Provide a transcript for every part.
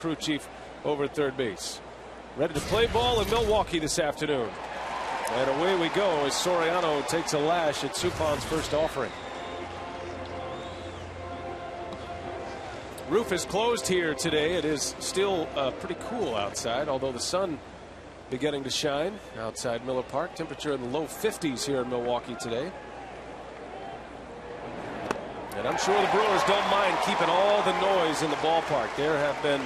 crew chief over at third base. Ready to play ball in Milwaukee this afternoon. And away we go as Soriano takes a lash at Supan's first offering. Roof is closed here today. It is still pretty cool outside, although the sun beginning to shine outside Miller Park. Temperature in the low 50s here in Milwaukee today. And I'm sure the Brewers don't mind keeping all the noise in the ballpark. There have been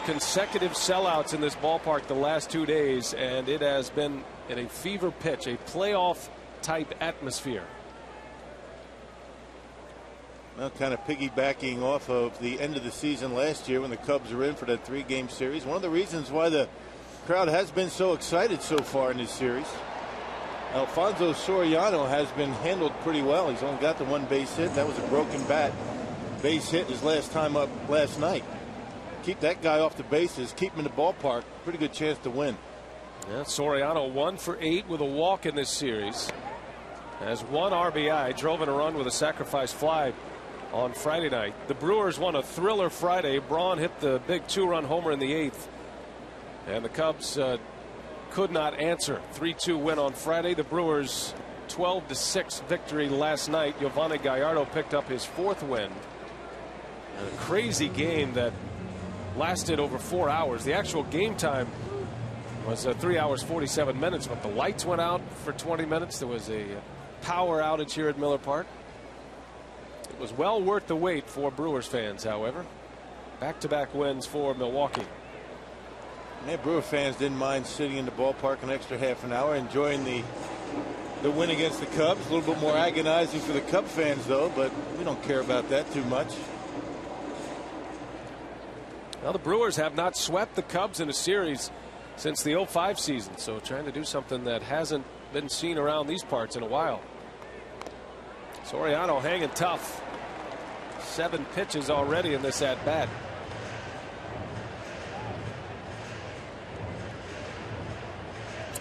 consecutive sellouts in this ballpark the last 2 days, and it has been in a fever pitch, a playoff type atmosphere. Well, kind of piggybacking off of the end of the season last year when the Cubs were in for that 3-game series. One of the reasons why the crowd has been so excited so far in this series. Alfonso Soriano has been handled pretty well. He's only got the 1 base hit. That was a broken bat. Base hit his last time up last night. Keep that guy off the bases, keep him in the ballpark, pretty good chance to win. Yeah, Soriano 1 for 8 with a walk in this series. Has 1 RBI, drove in a run with a sacrifice fly on Friday night. The Brewers won a thriller Friday. Braun hit the big 2-run homer in the 8th. And the Cubs could not answer. 3-2 win on Friday. The Brewers 12-6 victory last night. Giovanni Gallardo picked up his 4th win. And a crazy game that lasted over 4 hours. The actual game time was 3 hours 47 minutes, but the lights went out for 20 minutes. There was a power outage here at Miller Park. It was well worth the wait for Brewers fans, however. Back-to-back wins for Milwaukee. Yeah, Brewer fans didn't mind sitting in the ballpark an extra half an hour, enjoying the win against the Cubs. A little bit more agonizing for the Cub fans, though, but we don't care about that too much. Well, the Brewers have not swept the Cubs in a series since the 05 season, so trying to do something that hasn't been seen around these parts in a while. Soriano hanging tough. 7 pitches already in this at bat.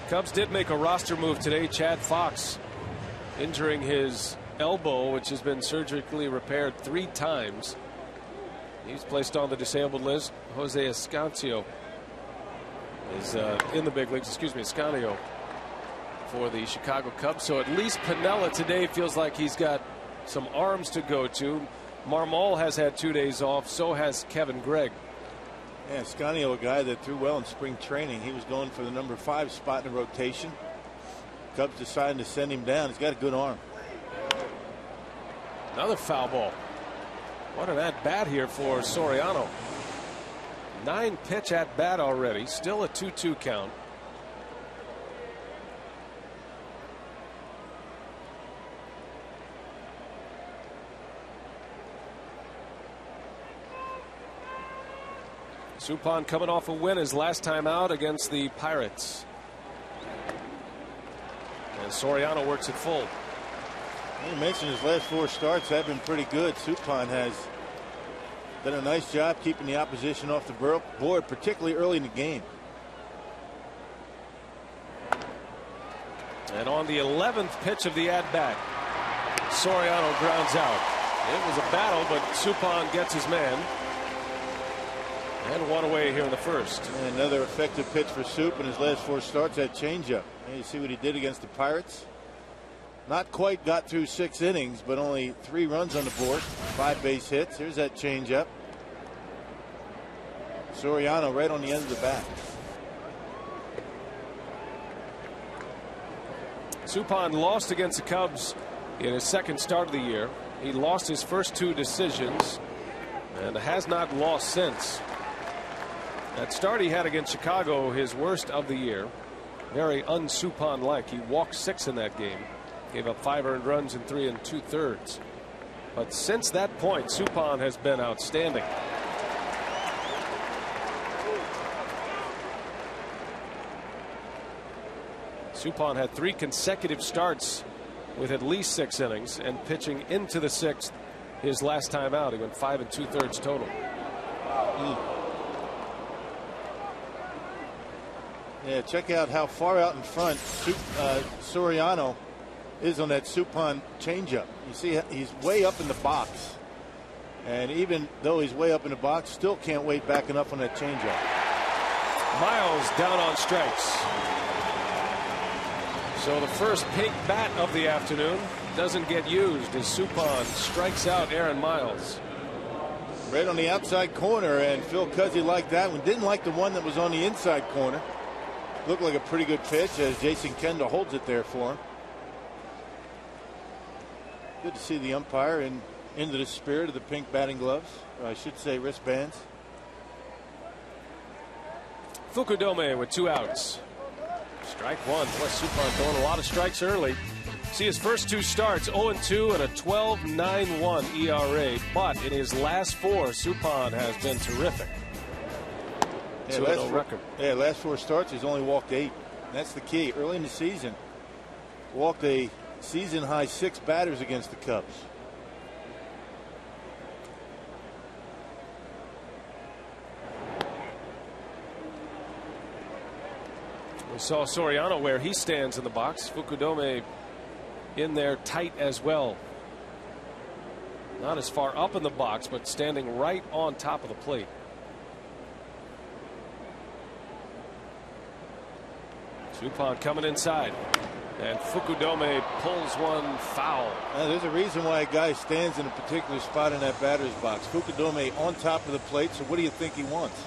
Cubs did make a roster move today. Chad Fox injuring his elbow, which has been surgically repaired 3 times. He's placed on the disabled list. Jose Escancio is in the big leagues. Excuse me, Escanio for the Chicago Cubs. So at least Piniella today feels like he's got some arms to go to. Marmol has had 2 days off. So has Kevin Gregg. Yeah, Escanio, a guy that threw well in spring training. He was going for the number 5 spot in the rotation. Cubs decided to send him down. He's got a good arm. Another foul ball. What an at bat here for Soriano. 9 pitch at bat already. Still a 2-2 count. Supan coming off a win his last time out against the Pirates. And Soriano works it full. You mentioned his last 4 starts have been pretty good. Supan has done a nice job keeping the opposition off the board, particularly early in the game. And on the 11th pitch of the at-bat, Soriano grounds out. It was a battle, but Supan gets his man. And 1 away here in the first. And another effective pitch for Sup in his last 4 starts. That changeup. You see what he did against the Pirates. Not quite got through 6 innings, but only 3 runs on the board, 5 base hits. Here's that changeup. Soriano right on the end of the bat. Supan lost against the Cubs in his 2nd start of the year. He lost his first 2 decisions and has not lost since. That start he had against Chicago, his worst of the year. Very un-Supan-like. He walked 6 in that game. Gave up 5 earned runs in 3 2/3. But since that point, Supan has been outstanding. Supan had 3 consecutive starts with at least 6 innings, and pitching into the 6th his last time out. He went 5 2/3 total. Yeah, check out how far out in front Soriano is on that Supan changeup. You see he's way up in the box. And even though he's way up in the box, still can't wait back enough on that changeup. Miles down on strikes. So the first pink bat of the afternoon doesn't get used as Suppan strikes out Aaron Miles. Right on the outside corner, and Phil Cuzzy liked that one. Didn't like the one that was on the inside corner. Looked like a pretty good pitch as Jason Kendall holds it there for him. Good to see the umpire into the spirit of the pink batting gloves. Or I should say wristbands. Fukudome with 2 outs. Strike one. Boy, Suppan throwing a lot of strikes early. See his first 2 starts, 0-2 and a 12.91 ERA. But in his last 4, Suppan has been terrific. Yeah, last 4 starts, he's only walked 8. That's the key. Early in the season, walked a season high 6 batters against the Cubs. We saw Soriano where he stands in the box. Fukudome in there tight as well. Not as far up in the box, but standing right on top of the plate. Suppan coming inside, and Fukudome pulls one foul. There's a reason why a guy stands in a particular spot in that batter's box. Fukudome on top of the plate, so what do you think he wants?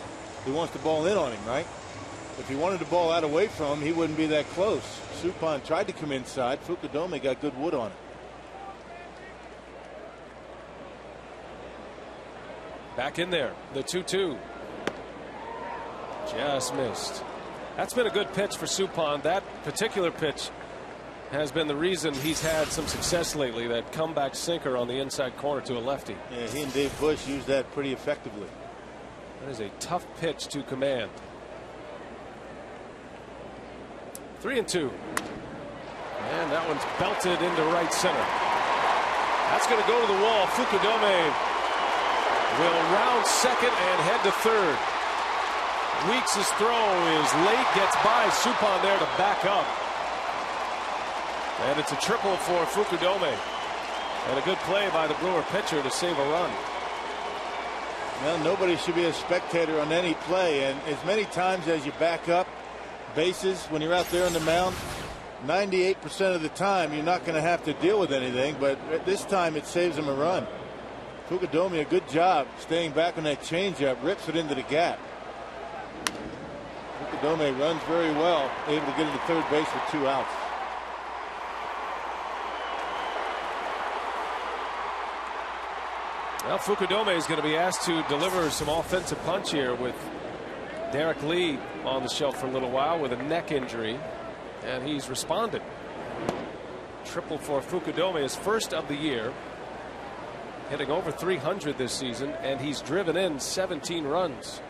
He wants the ball in on him, right? If he wanted the ball out away from him, he wouldn't be that close. Suppan tried to come inside. Fukudome got good wood on it. Back in there, the 2-2. Just missed. That's been a good pitch for Suppan. That particular pitch has been the reason he's had some success lately. That comeback sinker on the inside corner to a lefty. Yeah, he and Dave Bush used that pretty effectively. That is a tough pitch to command. 3-2. And that one's belted into right center. That's going to go to the wall. Fukudome will round second and head to third. Weeks' throw is late, gets by Suppan there to back up. And it's a triple for Fukudome. And a good play by the Brewer pitcher to save a run. Well, nobody should be a spectator on any play, and as many times as you back up bases when you're out there on the mound, 98% of the time you're not going to have to deal with anything, but at this time it saves him a run. Fukudome, a good job staying back on that changeup, rips it into the gap. Fukudome runs very well, able to get into third base with 2 outs. Well, Fukudome is going to be asked to deliver some offensive punch here with Derek Lee on the shelf for a little while with a neck injury, and he's responded. Triple for Fukudome, his first of the year, hitting over 300 this season, and he's driven in 17 runs.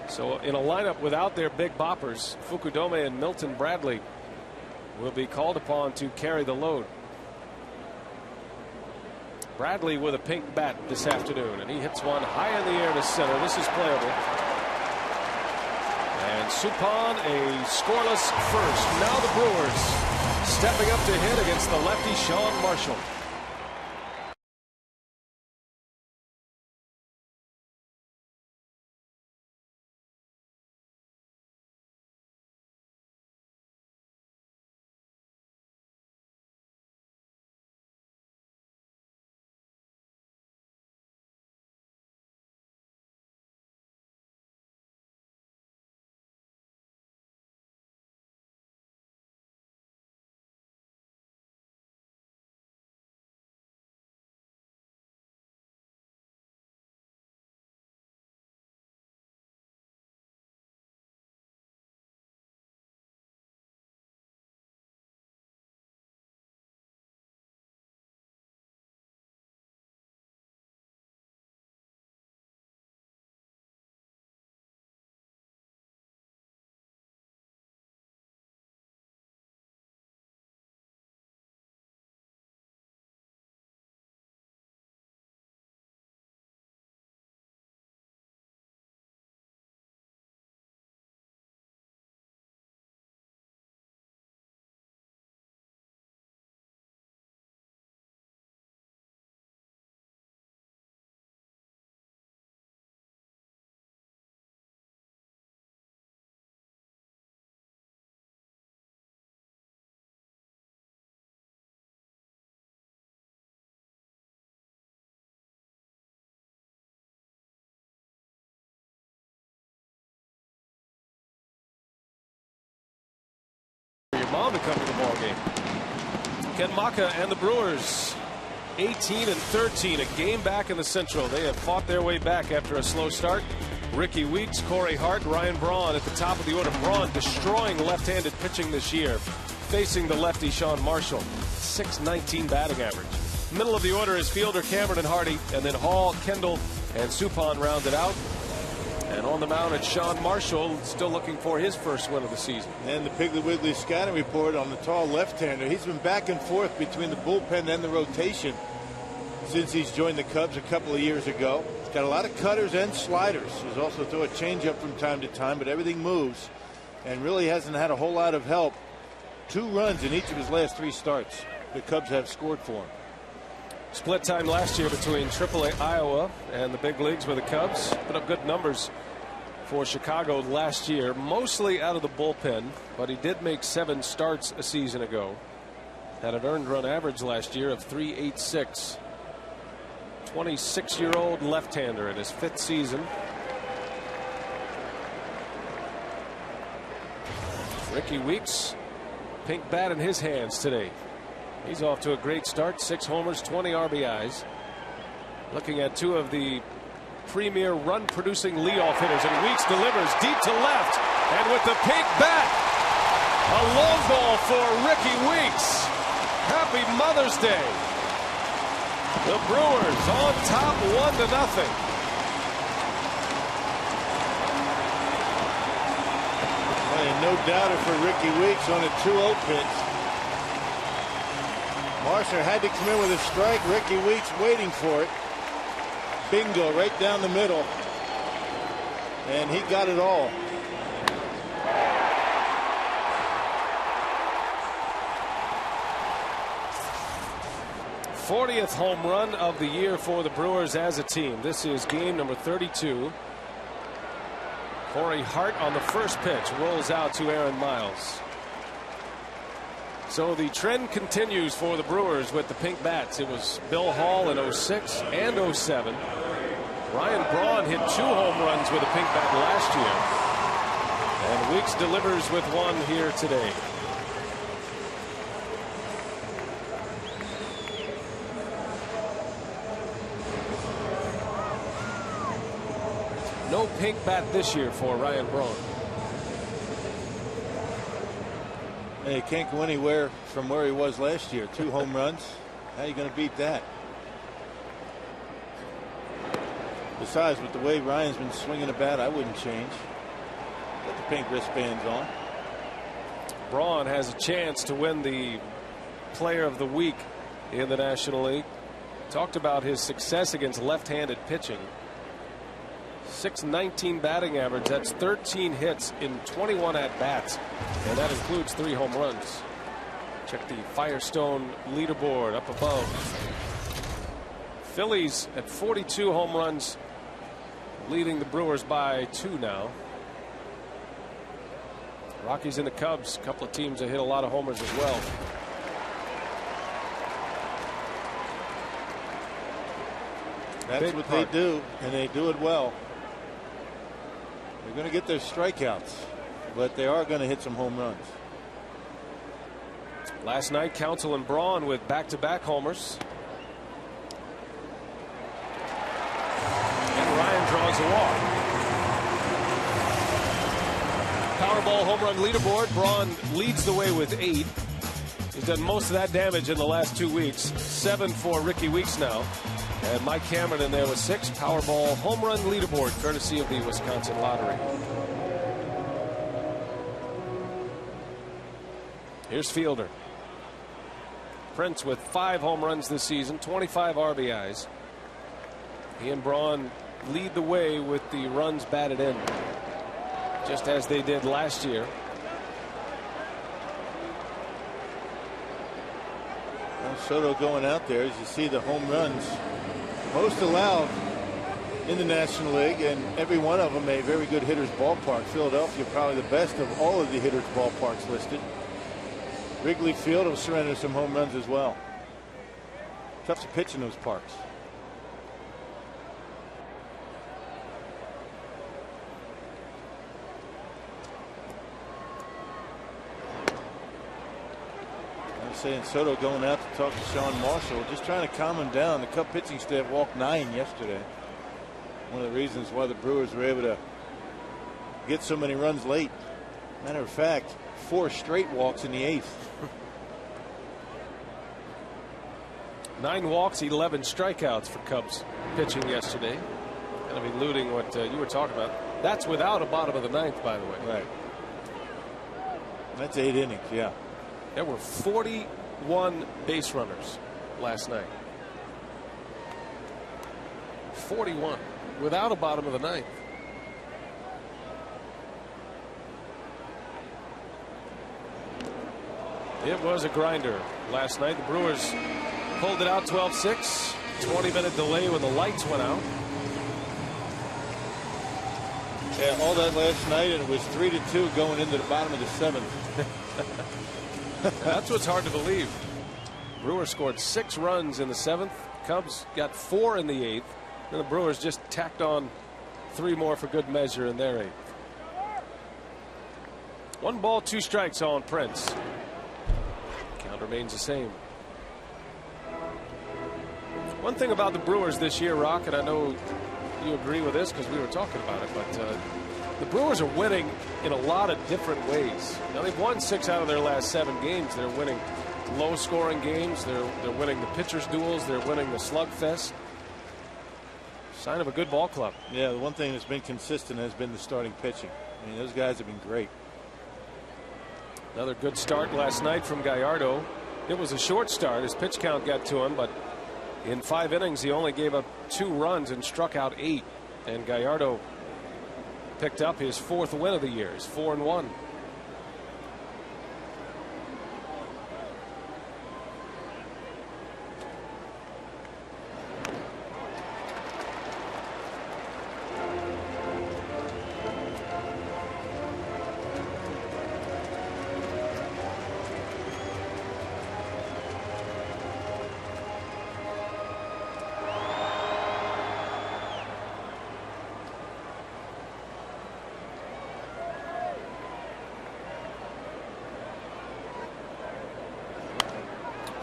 So in a lineup without their big boppers, Fukudome and Milton Bradley will be called upon to carry the load. Bradley with a pink bat this afternoon, and he hits one high in the air to center. This is playable. And Suppan a scoreless first. Now the Brewers stepping up to hit against the lefty Sean Marshall. mom to come to the ball game. Ken Maka and the Brewers 18-13, a game back in the Central. They have fought their way back after a slow start. Ricky Weeks, Corey Hart, Ryan Braun at the top of the order. Braun destroying left-handed pitching this year, facing the lefty Sean Marshall. .619 batting average. Middle of the order is fielder Cameron and Hardy, and then Hall, Kendall, and Suppan rounded out. And on the mound, it's Sean Marshall, still looking for his first win of the season. And the Piggly Wiggly scouting report on the tall left-hander. He's been back and forth between the bullpen and the rotation since he's joined the Cubs a couple of years ago. He's got a lot of cutters and sliders. He's also throw a changeup from time to time, but everything moves and really hasn't had a whole lot of help. 2 runs in each of his last 3 starts the Cubs have scored for him. Split time last year between AAA Iowa and the big leagues with the Cubs. Put up good numbers for Chicago last year, mostly out of the bullpen, but he did make 7 starts a season ago. Had an earned run average last year of .386. 26-year-old left-hander in his 5th season. Ricky Weeks, pink bat in his hands today. He's off to a great start. 6 homers, 20 RBIs. Looking at 2 of the premier run-producing leadoff hitters, and Weeks delivers deep to left, and with the pink bat, a long ball for Ricky Weeks. Happy Mother's Day. The Brewers on top 1-0. No doubter for Ricky Weeks on a 2-0 pitch. Marshall had to come in with a strike. Ricky Weeks waiting for it. Bingo, right down the middle. And he got it all. '40th home run of the year for the Brewers as a team. This is game number 32. Corey Hart on the first pitch rolls out to Aaron Miles. So the trend continues for the Brewers with the pink bats. It was Bill Hall in '06 and '07. Ryan Braun hit 2 home runs with a pink bat last year. And Weeks delivers with 1 here today. No pink bat this year for Ryan Braun. He can't go anywhere from where he was last year. 2 home runs. How are you going to beat that? Besides, with the way Ryan's been swinging the bat, I wouldn't change. Put the pink wristbands on. Braun has a chance to win the Player of the Week in the National League. Talked about his success against left-handed pitching. .619 batting average. That's 13 hits in 21 at-bats, and that includes 3 home runs. Check the Firestone leaderboard up above. Phillies at 42 home runs, leading the Brewers by 2 now. Rockies and the Cubs, a couple of teams that hit a lot of homers as well. That's what they do, and they do it well. They're going to get their strikeouts, but they are going to hit some home runs. Last night, Counsell and Braun with back-to-back homers. And Ryan draws a walk. Powerball home run leaderboard. Braun leads the way with 8. He's done most of that damage in the last 2 weeks. 7 for Ricky Weeks now. And Mike Cameron in there with 6. Powerball home run leaderboard, courtesy of the Wisconsin Lottery. Here's Fielder. Prince with 5 home runs this season, 25 RBIs. He and Braun lead the way with the runs batted in, just as they did last year. Well, Soto going out there, as you see the home runs most allowed in the National League, and every one of them a very good hitter's ballpark. Philadelphia probably the best of all of the hitter's ballparks listed. Wrigley Field will surrender some home runs as well. Tough to pitch in those parks. saying Soto going out to talk to Sean Marshall, just trying to calm him down. The Cub pitching staff walked 9 yesterday. One of the reasons why the Brewers were able to get so many runs late. Matter of fact, 4 straight walks in the 8th. 9 walks, 11 strikeouts for Cubs pitching yesterday. Kind of eluding what you were talking about. That's without a bottom of the 9th, by the way. Right. That's 8 innings, yeah. There were 41 base runners last night. 41 without a bottom of the 9th. It was a grinder last night. The Brewers pulled it out 12-6. 20-minute delay when the lights went out. Yeah, all that last night, and it was 3-2 going into the bottom of the 7th. That's what's hard to believe. Brewers scored 6 runs in the 7th. Cubs got 4 in the 8th. And the Brewers just tacked on 3 more for good measure in their 8th. 1 ball, 2 strikes on Prince. Count remains the same. One thing about the Brewers this year, Rock, and I know you agree with this because we were talking about it, but the Brewers are winning in a lot of different ways. Now, they've won 6 out of their last 7 games. They're winning low-scoring games. They're winning the pitchers' duels. They're winning the slugfest. Sign of a good ball club. Yeah, the one thing that's been consistent has been the starting pitching. I mean, those guys have been great. Another good start last night from Gallardo. It was a short start. His pitch count got to him, but in 5 innings, he only gave up 2 runs and struck out 8. And Gallardo picked up his 4th win of the year. He's 4-1.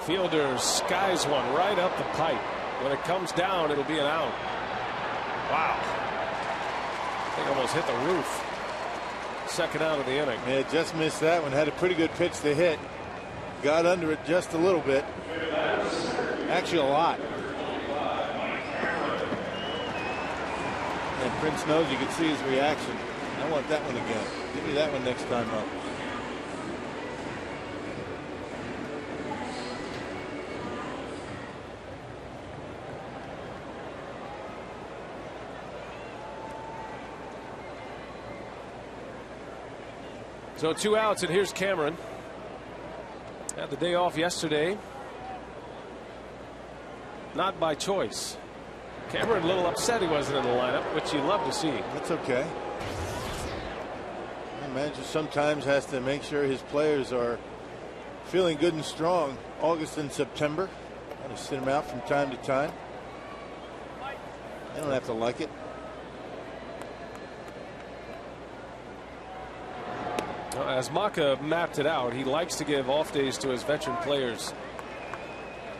Fielder skies one right up the pipe. When it comes down, it'll be an out. Wow. I think almost hit the roof. Second out of the inning. Yeah, just missed that one. Had a pretty good pitch to hit. Got under it just a little bit. Actually, a lot. And Prince knows, you can see his reaction. I want that one again. Give me that one next time up. So 2 outs, and here's Cameron. Had the day off yesterday. Not by choice. Cameron a little upset he wasn't in the lineup, which you love to see. That's okay. The manager sometimes has to make sure his players are feeling good and strong. August and September. Got to sit them out from time to time. They don't have to like it. As Maka mapped it out, he likes to give off days to his veteran players.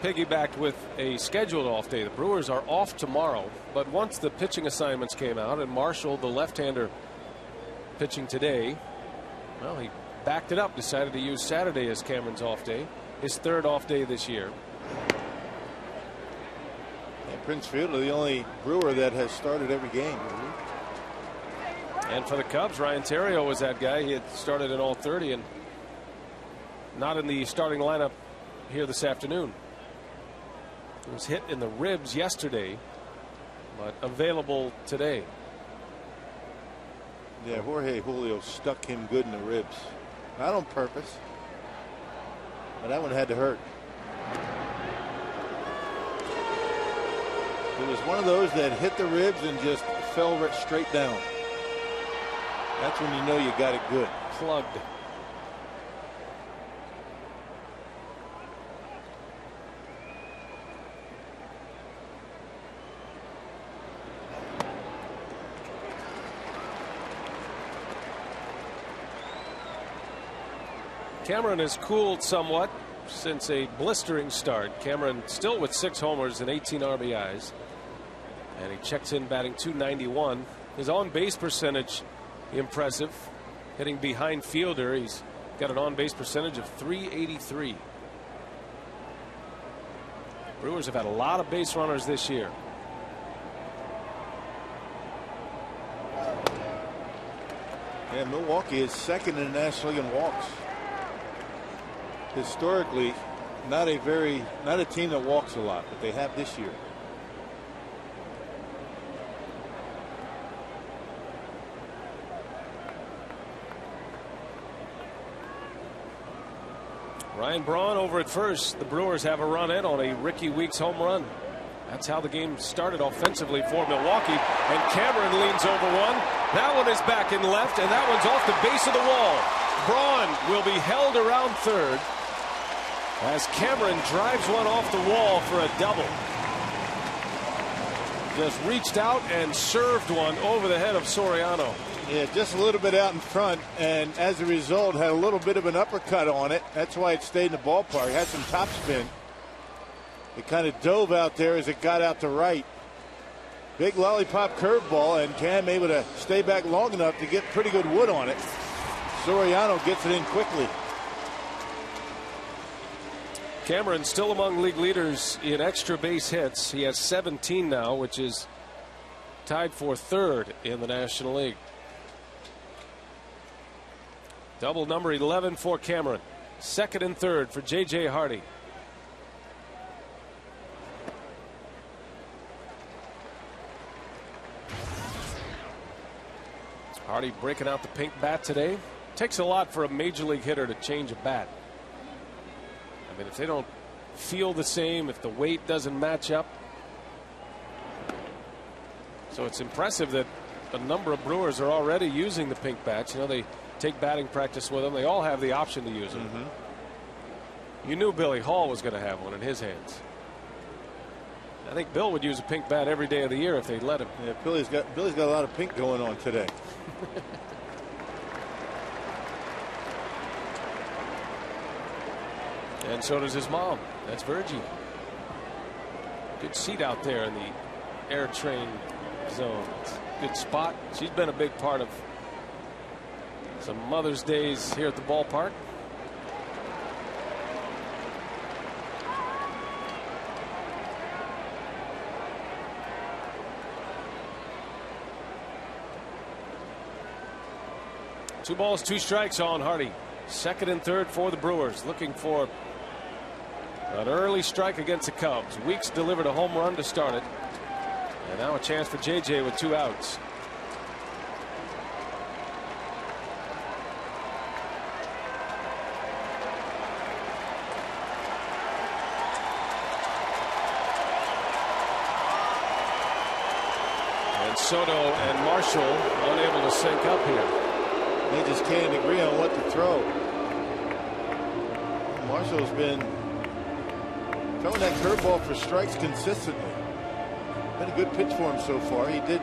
Piggybacked with a scheduled off day. The Brewers are off tomorrow, but once the pitching assignments came out and Marshall, the left-hander, pitching today, well, he backed it up, decided to use Saturday as Cameron's off day, his 3rd off day this year. And Prince Fielder, the only Brewer that has started every game. And for the Cubs, Ryan Theriot was that guy. He had started in all 30 and not in the starting lineup here this afternoon. He was hit in the ribs yesterday, but available today. Yeah, Jorge Julio stuck him good in the ribs. Not on purpose, but that one had to hurt. It was one of those that hit the ribs and just fell right straight down. That's when you know you got it good. Plugged. Cameron has cooled somewhat since a blistering start. Cameron still with 6 homers and 18 RBIs. And he checks in batting .291. His on-base percentage impressive. Hitting behind fielder, he's got an on-base percentage of .383. Brewers have had a lot of base runners this year. Yeah, Milwaukee is second in the National League in walks. Historically, not a team that walks a lot, but they have this year. Ryan Braun over at first. The Brewers have a run in on a Ricky Weeks home run. That's how the game started offensively for Milwaukee. And Cameron leans over one. That one is back in left, and that one's off the base of the wall. Braun will be held around third as Cameron drives one off the wall for a double. Just reached out and served one over the head of Soriano. Yeah, just a little bit out in front, and as a result had a little bit of an uppercut on it. That's why it stayed in the ballpark. It had some topspin. It kind of dove out there as it got out to right. Big lollipop curveball, and Cam able to stay back long enough to get pretty good wood on it. Soriano gets it in quickly. Cameron still among league leaders in extra base hits. He has 17 now, which is tied for third in the National League. Double number 11 for Cameron. Second and third for J.J. Hardy. Hardy breaking out the pink bat today. Takes a lot for a major league hitter to change a bat. I mean, if they don't feel the same, if the weight doesn't match up. So it's impressive that a number of Brewers are already using the pink bats. You know, they take batting practice with them. They all have the option to use them. You knew Billy Hall was going to have one in his hands. I think Bill would use a pink bat every day of the year if they'd let him. Yeah, Billy's got a lot of pink going on today. And so does his mom. That's Virgie. Good seat out there in the air train zone. It's a good spot. She's been a big part of some Mother's Days here at the ballpark. Two balls, two strikes on Hardy. Second and third for the Brewers, looking for an early strike against the Cubs. Weeks delivered a home run to start it. And now a chance for J.J. with 2 outs. And Soto and Marshall unable to sync up here. They just can't agree on what to throw. Marshall's been throwing that curveball for strikes consistently. Been a good pitch for him so far. He did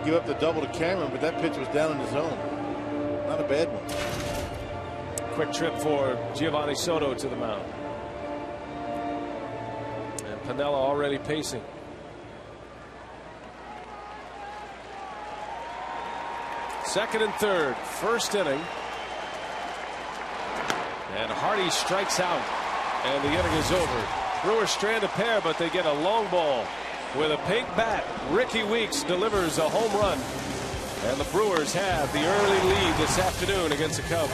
give up the double to Cameron, but that pitch was down in the zone. Not a bad one. Quick trip for Giovanni Soto to the mound. And Piniella already pacing. Second and third, first inning. And Hardy strikes out, and the inning is over. Brewers strand a pair, but they get a long ball with a pink bat. Ricky Weeks delivers a home run, and the Brewers have the early lead this afternoon against the Cubs.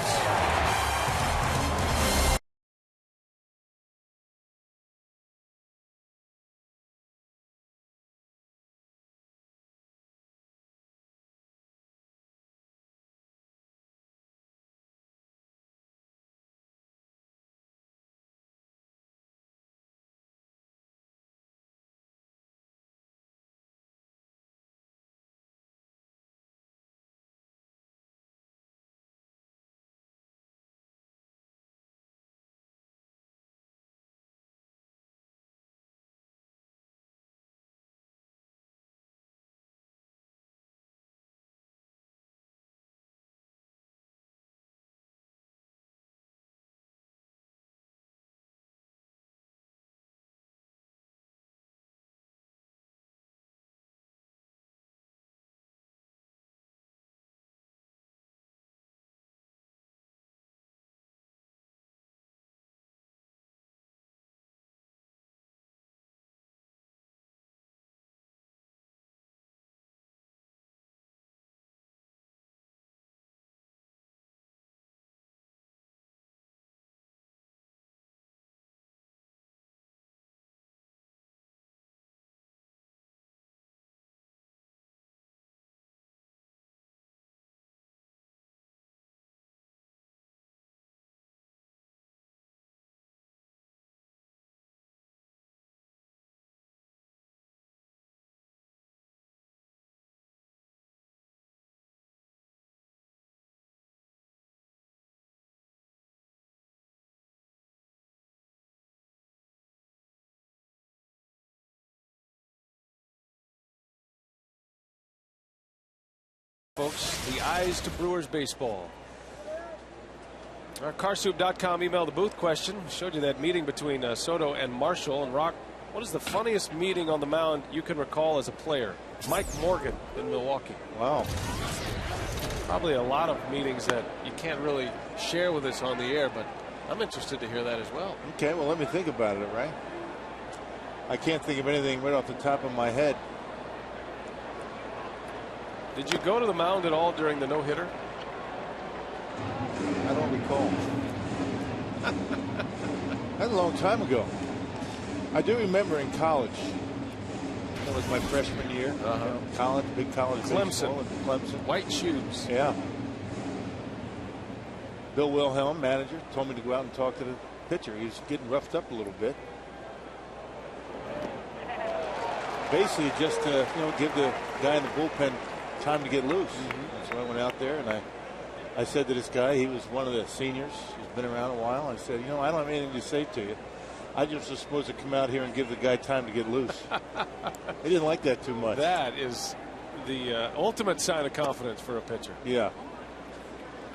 folks. The eyes to Brewers baseball. Our carsoup.com email the booth question. Showed you that meeting between Soto and Marshall. And Rock, what is the funniest meeting on the mound you can recall as a player? Mike Morgan in Milwaukee. Wow. Probably a lot of meetings that you can't really share with us on the air, but I'm interested to hear that as well. Okay, well, let me think about it, right? I can't think of anything right off the top of my head. Did you go to the mound at all during the no-hitter? I don't recall. That's a long time ago. I do remember in college. That was my freshman year. College, big college. Clemson. Clemson. White shoes. Yeah. Bill Wilhelm, manager, told me to go out and talk to the pitcher. He was getting roughed up a little bit. Basically, just to give the guy in the bullpen time to get loose. So I went out there and I said to this guy, he was one of the seniors, he's been around a while. I said, I don't have anything to say to you. I just was supposed to come out here and give the guy time to get loose. He didn't like that too much. That is the ultimate sign of confidence for a pitcher. Yeah.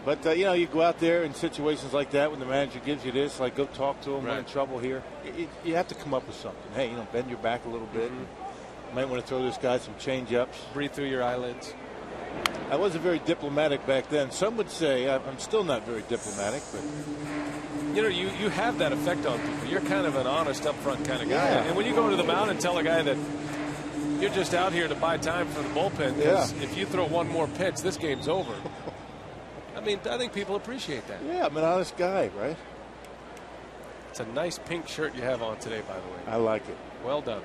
But, you go out there in situations like that when the manager gives you this, like go talk to him, we're in trouble here. You have to come up with something. Hey, bend your back a little bit. You might want to throw this guy some change-ups. Breathe through your eyelids. I wasn't very diplomatic back then. Some would say I'm still not very diplomatic, but you have that effect on people. You're kind of an honest, upfront kind of guy. Yeah. And when you go to the mound and tell a guy that you're just out here to buy time for the bullpen, because if you throw one more pitch, this game's over. I think people appreciate that. Yeah, I'm an honest guy, right? It's a nice pink shirt you have on today, by the way. I like it. Well done.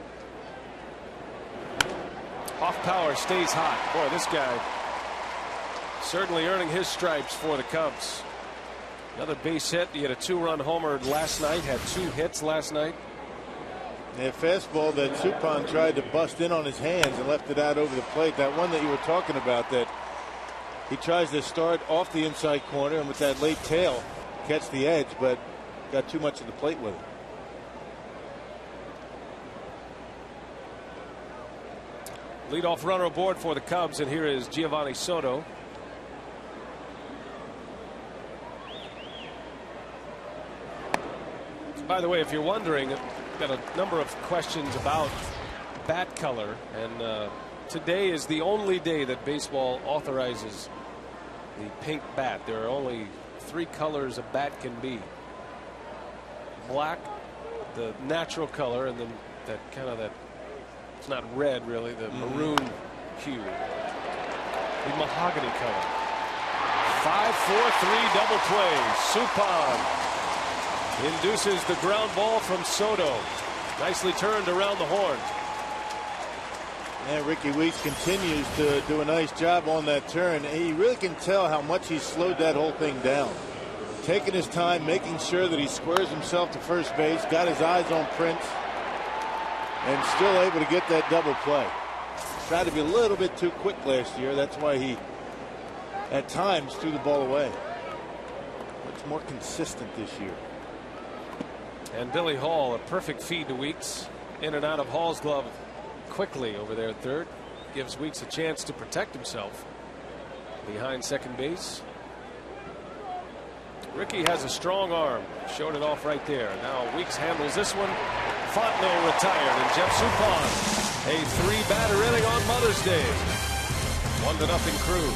Off power stays hot. Boy, this guy certainly earning his stripes for the Cubs. Another base hit. He had a 2-run homer last night. Had 2 hits last night. Yeah, fastball that Suppan tried to bust in on his hands and left it out over the plate. That one that you were talking about, that he tries to start off the inside corner and with that late tail catch the edge, but got too much of the plate with it. Leadoff runner aboard for the Cubs, and here is Giovanni Soto. By the way, if you're wondering, got a number of questions about bat color, and today is the only day that baseball authorizes the pink bat. There are only 3 colors a bat can be: black, the natural color, and then that it's not red really, the maroon hue, the mahogany color. 5-4-3 double play. Suppan induces the ground ball from Soto. Nicely turned around the horn. And Ricky Weeks continues to do a nice job on that turn. You really can tell how much he slowed that whole thing down. Taking his time, making sure that he squares himself to first base, got his eyes on Prince, and still able to get that double play. Tried to be a little bit too quick last year. That's why he, at times, threw the ball away. It's more consistent this year. And Billy Hall, a perfect feed to Weeks. In and out of Hall's glove quickly over there at third. Gives Weeks a chance to protect himself behind second base. Ricky has a strong arm. Showed it off right there. Now Weeks handles this one. Fontenot retired, and Jeff Suppan, a 3-batter inning on Mother's Day. 1-0 Crew.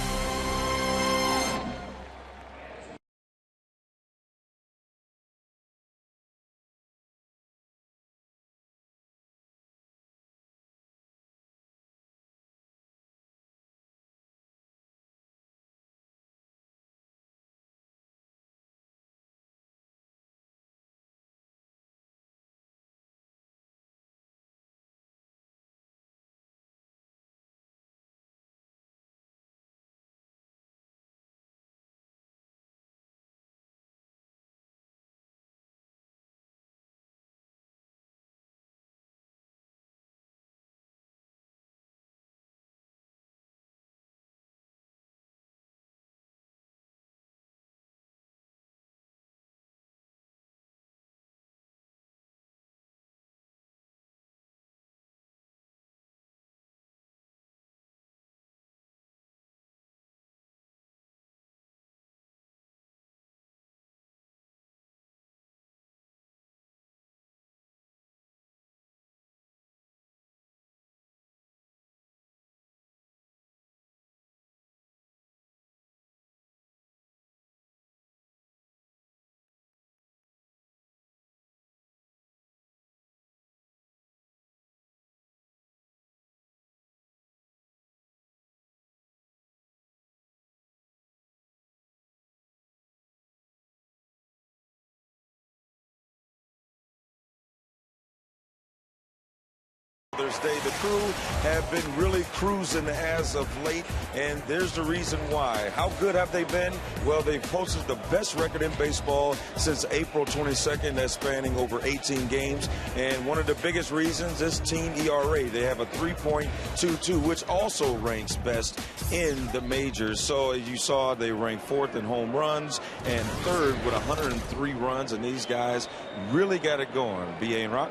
Father's Day. The Crew have been really cruising as of late, and there's the reason why. How good have they been? Well, they've posted the best record in baseball since April 22nd. That's spanning over 18 games, and one of the biggest reasons is team ERA. They have a 3.22, which also ranks best in the majors. So as you saw, they rank 4th in home runs and 3rd with 103 runs, and these guys really got it going. B.A. and Rock.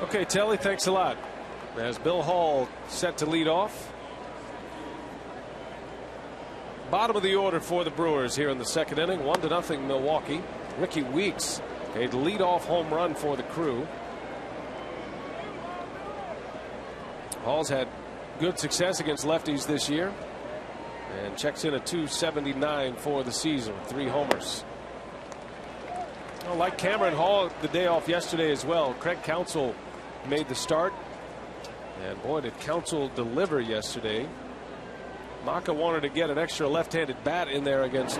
Okay, Telly, thanks a lot. As Bill Hall set to lead off. Bottom of the order for the Brewers here in the second inning. 1-0 Milwaukee. Ricky Weeks, a leadoff home run for the Crew. Hall's had good success against lefties this year and checks in at .279 for the season, 3 homers. Well, like Cameron Hall the day off yesterday as well, Craig Counsell made the start. And boy, did Counsell deliver yesterday. Maka wanted to get an extra left-handed bat in there against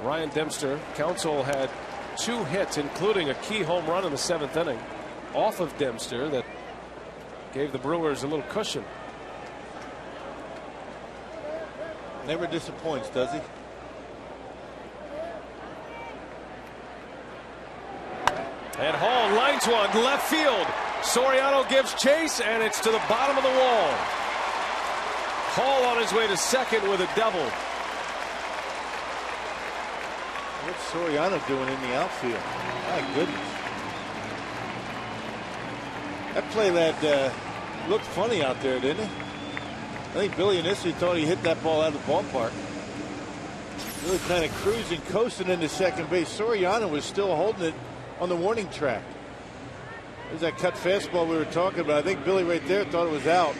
Ryan Dempster. Counsell had 2 hits, including a key home run in the 7th inning off of Dempster that gave the Brewers a little cushion. Never disappoints, does he? And Hall lines one left field. Soriano gives chase, and it's to the bottom of the wall. Hall on his way to second with a double. What's Soriano doing in the outfield? My goodness. That play that looked funny out there, didn't it? I think Billy initially thought he hit that ball out of the ballpark. Really kind of cruising, coasting into second base. Soriano was still holding it on the warning track. There's that cut fastball we were talking about. I think Billy right there thought it was out.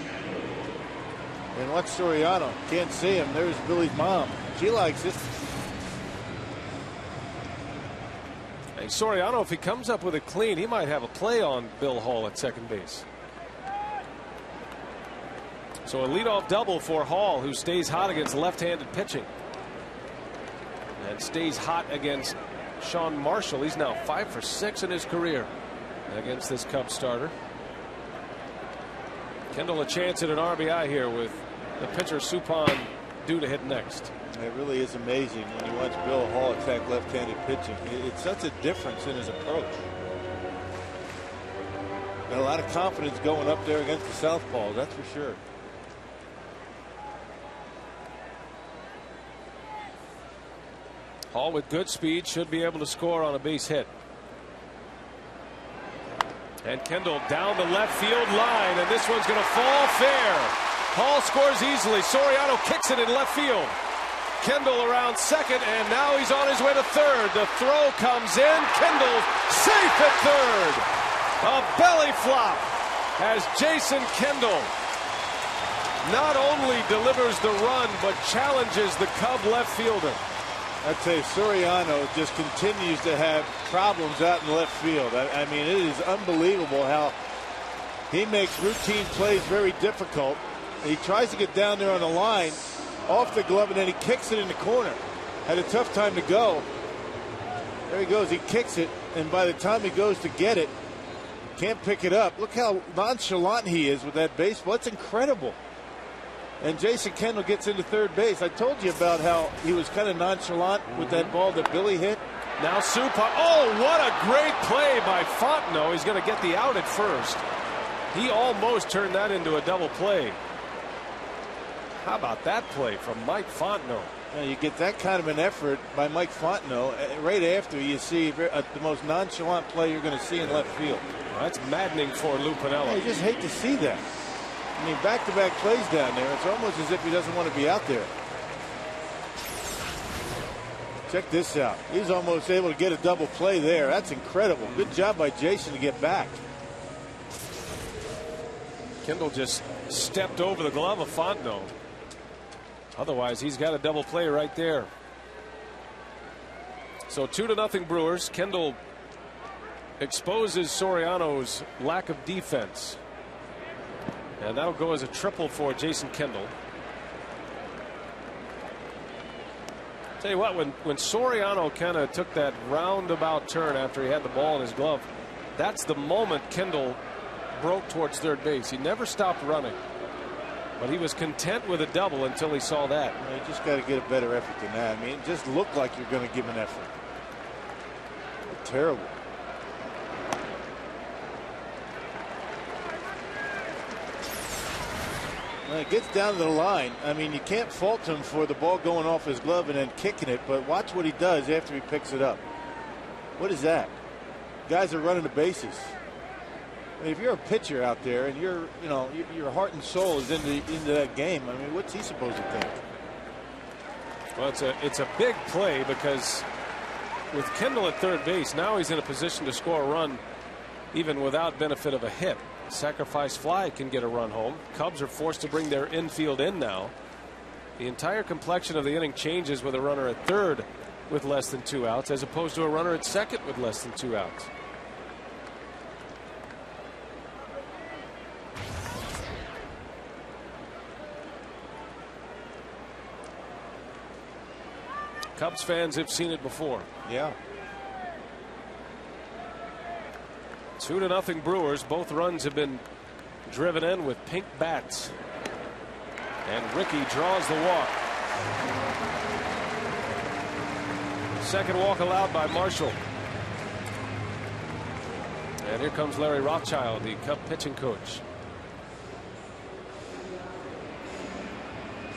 And watch Soriano. Can't see him. There's Billy's mom. She likes it. Hey, Soriano, if he comes up with a clean, he might have a play on Bill Hall at second base. So a leadoff double for Hall, who stays hot against left-handed pitching. And stays hot against Sean Marshall. He's now 5 for 6 in his career against this Cubs starter. Kendall a chance at an RBI here with the pitcher Suppan due to hit next. It really is amazing when you watch Bill Hall attack left-handed pitching. It's such a difference in his approach. Got a lot of confidence going up there against the southpaws, that's for sure. Hall with good speed should be able to score on a base hit. And Kendall down the left field line, and this one's going to fall fair. Hall scores easily. Soriano kicks it in left field. Kendall around second, and now he's on his way to third. The throw comes in. Kendall safe at third. A belly flop as Jason Kendall not only delivers the run, but challenges the Cub left fielder. I'd say Soriano just continues to have problems out in left field. I mean, it is unbelievable how he makes routine plays very difficult. He tries to get down there on the line off the glove, and then he kicks it in the corner. Had a tough time to go. There he goes. He kicks it, and by the time he goes to get it, can't pick it up. Look how nonchalant he is with that baseball. It's incredible. And Jason Kendall gets into third base. I told you about how he was kind of nonchalant with that ball that Billy hit. Now Suppan. Oh, what a great play by Fontenot. He's going to get the out at first. He almost turned that into a double play. How about that play from Mike Fontenot? Now you get that kind of an effort by Mike Fontenot right after you see the most nonchalant play you're going to see in left field. Well, that's maddening for Lou Piniella. Yeah, you just hate to see that. I mean, back-to-back plays down there. It's almost as if he doesn't want to be out there. Check this out. He's almost able to get a double play there. That's incredible. Good job by Jason to get back. Kendall just stepped over the glove of Fontenot. Otherwise, he's got a double play right there. So 2-0 Brewers. Kendall exposes Soriano's lack of defense. And that'll go as a triple for Jason Kendall. Tell you what, when Soriano kind of took that roundabout turn after he had the ball in his glove, that's the moment Kendall broke towards third base. He never stopped running. But he was content with a double until he saw that. Well, you just got to get a better effort than that. I mean, it just looked like you're going to give an effort. Terrible. When it gets down to the line, I mean, you can't fault him for the ball going off his glove and then kicking it, but watch what he does after he picks it up. What is that? Guys are running the bases. I mean, if you're a pitcher out there and your heart and soul is into that game, I mean, what's he supposed to think? Well, it's a big play because with Kendall at third base, now he's in a position to score a run even without benefit of a hit. Sacrifice fly can get a run home. Cubs are forced to bring their infield in now. The entire complexion of the inning changes with a runner at third with less than 2 outs as opposed to a runner at second with less than 2 outs. Cubs fans have seen it before. Yeah. 2-0 Brewers. Both runs have been driven in with pink bats. And Rickey draws the walk. Second walk allowed by Marshall. And here comes Larry Rothschild, the Cub pitching coach.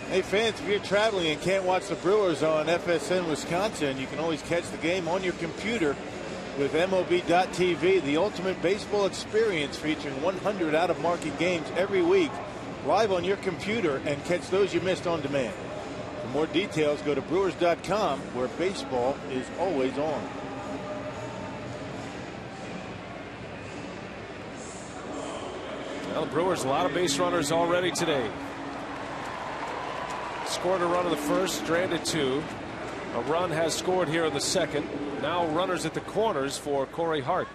Hey fans, if you're traveling and can't watch the Brewers on FSN Wisconsin, you can always catch the game on your computer with MLB.TV, the ultimate baseball experience featuring 100 out-of-market games every week live on your computer, and catch those you missed on demand. For more details, go to Brewers.com, where baseball is always on. Well, the Brewers, a lot of base runners already today. Scored a run in the first, stranded 2. A run has scored here in the second. Now runners at the corners for Corey Hart.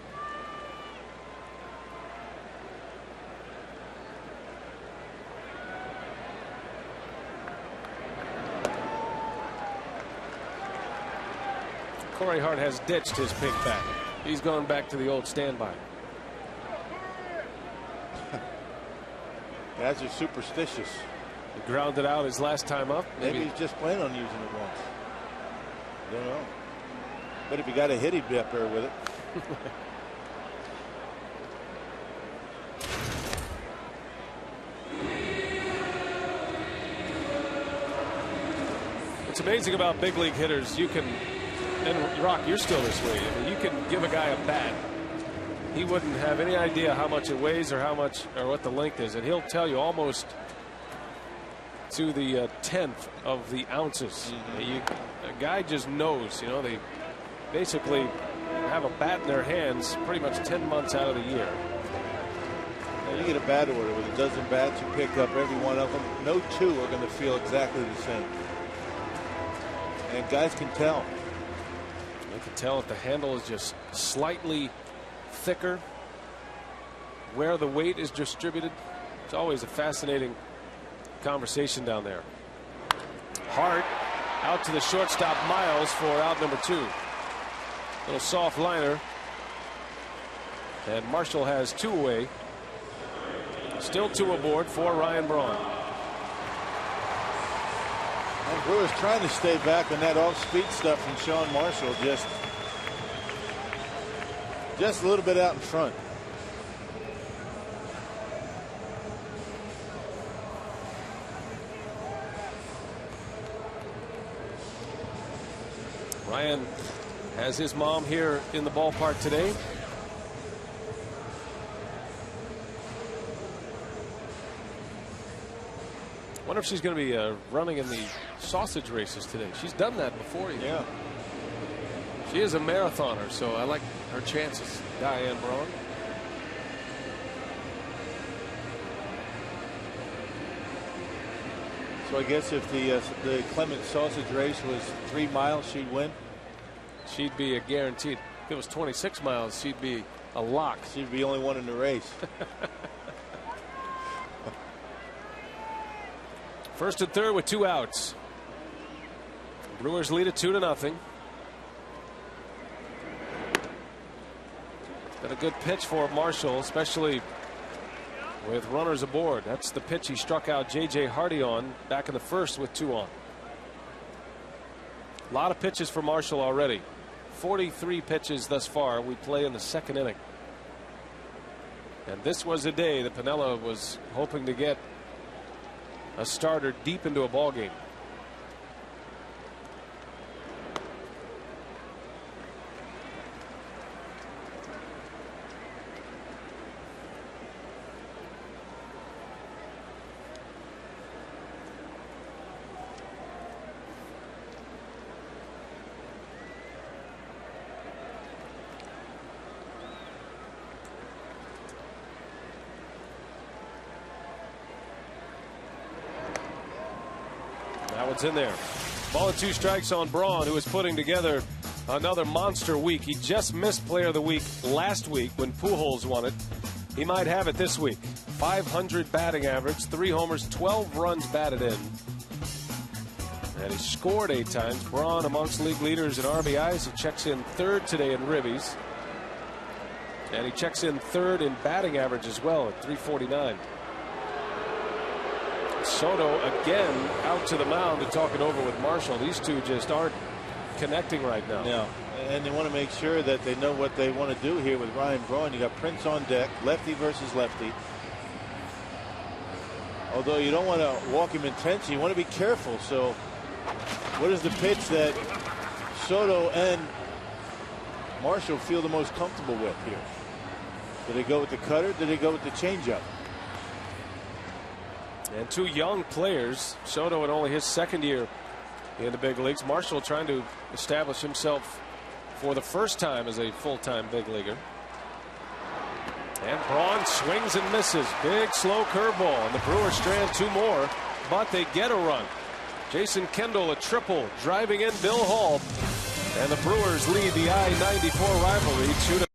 Corey Hart has ditched his pink bat. He's gone back to the old standby. Guys are superstitious. He grounded out his last time up. Maybe he's just planning on using it once. Don't know. But if you got a hit, he'd be up there with it. What's amazing about big league hitters, you can, and Rock, you're still this way. I mean, you can give a guy a bat. He wouldn't have any idea how much it weighs or how much or what the length is, and he'll tell you almost to the 10th of the ounces. A guy just knows. You know, they basically have a bat in their hands pretty much 10 months out of the year. And you get a bat order with a dozen bats, you pick up every one of them. No two are going to feel exactly the same. And guys can tell. You can tell if the handle is just slightly thicker, where the weight is distributed. It's always a fascinating conversation down there. Hart out to the shortstop Miles for out number 2. Little soft liner, and Marshall has 2 away. Still 2 aboard for Ryan Braun. And Brewers trying to stay back on that off-speed stuff from Sean Marshall, just a little bit out in front. Ryan has his mom here in the ballpark today. Wonder if she's going to be running in the sausage races today. She's done that before. Yeah. She is a marathoner, so I like her chances. Diane Braun. So I guess if the Clement sausage race was 3 miles, she'd win. She'd be a guaranteed. If it was 26 miles, she'd be a lock. She'd be the only one in the race. First and third with 2 outs. Brewers lead it 2-0. Been a good pitch for Marshall, especially with runners aboard. That's the pitch he struck out J.J. Hardy on back in the first with 2 on. A lot of pitches for Marshall already. 43 pitches thus far. We play in the 2nd inning. And this was a day that Piniella was hoping to get a starter deep into a ball game. That one's in there. Ball and 2 strikes on Braun, who is putting together another monster week. He just missed Player of the Week last week when Pujols won it. He might have it this week. 500 batting average, 3 homers, 12 runs batted in. And he scored 8 times. Braun amongst league leaders in RBIs. He checks in 3rd today in ribbies. And he checks in 3rd in batting average as well at 349. Soto again out to the mound to talk it over with Marshall. These two just aren't connecting right now. Yeah, and they want to make sure that they know what they want to do here with Ryan Braun. You got Prince on deck, lefty versus lefty. Although you don't want to walk him intense, you want to be careful. So what is the pitch that Soto and Marshall feel the most comfortable with here? Did they go with the cutter? Did they go with the changeup? And 2 young players. Soto in only his 2nd year in the big leagues. Marshall trying to establish himself for the first time as a full-time big leaguer. And Braun swings and misses. Big slow curveball. And the Brewers strand 2 more, but they get a run. Jason Kendall a triple, driving in Bill Hall. And the Brewers lead the I-94 rivalry 2-0.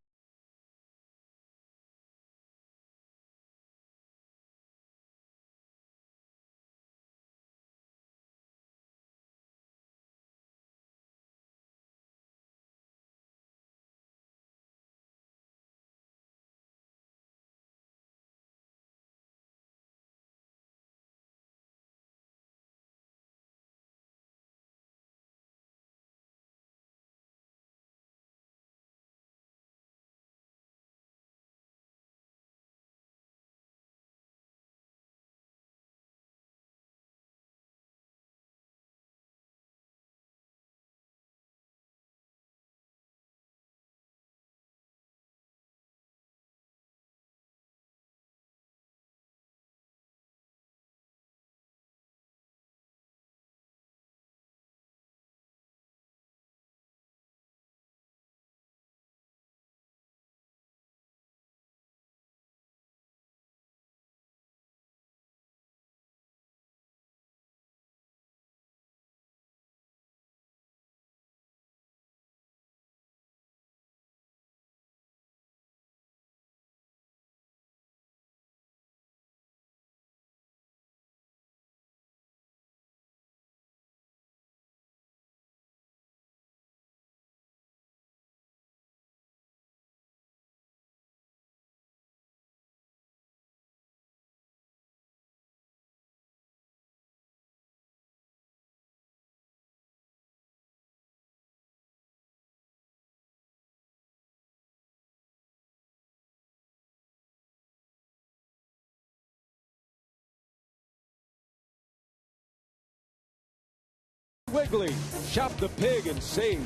Wiggly, shop the pig and save.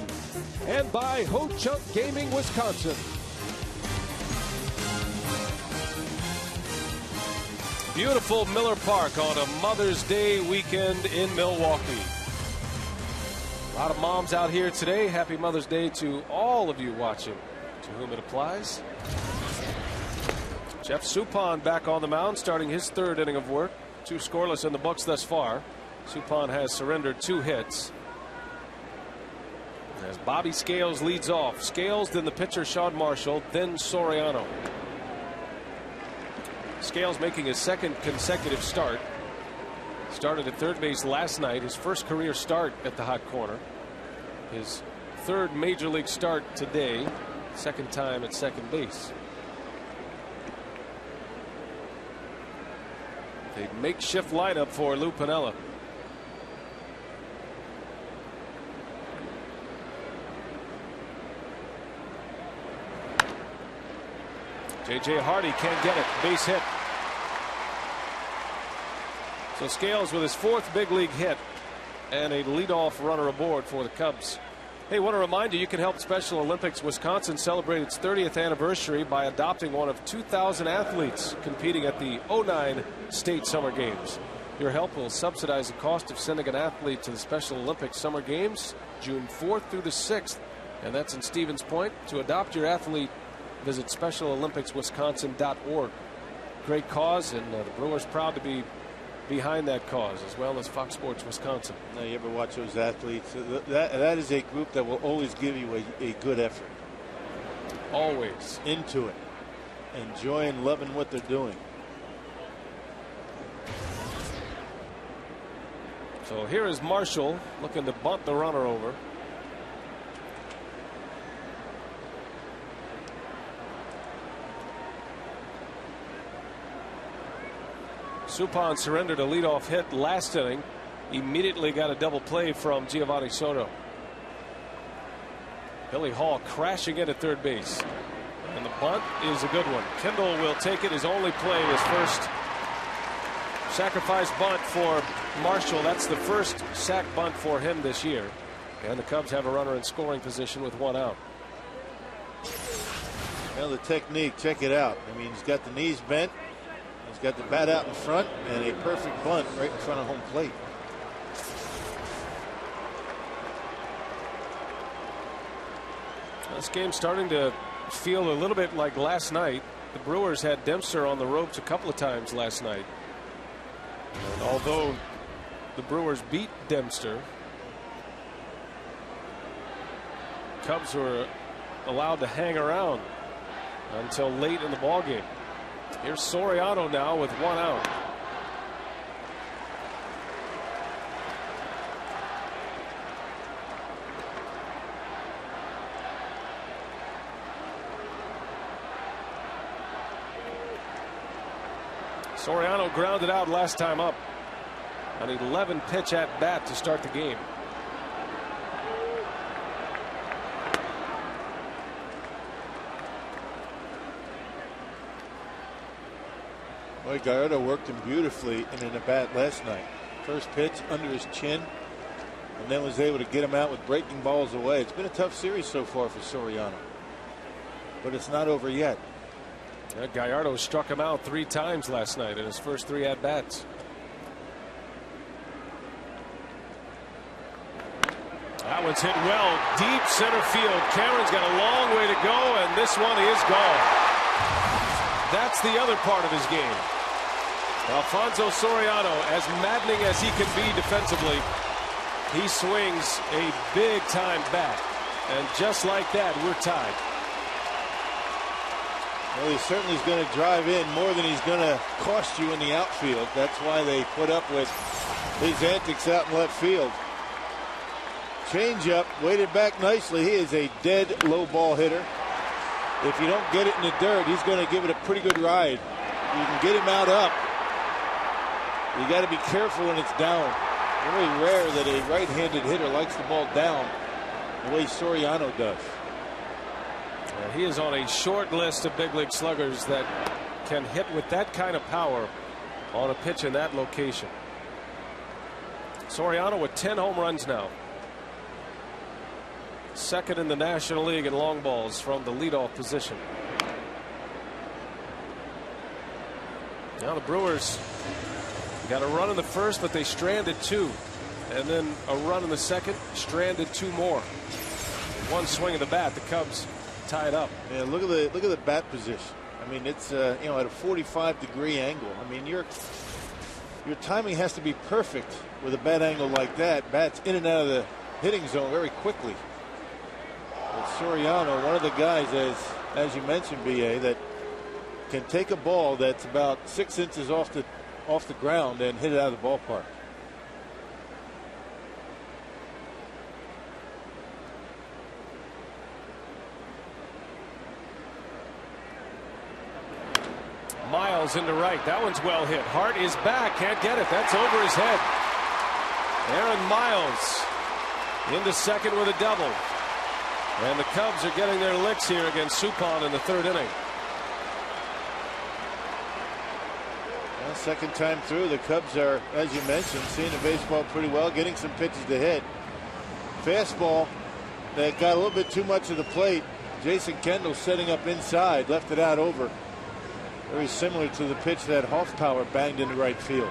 And by Ho Chunk Gaming, Wisconsin. Beautiful Miller Park on a Mother's Day weekend in Milwaukee. A lot of moms out here today. Happy Mother's Day to all of you watching, to whom it applies. Jeff Suppan back on the mound, starting his 3rd inning of work. 2 scoreless in the books thus far. Suppan has surrendered 2 hits. As Bobby Scales leads off. Scales, then the pitcher Sean Marshall, then Soriano. Scales making his 2nd consecutive start. Started at 3rd base last night. His first career start at the hot corner. His 3rd major league start today. 2nd time at 2nd base. A makeshift lineup for Lou Piniella. J.J. Hardy can't get it. Base hit. So Scales with his 4th big league hit and a leadoff runner aboard for the Cubs. Hey, want to remind you can help Special Olympics Wisconsin celebrate its 30th anniversary by adopting one of 2,000 athletes competing at the 09 State Summer Games. Your help will subsidize the cost of sending an athlete to the Special Olympics Summer Games June 4th through the 6th, and that's in Stevens Point. To adopt your athlete, visit SpecialOlympicsWisconsin.org. Great cause, and the Brewers proud to be behind that cause, as well as Fox Sports Wisconsin. Now, you ever watch those athletes? That is a group that will always give you a good effort. Always. Into it. Enjoying, loving what they're doing. So here is Marshall looking to bunt the runner over. Suppan surrendered a leadoff hit last inning. Immediately got a double play from Giovanni Soto. Billy Hall crashing in at third base. And the bunt is a good one. Kendall will take it. His only play, his first sacrifice bunt for Marshall. That's the first sac bunt for him this year. And the Cubs have a runner in scoring position with 1 out. Well, the technique, check it out. I mean, he's got the knees bent. He's got the bat out in front and a perfect bunt right in front of home plate. This game's starting to feel a little bit like last night. The Brewers had Dempster on the ropes a couple of times last night. And although the Brewers beat Dempster, Cubs were allowed to hang around until late in the ballgame. Here's Soriano now with 1 out. Soriano grounded out last time up. An 11 pitch at bat to start the game. Boy, Gallardo worked him beautifully in an at-bat last night. First pitch under his chin, and then was able to get him out with breaking balls away. It's been a tough series so far for Soriano, but it's not over yet. Yeah, Gallardo struck him out 3 times last night in his first 3 at-bats. That one's hit well, deep center field. Cameron's got a long way to go, and this one is gone. That's the other part of his game. Alfonso Soriano, as maddening as he can be defensively, he swings a big-time bat. And just like that, we're tied. Well, he certainly is going to drive in more than he's going to cost you in the outfield. That's why they put up with his antics out in left field. Changeup, weighted back nicely. He is a dead low ball hitter. If you don't get it in the dirt, he's going to give it a pretty good ride. You can get him out up. You got to be careful when it's down. Very rare that a right-handed hitter likes the ball down the way Soriano does. He is on a short list of big league sluggers that can hit with that kind of power on a pitch in that location. Soriano with 10 home runs now. Second in the National League in long balls from the leadoff position. Now the Brewers got a run in the first, but they stranded 2. And then a run in the second, stranded 2 more. One swing of the bat, the Cubs tie it up. Yeah, look at the bat position. I mean, it's at a 45-degree angle. I mean, your timing has to be perfect with a bat angle like that. Bats in and out of the hitting zone very quickly. But Soriano, one of the guys, as you mentioned, BA, that can take a ball that's about 6 inches off the ground and hit it out of the ballpark. Miles into right. That one's well hit. Hart is back. Can't get it. That's over his head. Aaron Miles into second with a double. And the Cubs are getting their licks here against Suppan in the third inning. Well, second time through, the Cubs are, as you mentioned, seeing the baseball pretty well, getting some pitches to hit. Fastball that got a little bit too much of the plate. Jason Kendall setting up inside, left it out over. Very similar to the pitch that Hoffpower banged into right field.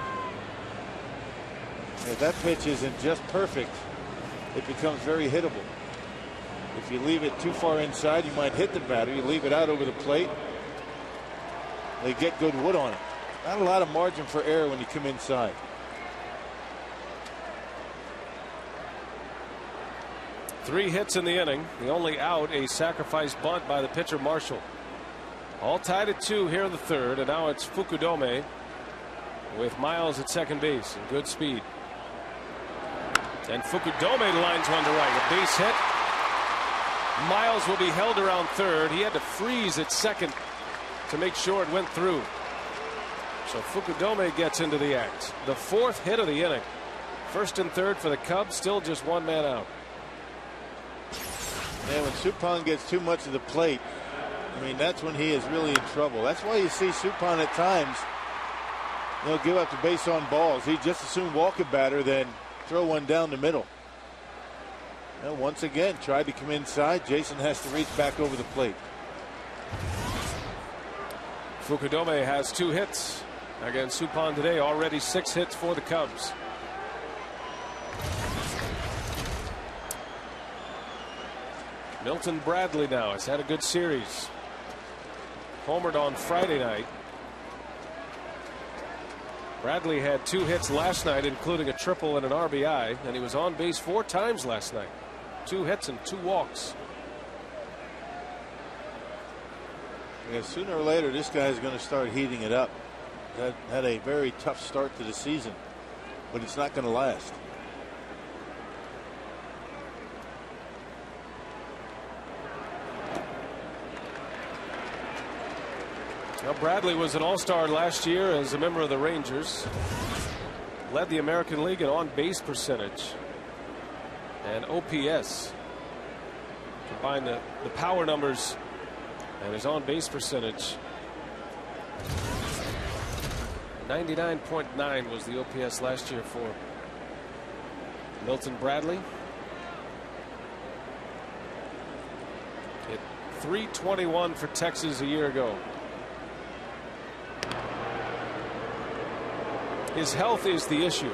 If that pitch isn't just perfect, it becomes very hittable. If you leave it too far inside, you might hit the batter. You leave it out over the plate, they get good wood on it. Not a lot of margin for error when you come inside. Three hits in the inning. The only out, a sacrifice bunt by the pitcher Marshall. All tied at 2 here in the third, and now it's Fukudome with Miles at second base and good speed. And Fukudome lines one to right. A base hit. Miles will be held around third. He had to freeze at second to make sure it went through. So Fukudome gets into the act. The fourth hit of the inning. First and third for the Cubs. Still just one man out. And when Suppan gets too much of the plate, I mean, that's when he is really in trouble. That's why you see Suppan at times, he'll give up the base on balls. He just as soon walk a batter than throw one down the middle. And once again, tried to come inside. Jason has to reach back over the plate. Fukudome has 2 hits against Suppan today. Already 6 hits for the Cubs. Milton Bradley now has had a good series. Homered on Friday night. Bradley had 2 hits last night, including a triple and an RBI, and he was on base 4 times last night. 2 hits and 2 walks. Yeah, sooner or later, this guy is going to start heating it up. That had a very tough start to the season, but it's not going to last. Now, Bradley was an all-star last year as a member of the Rangers. Led the American League in on-base percentage and OPS. Combine the power numbers and his on-base percentage. 99.9 was the OPS last year for Milton Bradley. Hit .321 for Texas a year ago. His health is the issue.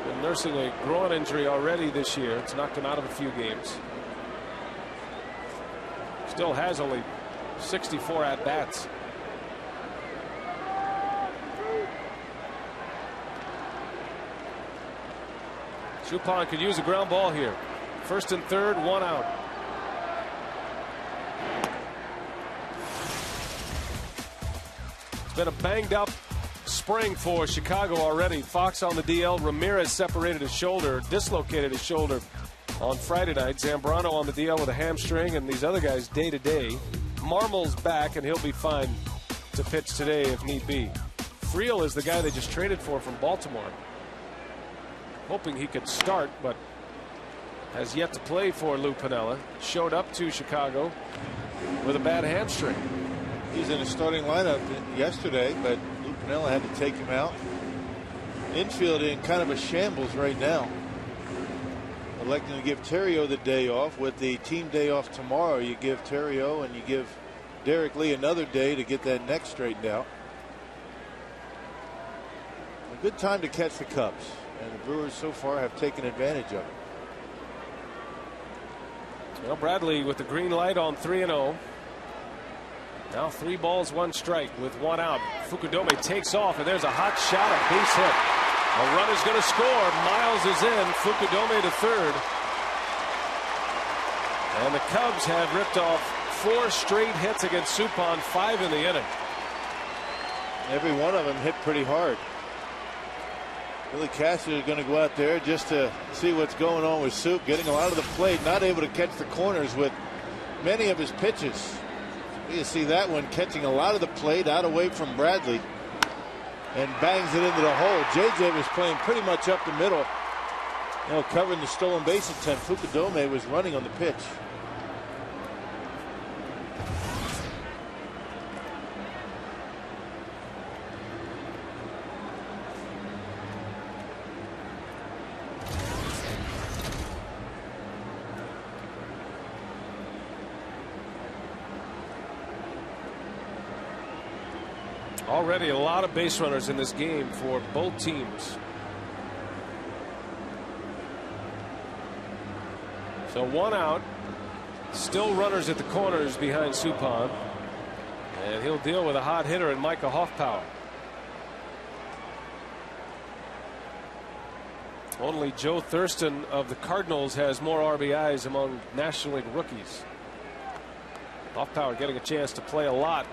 Been nursing a groin injury already this year. It's knocked him out of a few games. Still has only 64 at-bats. Suppan could use a ground ball here. First and third, 1 out. It's been a banged up spring for Chicago already. Fox on the DL. Ramirez separated his shoulder, dislocated his shoulder on Friday night. Zambrano on the DL with a hamstring, and these other guys day to day. Marmol's back, and he'll be fine to pitch today if need be. Friel is the guy they just traded for from Baltimore. Hoping he could start, but has yet to play for Lou Piniella. Showed up to Chicago with a bad hamstring. He's in the starting lineup yesterday, but Lou Piniella had to take him out. Infield in kind of a shambles right now. Electing to give Terrio the day off. With the team day off tomorrow, you give Terrio and you give Derek Lee another day to get that neck straightened out. A good time to catch the Cubs, and the Brewers so far have taken advantage of it. Well, Bradley with the green light on 3-0. Now 3 balls, 1 strike with 1 out. Fukudome takes off, and there's a hot shot, a base hit. A runner's going to score. Miles is in. Fukudome to third. And the Cubs have ripped off 4 straight hits against Suppan, 5 in the inning. Every one of them hit pretty hard. Billy Cassidy is going to go out there just to see what's going on with Soup, getting a lot of the plate, not able to catch the corners with many of his pitches. You see that one catching a lot of the plate out away from Bradley and bangs it into the hole. JJ was playing pretty much up the middle, covering the stolen base attempt. Fukudome was running on the pitch. Already a lot of base runners in this game for both teams. So one out. Still runners at the corners behind Suppan. And he'll deal with a hot hitter in Micah Hoffpower. Only Joe Thurston of the Cardinals has more RBIs among National League rookies. Hoffpower getting a chance to play a lot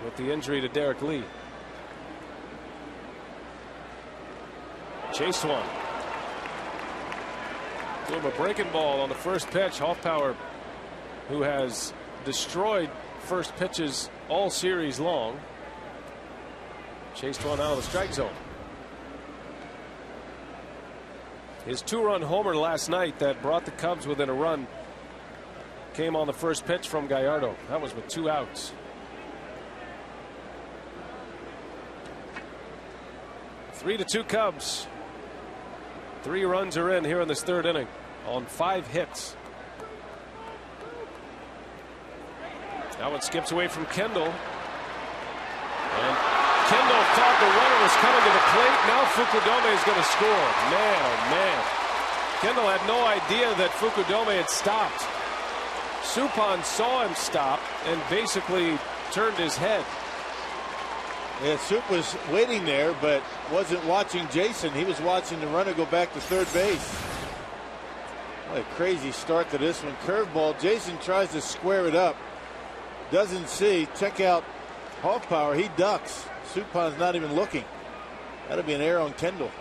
with the injury to Derek Lee. Chase one. Give him a breaking ball on the first pitch. Hoffpower, who has destroyed first pitches all series long, chased one out of the strike zone. His two-run homer last night that brought the Cubs within a run came on the first pitch from Gallardo. That was with 2 outs. 3-2 Cubs. 3 runs are in here in this third inning on 5 hits. That one skips away from Kendall. And Kendall thought the runner was coming to the plate. Now Fukudome is going to score. Man, oh man. Kendall had no idea that Fukudome had stopped. Suppan saw him stop and basically turned his head. Yeah, Sup was waiting there, but wasn't watching Jason. He was watching the runner go back to third base. What a crazy start to this one. Curveball. Jason tries to square it up. Doesn't see. Check out Hoffpower. He ducks. Suppan's not even looking. That'll be an error on Kendall.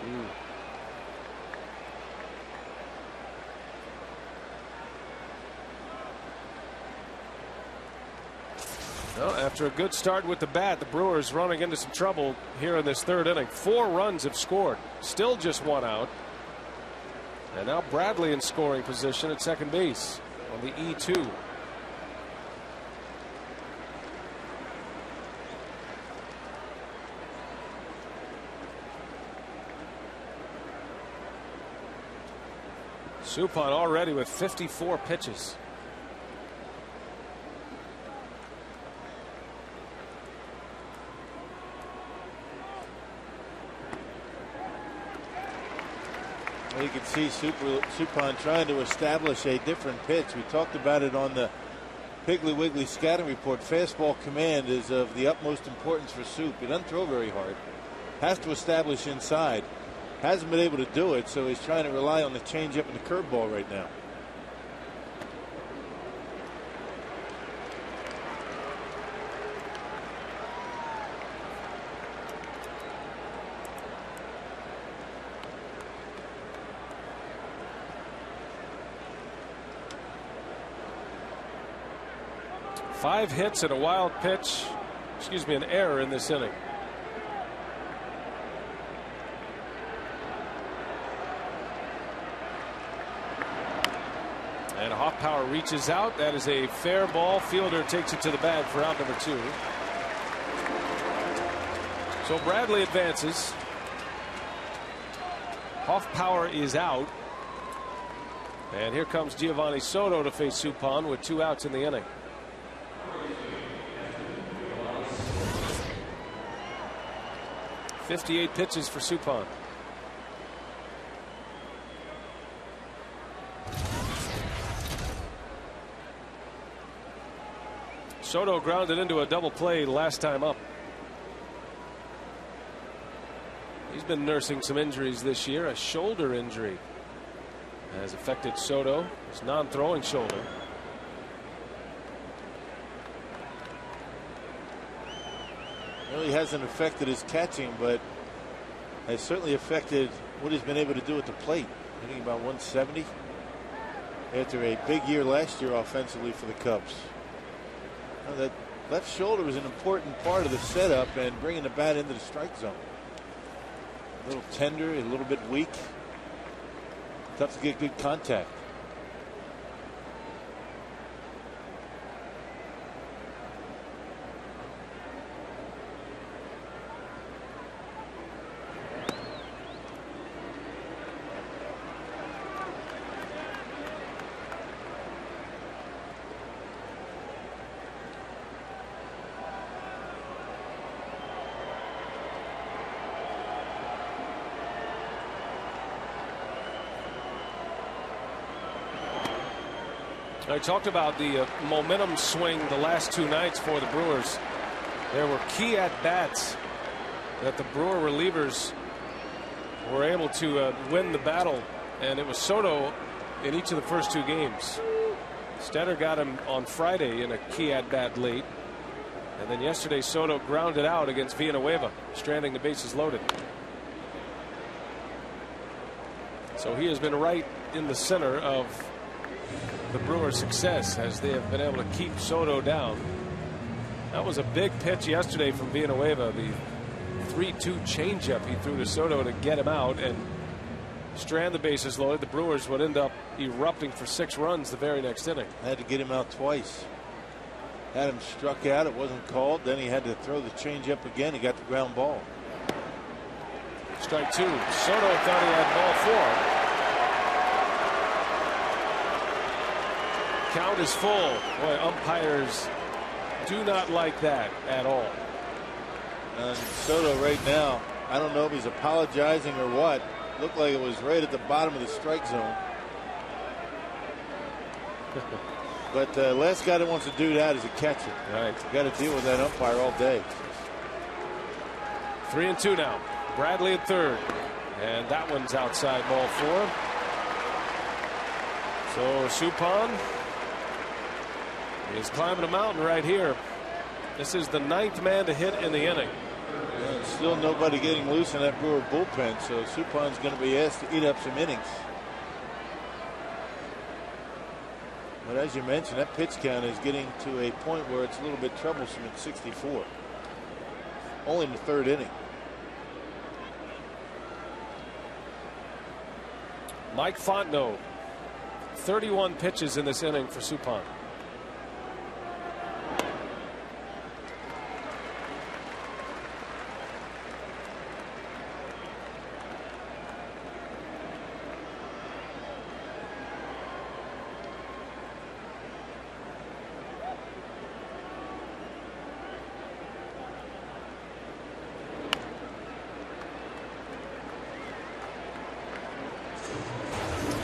Well, after a good start with the bat, the Brewers running into some trouble here in this third inning. 4 runs have scored. Still just 1 out. And now Bradley in scoring position at second base on the E2. Suppan already with 54 pitches. You can see Suppan trying to establish a different pitch. We talked about it on the Piggly Wiggly scouting report. Fastball command is of the utmost importance for Sup. He doesn't throw very hard. Has to establish inside. Hasn't been able to do it, so he's trying to rely on the changeup and the curveball right now. Five hits and a wild pitch. Excuse me, an error in this inning. And Hoffpower reaches out. That is a fair ball. Fielder takes it to the bag for out number 2. So Bradley advances. Hoffpower is out. And here comes Giovanni Soto to face Suppan with 2 outs in the inning. .58 pitches for Suppan. Soto grounded into a double play last time up. He's been nursing some injuries this year. A shoulder injury has affected Soto. His non-throwing shoulder. Really hasn't affected his catching, but has certainly affected what he's been able to do at the plate. Hitting about 170 after a big year last year offensively for the Cubs. Well, that left shoulder was an important part of the setup and bringing the bat into the strike zone. A little tender, a little bit weak. Tough to get good contact. I talked about the momentum swing the last two nights for the Brewers. There were key at-bats that the Brewer relievers were able to win the battle, and it was Soto in each of the first two games. Stetter got him on Friday in a key at-bat late, and then yesterday Soto grounded out against Villanueva, stranding the bases loaded. So he has been right in the center of the Brewers' success as they have been able to keep Soto down. That was a big pitch yesterday from Villanueva, the 3-2 changeup he threw to Soto to get him out and strand the bases loaded. The Brewers would end up erupting for 6 runs the very next inning. Had to get him out twice. Had him struck out, it wasn't called. Then he had to throw the changeup again. He got the ground ball. Strike 2. Soto thought he had ball 4. Count is full. Boy, umpires do not like that at all. And Soto right now, I don't know if he's apologizing or what. Looked like it was right at the bottom of the strike zone. But last guy that wants to do that is a catcher. Right. Got to deal with that umpire all day. 3-2 now. Bradley at third. And that one's outside, ball 4. So Suppan is climbing a mountain right here. This is the 9th man to hit in the inning. And still nobody getting loose in that Brewer bullpen, so Suppan's going to be asked to eat up some innings. But as you mentioned, that pitch count is getting to a point where it's a little bit troublesome at 64. Only in the 3rd inning. Mike Fontenot, 31 pitches in this inning for Suppan.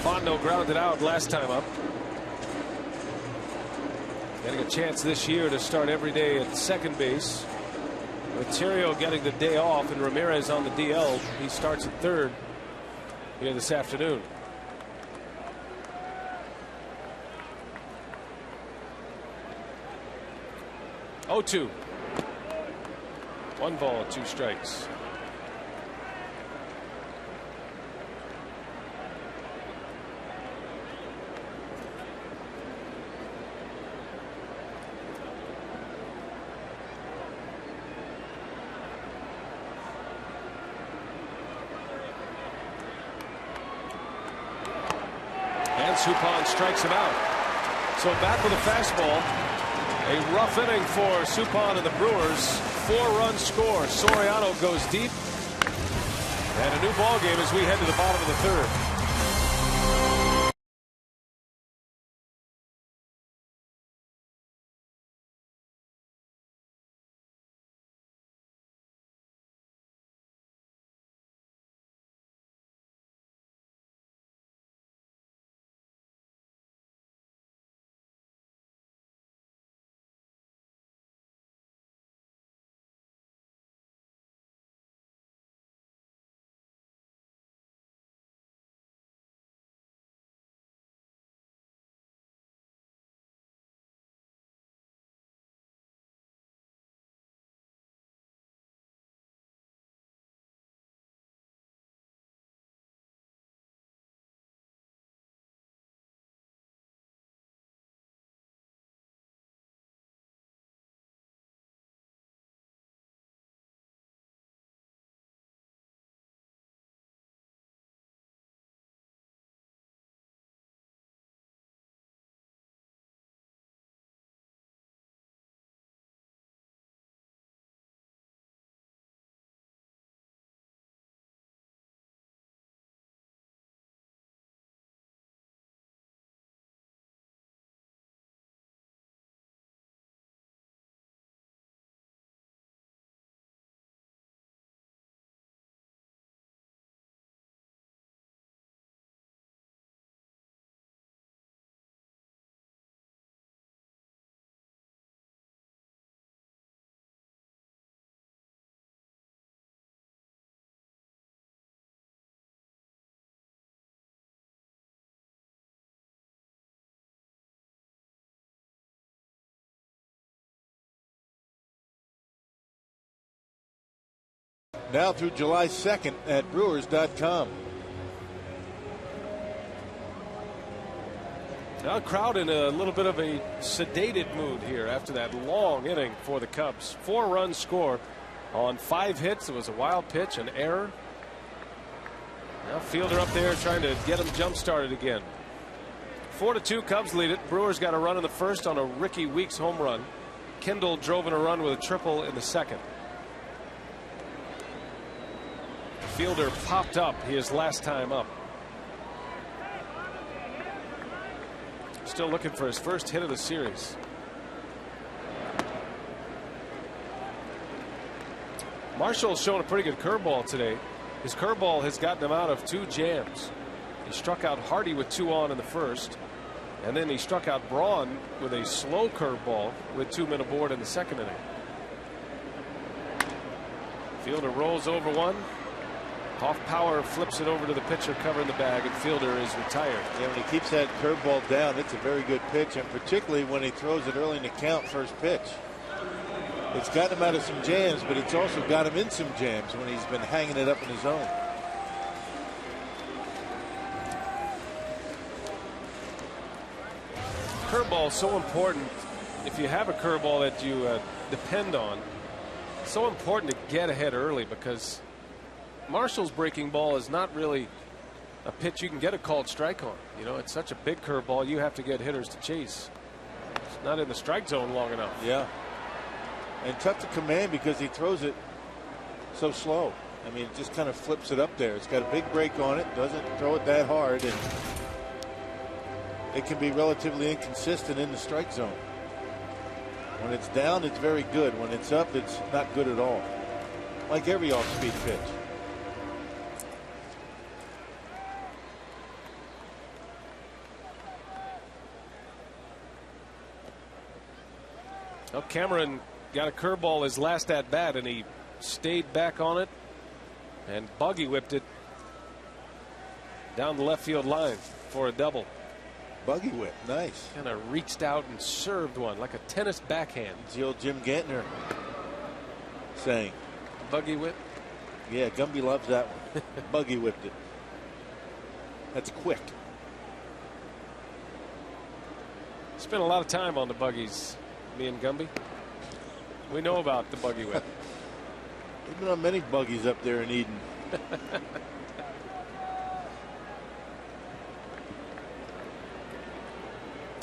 Fontenot grounded out last time up. Getting a chance this year to start every day at second base. Materio getting the day off and Ramirez on the DL. He starts at third here this afternoon. Oh, 2. 1 ball, 2 strikes. Suppan strikes him out. So back with a fastball. A rough inning for Suppan and the Brewers. 4-run score. Soriano goes deep. And a new ball game as we head to the bottom of the 3rd. Now through July 2nd at Brewers.com. Now the crowd in a little bit of a sedated mood here after that long inning for the Cubs. 4 runs scored on 5 hits. It was a wild pitch, an error. Now Fielder up there trying to get him jump started again. 4-2 Cubs lead it. Brewers got a run in the first on a Ricky Weeks home run. Kendall drove in a run with a triple in the second. Fielder popped up his last time up. Still looking for his first hit of the series. Marshall's shown a pretty good curveball today. His curveball has gotten him out of 2 jams. He struck out Hardy with 2 on in the first, and then he struck out Braun with a slow curveball with 2 men aboard in the second inning. Fielder rolls over one. Off power, flips it over to the pitcher covering the bag, and Fielder is retired. Yeah, when he keeps that curveball down, it's a very good pitch, and particularly when he throws it early in the count, first pitch. It's got him out of some jams, but it's also got him in some jams when he's been hanging it up in his zone. Curveball is so important. If you have a curveball that you depend on, it's so important to get ahead early, because Marshall's breaking ball is not really a pitch you can get a called strike on. You know, it's such a big curveball, you have to get hitters to chase. It's not in the strike zone long enough. Yeah. And tough to command because he throws it so slow. I mean, it just kind of flips it up there. It's got a big break on it, doesn't throw it that hard, and it can be relatively inconsistent in the strike zone. When it's down, it's very good. When it's up, it's not good at all. Like every off-speed pitch. Well, Cameron got a curveball his last at bat, and he stayed back on it and buggy whipped it down the left field line for a double. Buggy whip, nice. Kind of reached out and served one like a tennis backhand. It's the old Jim Gantner saying. Buggy whip? Yeah, Gumby loves that one. Buggy whipped it. That's quick. Spent a lot of time on the buggies, me and Gumby. We know about the buggy whip. There's been on many buggies up there in Eden.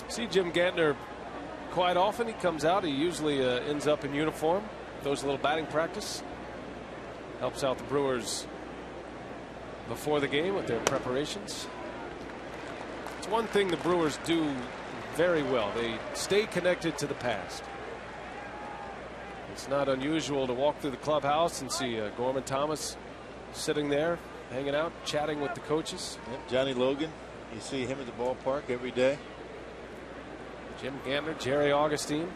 See Jim Gantner quite often. He comes out. He usually ends up in uniform. Throws a little batting practice. Helps out the Brewers before the game with their preparations. It's one thing the Brewers do very well. They stay connected to the past. It's not unusual to walk through the clubhouse and see Gorman Thomas sitting there, hanging out, chatting with the coaches. Yep, Johnny Logan. You see him at the ballpark every day. Jim Gantner, Jerry Augustine.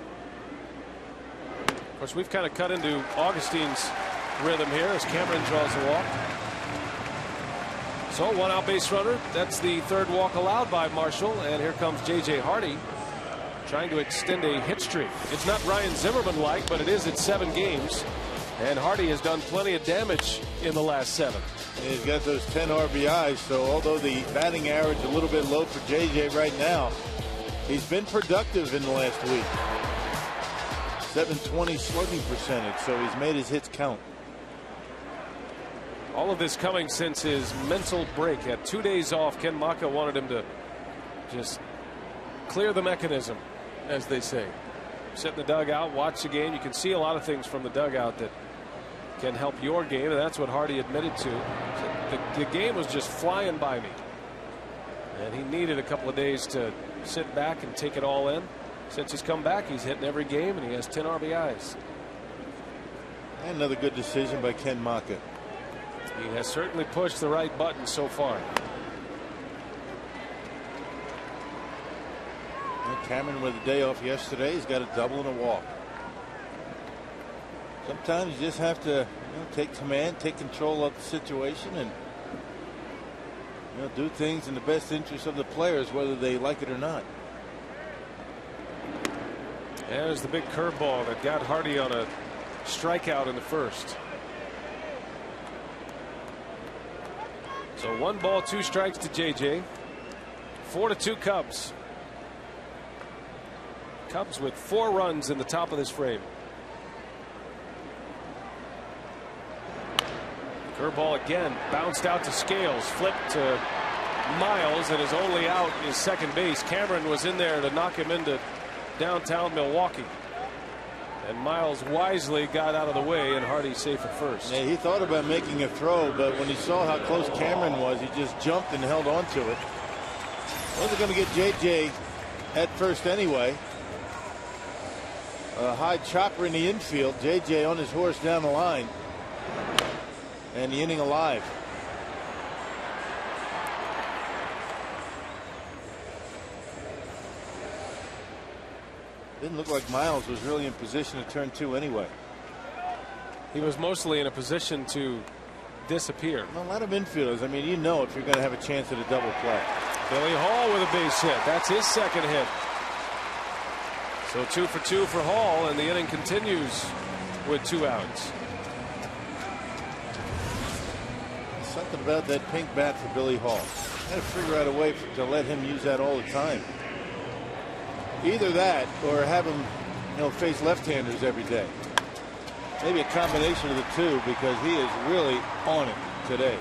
Of course, we've kind of cut into Augustine's rhythm here as Cameron draws the walk. So 1 out base runner. That's the 3rd walk allowed by Marshall. And here comes J.J. Hardy trying to extend a hit streak. It's not Ryan Zimmerman like, but it is at 7 games. And Hardy has done plenty of damage in the last 7. And he's got those 10 RBIs. So although the batting average is a little bit low for J.J. right now, he's been productive in the last week. 720 slugging percentage, so he's made his hits count. All of this coming since his mental break. Had 2 days off. Ken Maka wanted him to just clear the mechanism, as they say. Sit in the dugout, watch the game. You can see a lot of things from the dugout that can help your game, and that's what Hardy admitted to. The game was just flying by me, and he needed a couple of days to sit back and take it all in. Since he's come back, he's hitting every game, and he has 10 RBIs. And another good decision by Ken Maka. He has certainly pushed the right button so far. And Cameron with a day off yesterday. He's got a double and a walk. Sometimes you just have to take command, take control of the situation, and do things in the best interest of the players, whether they like it or not. There's the big curveball that got Hardy on a strikeout in the first. So 1 ball, 2 strikes to JJ. 4-2 Cubs. Cubs with 4 runs in the top of this frame. Curveball again, bounced out to Scales, flipped to Miles, and his only out is second base. Cameron was in there to knock him into downtown Milwaukee. And Miles wisely got out of the way, and Hardy's safe at first. Yeah, he thought about making a throw, but when he saw how close Cameron was, he just jumped and held on to it. Wasn't going to get JJ at first anyway. A high chopper in the infield. JJ on his horse down the line. And the inning alive. Didn't look like Miles was really in position to turn 2 anyway. He was mostly in a position to disappear. Well, a lot of infielders, I mean, you know if you're going to have a chance at a double play. Billy Hall with a base hit. That's his second hit. So 2 for 2 for Hall, and the inning continues with 2 outs. Something about that pink bat for Billy Hall. Got to figure out a way to let him use that all the time. Either that or have him, face left-handers every day. Maybe a combination of the two, because he is really on it today.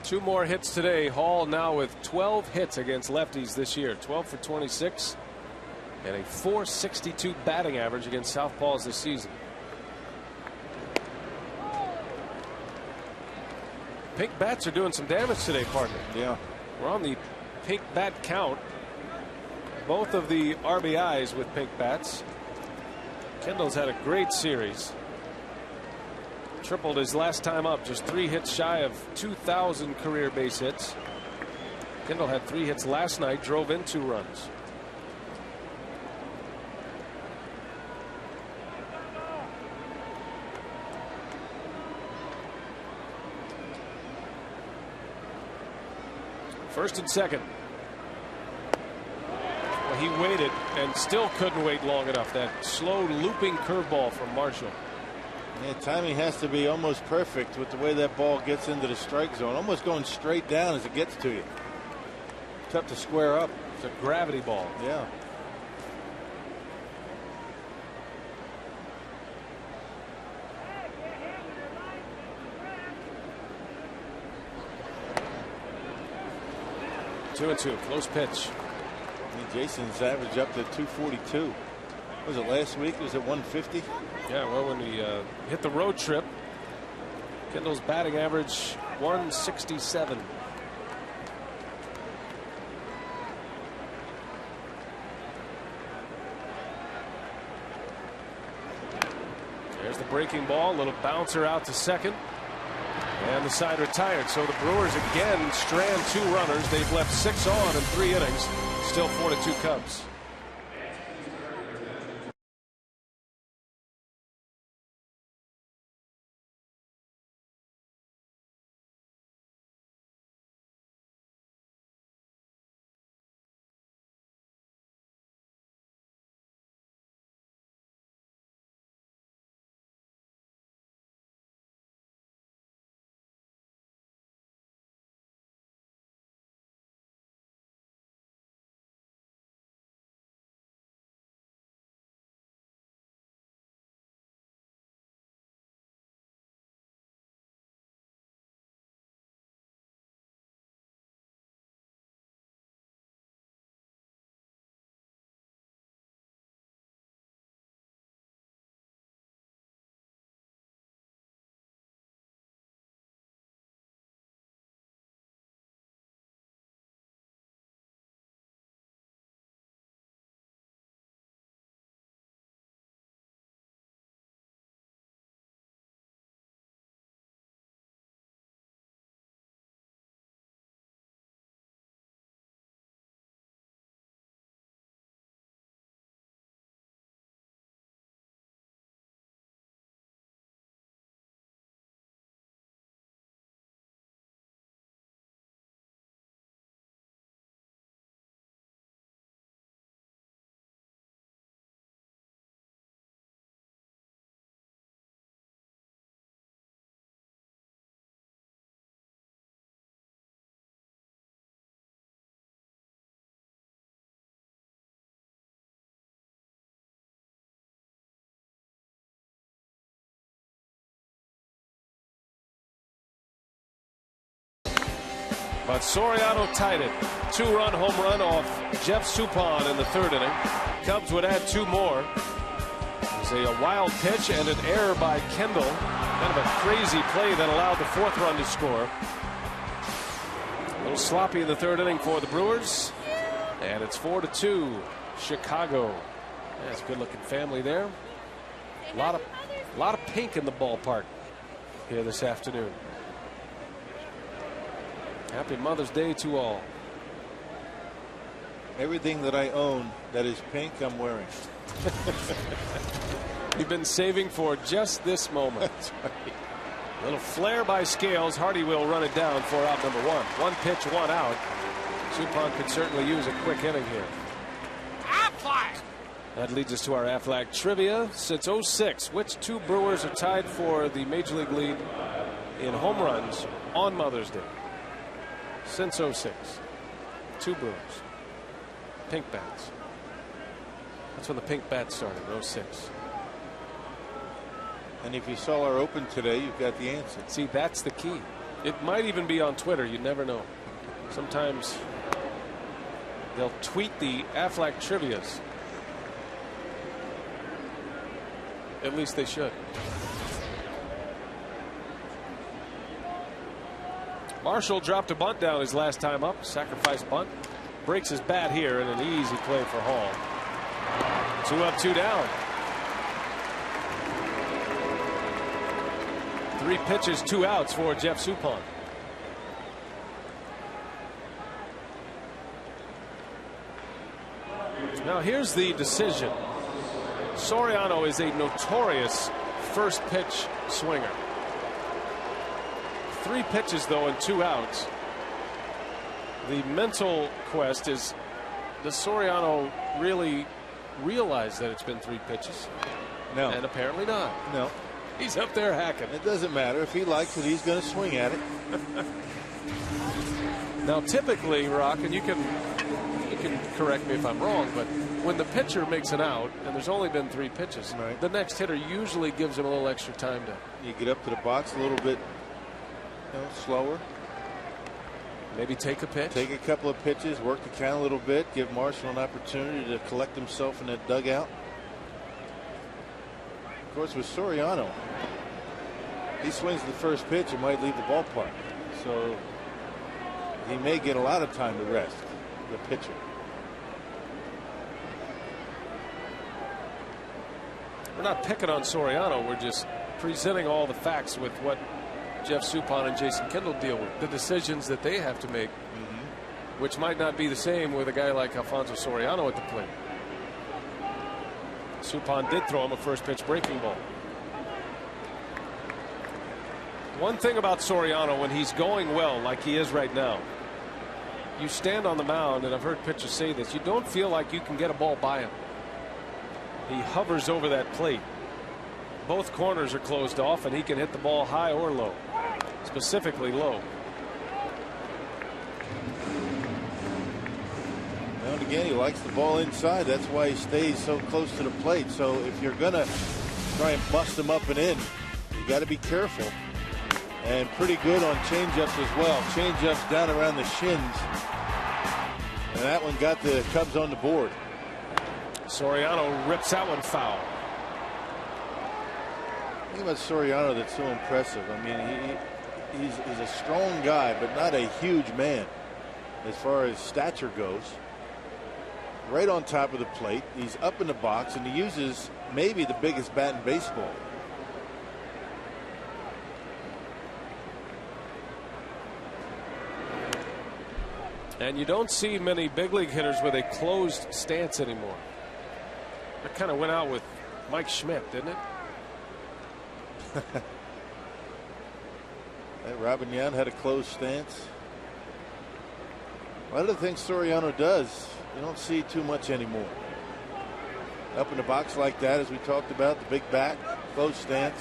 Two more hits today. Hall now with 12 hits against lefties this year. 12 for 26 and a .462 batting average against southpaws this season. Pink bats are doing some damage today, partner. Yeah. We're on the pink bat count. Both of the RBIs with pink bats. Kendall's had a great series. Tripled his last time up, just 3 hits shy of 2,000 career base hits. Kendall had 3 hits last night, drove in 2 runs. First and second. Well, he waited and still couldn't wait long enough. That slow looping curveball from Marshall. Yeah, timing has to be almost perfect with the way that ball gets into the strike zone. Almost going straight down as it gets to you. Tough to square up. It's a gravity ball. Yeah. Two and two. Close pitch. I mean, Jason's average up to 242. Was it last week? Was it 150? Yeah, well, when we hit the road trip, Kendall's batting average 167. There's the breaking ball, a little bouncer out to second. And the side retired. So the Brewers again strand 2 runners. They've left 6 on in 3 innings. Still 4-2 Cubs. But Soriano tied it. 2-run home run off Jeff Suppan in the 3rd inning. Cubs would add 2 more. It was a wild pitch and an error by Kendall. Kind of a crazy play that allowed the 4th run to score. A little sloppy in the 3rd inning for the Brewers. And it's 4-2 Chicago. That's a good looking family there. A lot of pink in the ballpark here this afternoon. Happy Mother's Day to all. Everything that I own that is pink, I'm wearing. You've been saving for just this moment. That's right. A little flare by Scales. Hardy will run it down for out number 1. 1 pitch, 1 out. Suppan could certainly use a quick inning here. That leads us to our Aflac trivia. Since '06, which 2 Brewers are tied for the Major League lead in home runs on Mother's Day? Since '06. 2 Brewers. Pink bats. That's when the pink bats started, '06. And if you saw our open today, you've got the answer. See, that's the key. It might even be on Twitter. You never know. Sometimes they'll tweet the Aflac trivias. At least they should. Marshall dropped a bunt down his last time up. Sacrifice bunt. Breaks his bat here in an easy play for Hall. 2 up, 2 down. 3 pitches, 2 outs for Jeff Suppan. Now here's the decision. Soriano is a notorious first pitch swinger. 3 pitches though and 2 outs. The mental quest is, does Soriano really realize that it's been 3 pitches? No. And apparently not. No. He's up there hacking. It doesn't matter. If he likes it, he's going to swing at it. Now typically, Rock, and you can correct me if I'm wrong, but when the pitcher makes an out and there's only been 3 pitches, right, the next hitter usually gives him a little extra time to. You get up to the box a little bit, slower. Maybe take a pitch. Take a couple of pitches, work the count a little bit, give Marshall an opportunity to collect himself in that dugout. Of course, with Soriano, he swings the first pitch and might leave the ballpark. So he may get a lot of time to rest, the pitcher. We're not picking on Soriano. We're just presenting all the facts with what Jeff Suppan and Jason Kendall deal with. The decisions that they have to make, which might not be the same with a guy like Alfonso Soriano at the plate. Suppan did throw him a first pitch breaking ball. One thing about Soriano, when he's going well like he is right now, you stand on the mound, and I've heard pitchers say this, you don't feel like you can get a ball by him. He hovers over that plate. Both corners are closed off, and he can hit the ball high or low, specifically low. Now and again, he likes the ball inside. That's why he stays so close to the plate. So if you're going to try and bust him up and in, you got to be careful. And pretty good on changeups as well. Changeups down around the shins. And that one got the Cubs on the board. Soriano rips that one foul. The thing about Soriano that's so impressive, I mean, he's a strong guy, but not a huge man as far as stature goes. Right on top of the plate. He's up in the box, and he uses maybe the biggest bat in baseball. And you don't see many big league hitters with a closed stance anymore. That kind of went out with Mike Schmidt, didn't it? Robin Yount had a closed stance. A lot of the things Soriano does, you don't see too much anymore. Up in the box like that, as we talked about, the big bat, closed stance.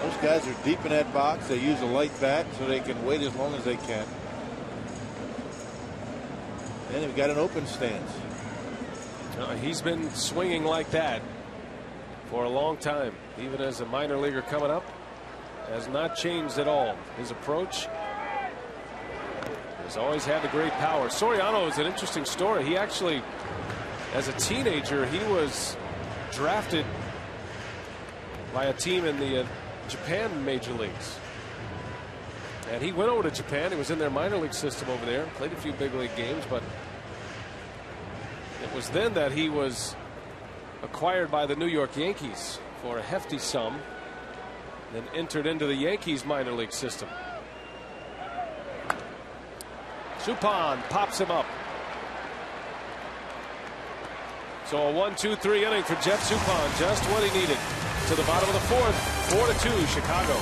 Those guys are deep in that box. They use a light bat so they can wait as long as they can. And they've got an open stance. He's been swinging like that for a long time, even as a minor leaguer coming up. has not changed at all. His approach has always had the great power. Soriano is an interesting story. He actually, as a teenager, he was drafted by a team in the Japan major leagues. And he went over to Japan. He was in their minor league system over there, played a few big league games, but it was then that he was acquired by the New York Yankees for a hefty sum, then entered into the Yankees minor league system. Suppan pops him up. So a 1-2-3 inning for Jeff Suppan, just what he needed. To the bottom of the fourth, 4-2 Chicago.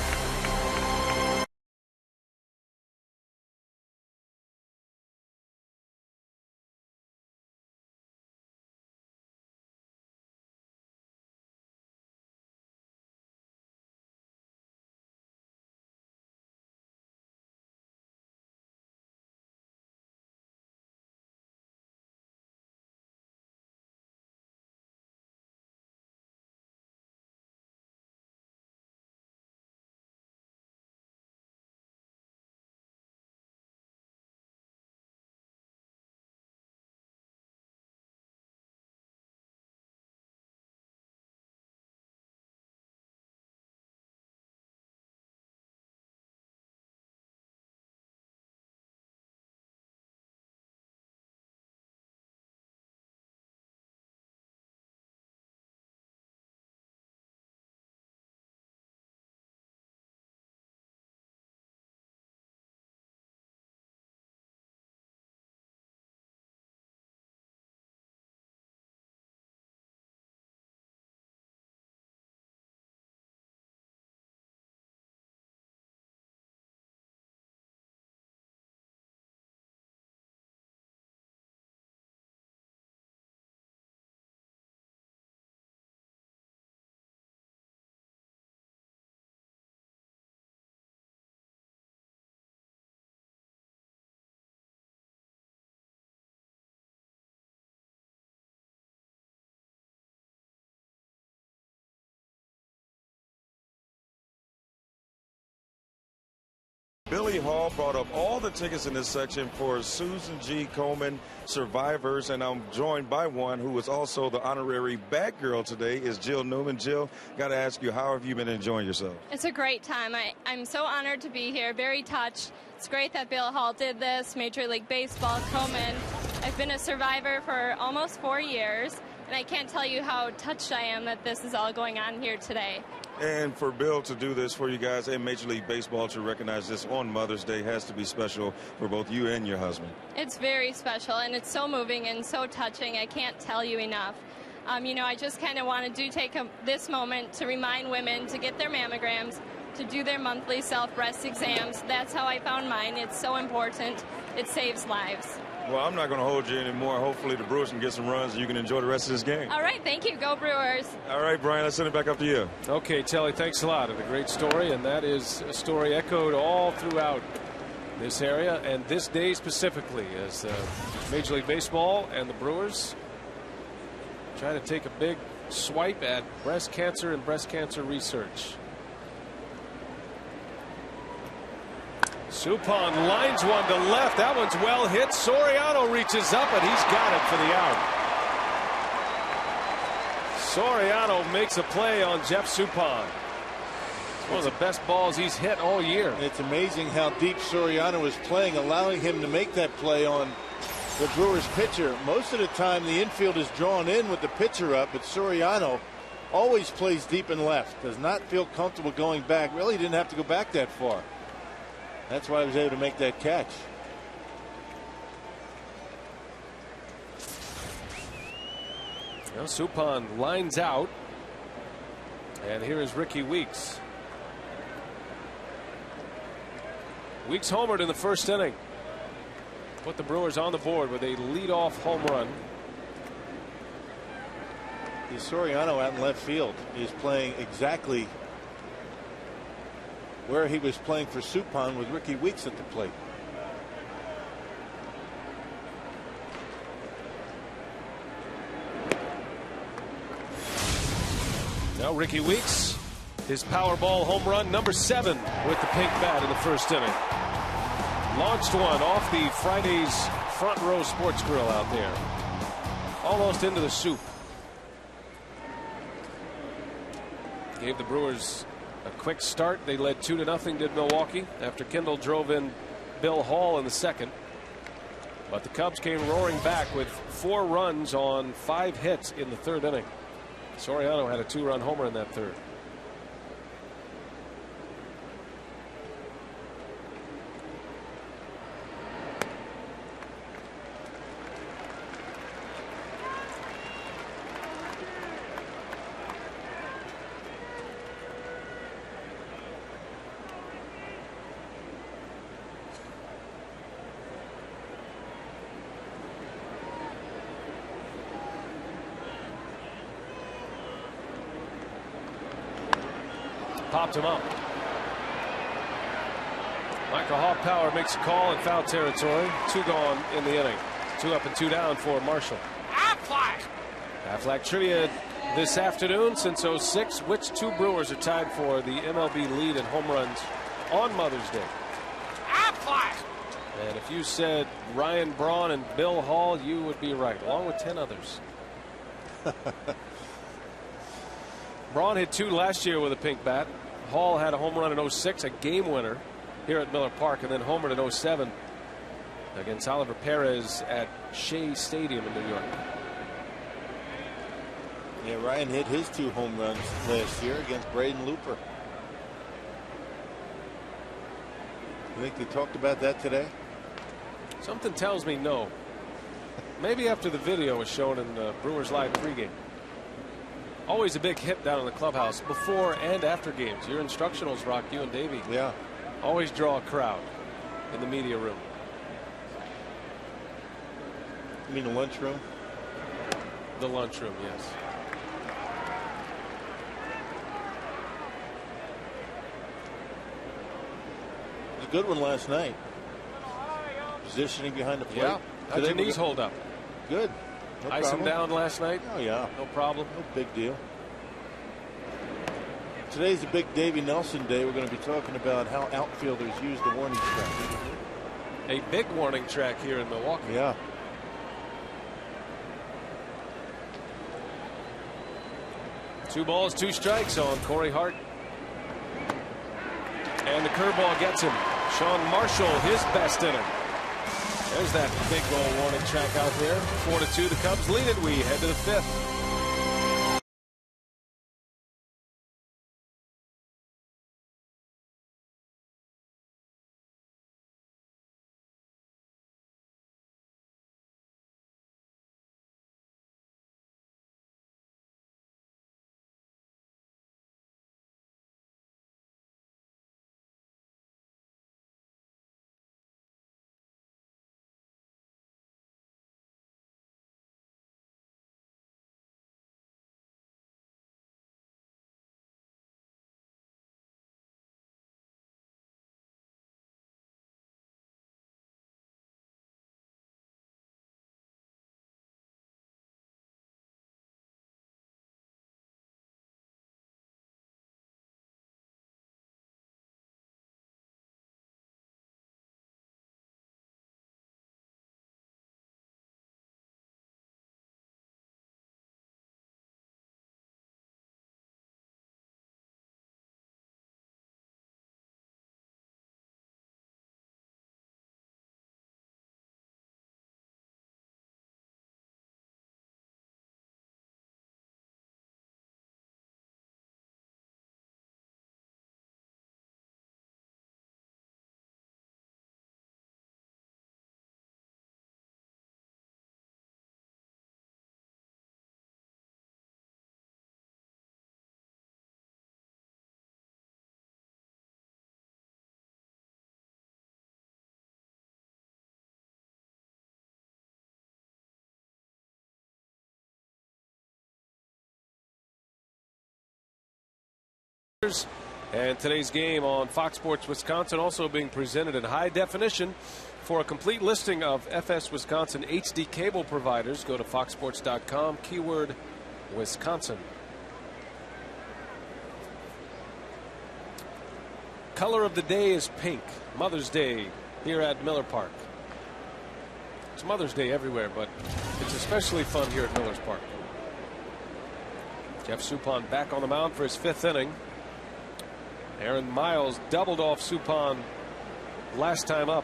Billy Hall brought up all the tickets in this section for Susan G. Komen survivors, and I'm joined by one who is also the honorary Batgirl today, is Jill Newman. Jill, got to ask you, how have you been enjoying yourself? It's a great time. I'm so honored to be here, very touched. It's great that Bill Hall did this, Major League Baseball, Komen. I've been a survivor for almost 4 years, and I can't tell you how touched I am that this is all going on here today. And for Bill to do this for you guys and Major League Baseball to recognize this on Mother's Day has to be special for both you and your husband. It's very special, and it's so moving and so touching. I can't tell you enough. You know, I just kind of want to take this moment to remind women to get their mammograms, to do their monthly self-breast exams. That's how I found mine. It's so important. It saves lives. Well, I'm not going to hold you anymore. Hopefully the Brewers can get some runs and you can enjoy the rest of this game. All right, thank you. Go Brewers. All right, Brian, let's send it back up to you. Okay, Telly, thanks a lot. And a great story, and that is a story echoed all throughout this area and this day specifically as Major League Baseball and the Brewers try to take a big swipe at breast cancer and breast cancer research. Suppan lines one to left. That one's well hit. Soriano reaches up, and he's got it for the out. Soriano makes a play on Jeff Suppan. It's one of the best balls he's hit all year. It's amazing how deep Soriano is playing, allowing him to make that play on the Brewers pitcher. Most of the time the infield is drawn in with the pitcher up, but Soriano always plays deep and left. Does not feel comfortable going back. Really didn't have to go back that far. That's why I was able to make that catch. Well, Suppan lines out. And here is Ricky Weeks. Weeks homered in the first inning. Put the Brewers on the board with a leadoff home run. Soriano out in left field is playing exactly where he was playing for Suppan with Ricky Weeks at the plate. Now Ricky Weeks His Powerball home run, number 7 with the pink bat in the first inning. Launched one off the Friday's Front Row Sports Grill out there. Almost into the soup. Gave the Brewers a quick start. They led 2-0, did Milwaukee, after Kendall drove in Bill Hall in the second. But the Cubs came roaring back with 4 runs on 5 hits in the third inning. Soriano had a 2-run homer in that third. Popped him up. Michael Hoffpauir makes a call in foul territory. 2 gone in the inning. 2 up and 2 down for Marshall. Aflac trivia this afternoon. Since '06, which 2 Brewers are tied for the MLB lead in home runs on Mother's Day? And if you said Ryan Braun and Bill Hall, you would be right, along with 10 others. Braun hit 2 last year with a pink bat. Hall had a home run in '06, a game winner here at Miller Park, and then homered in '07 against Oliver Perez at Shea Stadium in New York. Yeah, Ryan hit his 2 home runs last year against Braden Looper. You think they talked about that today? Something tells me no. Maybe after the video was shown in the Brewers Live pregame. Always a big hit down in the clubhouse before and after games. Your instructionals, Rock, you and Davey. Yeah. Always draw a crowd in the media room. You mean the lunchroom? The lunchroom, yes. It was a good one last night. Positioning behind the plate. Yeah. How'd your knees hold up? Good. No Ice problem. him down last night? Oh, yeah. No problem. No big deal. Today's a big Davey Nelson day. We're going to be talking about how outfielders use the warning track. A big warning track here in Milwaukee. Yeah. Two balls, 2 strikes on Corey Hart. And the curveball gets him. Sean Marshall, his best inning. There's that big goal warning track out there. 4-2, the Cubs lead it. We head to the 5th. And today's game on Fox Sports Wisconsin also being presented in high definition. For a complete listing of FS Wisconsin HD cable providers, go to foxsports.com, keyword Wisconsin. color of the day is pink. Mother's Day here at Miller Park. It's Mother's Day everywhere, but it's especially fun here at Miller's Park. Jeff Suppan back on the mound for his 5th inning. Aaron Miles doubled off Suppan last time up.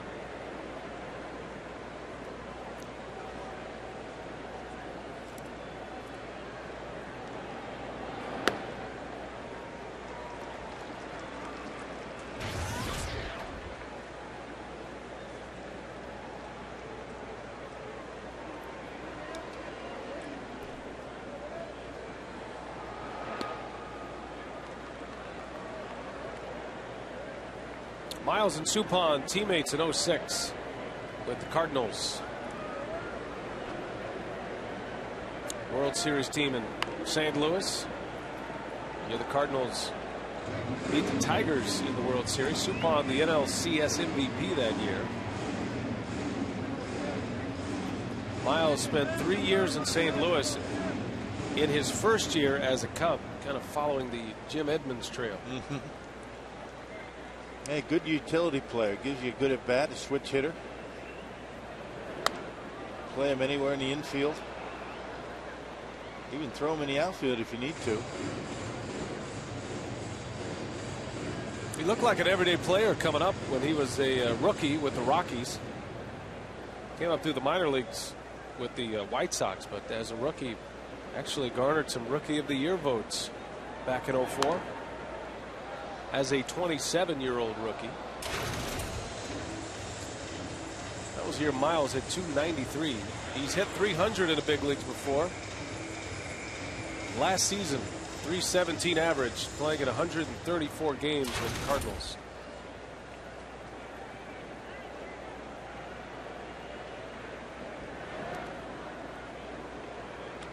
Miles and Suppan teammates in 06 with the Cardinals. World Series team in St. Louis. The Cardinals beat the Tigers in the World Series. Suppan the NLCS MVP that year. Miles spent 3 years in St. Louis in his first year as a Cub, kind of following the Jim Edmonds trail. Hey, good utility player. Gives you a good at bat, a switch hitter. Play him anywhere in the infield. Even throw him in the outfield if you need to. He looked like an everyday player coming up when he was a rookie with the Rockies. Came up through the minor leagues with the White Sox, but as a rookie actually garnered some Rookie of the Year votes back in 04. As a 27-year-old rookie. That was year Miles at 293. He's hit 300 in the big leagues before. Last season, 317 average, playing in 134 games with the Cardinals.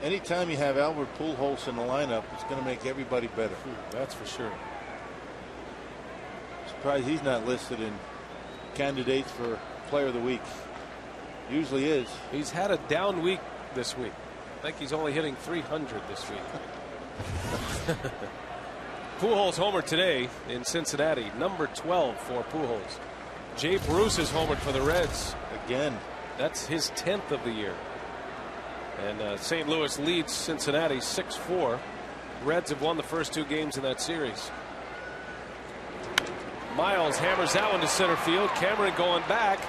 Anytime you have Albert Pujols in the lineup, it's going to make everybody better. That's for sure. Surprised he's not listed in candidates for Player of the Week. Usually is. He's had a down week this week. I think he's only hitting 300 this week. Pujols homered today in Cincinnati, number 12 for Pujols. Jay Bruce is homered for the Reds. Again. That's his 10th of the year. And St. Louis leads Cincinnati 6-4. Reds have won the first 2 games in that series. Miles hammers that one to center field. Cameron going back,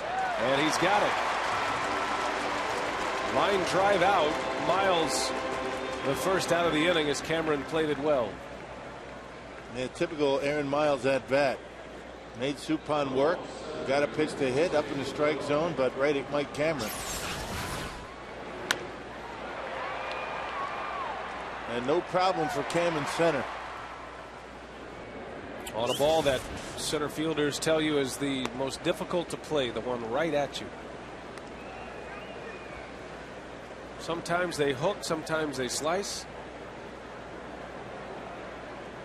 and he's got it. Line drive out. Miles, the first out of the inning, as Cameron played it well. Yeah, typical Aaron Miles at bat. Made Suppan work. Got a pitch to hit up in the strike zone, but right at Mike Cameron. And no problem for Cam in center. On a ball that center fielders tell you is the most difficult to play, the one right at you. Sometimes they hook, sometimes they slice.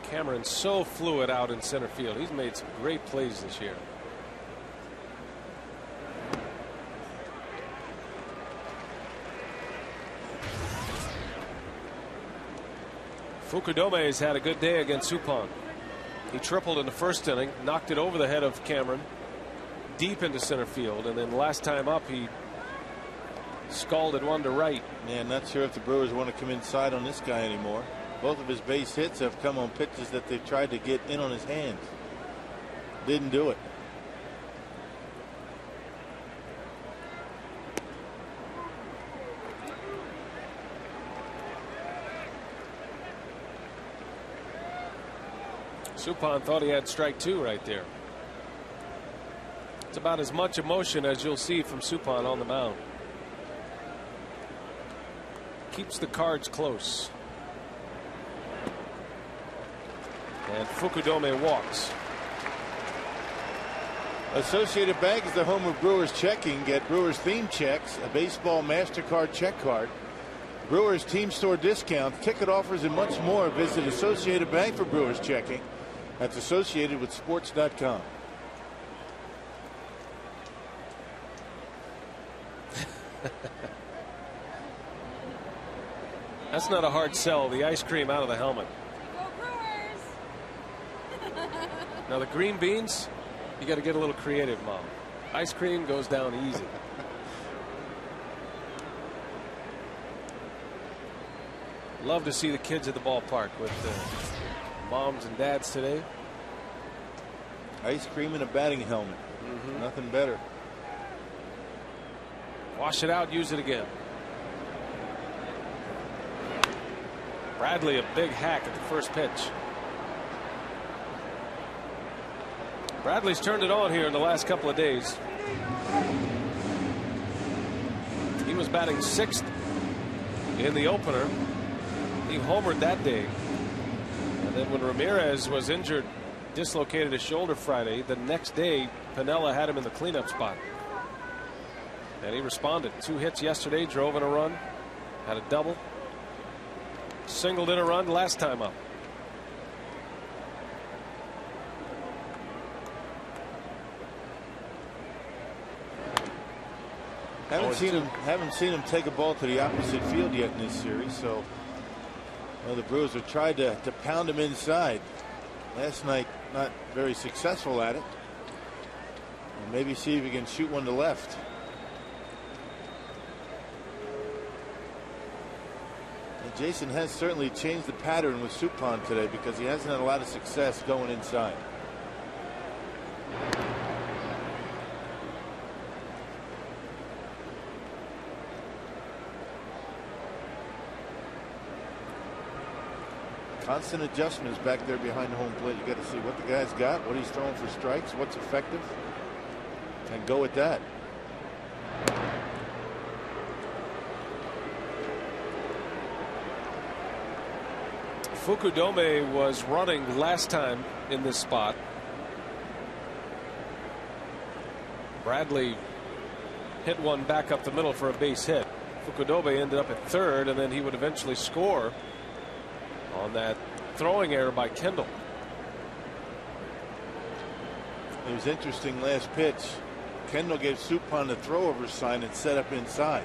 Cameron's so fluid out in center field. He's made some great plays this year. Fukudome has had a good day against Suppan. He tripled in the first inning, knocked it over the head of Cameron, deep into center field, and then last time up he scalded one to right. Yeah, not sure if the Brewers want to come inside on this guy anymore. Both of his base hits have come on pitches that they've tried to get in on his hands. Didn't do it. Suppan thought he had strike 2 right there. It's about as much emotion as you'll see from Suppan on the mound. Keeps the cards close. And Fukudome walks. Associated Bank is the home of Brewers checking. Get Brewers theme checks, a baseball MasterCard check card, Brewers team store discounts, ticket offers, and much more. Visit Associated Bank for Brewers checking. That's associated with sports.com. That's not a hard sell. The ice cream out of the helmet. Go Brewers! Now the green beans, you got to get a little creative, Mom. Ice cream goes down easy. Love to see the kids at the ballpark with moms and dads today. Ice cream and a batting helmet. Nothing better. Wash it out, use it again. Bradley, a big hack at the first pitch. Bradley's turned it on here in the last couple of days. He was batting 6th in the opener. He homered that day. And then when Ramirez was injured, dislocated his shoulder Friday, the next day Piniella had him in the cleanup spot. And he responded. 2 hits yesterday, drove in a run, had a double, singled in a run last time up. Haven't seen him take a ball to the opposite field yet in this series. So the Brewers have tried to pound him inside. Last night, not very successful at it. And maybe see if he can shoot one to left. And Jason has certainly changed the pattern with Suppan today because he hasn't had a lot of success going inside. Constant adjustments back there behind the home plate. You got to see what the guy's got, what he's throwing for strikes, what's effective, and go with that. Fukudome was running last time in this spot. Bradley hit one back up the middle for a base hit. Fukudome ended up at 3rd, and then he would eventually score on that throwing error by Kendall. It was interesting last pitch. Kendall gave Suppan the throwover sign and set up inside,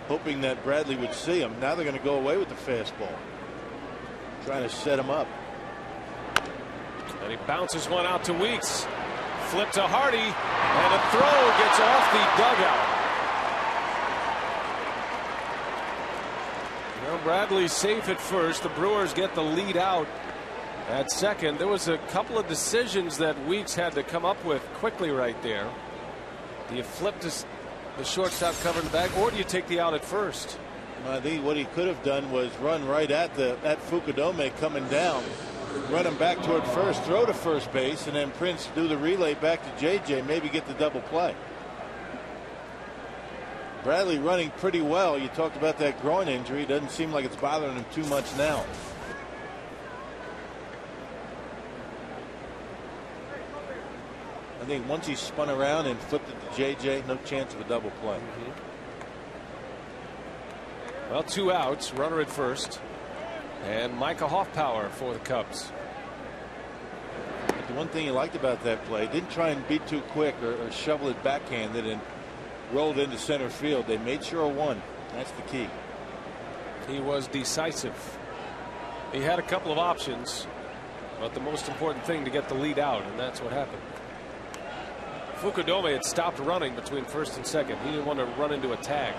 hoping that Bradley would see him. Now they're going to go away with the fastball, trying to set him up. And he bounces one out to Weeks. Flip to Hardy, and a throw gets off the dugout. Bradley safe at first. The Brewers get the lead out at second. There was a couple of decisions that Weeks had to come up with quickly right there. Do you flip to the shortstop covering the bag, or do you take the out at first? I think what he could have done was run right at Fukudome coming down, run him back toward first, throw to first base, and then Prince do the relay back to JJ, maybe get the double play. Bradley running pretty well. You talked about that groin injury. Doesn't seem like it's bothering him too much now. I think once he spun around and flipped it to JJ, no chance of a double play. Well, 2 outs, runner at first, and Micah Hoffpower for the Cubs. But the one thing you liked about that play, didn't try and be too quick or shovel it backhanded and rolled into center field. They made sure of one. That's the key. He was decisive. He had a couple of options, but the most important thing to get the lead out, and that's what happened. Fukudome had stopped running between first and second. He didn't want to run into a tag.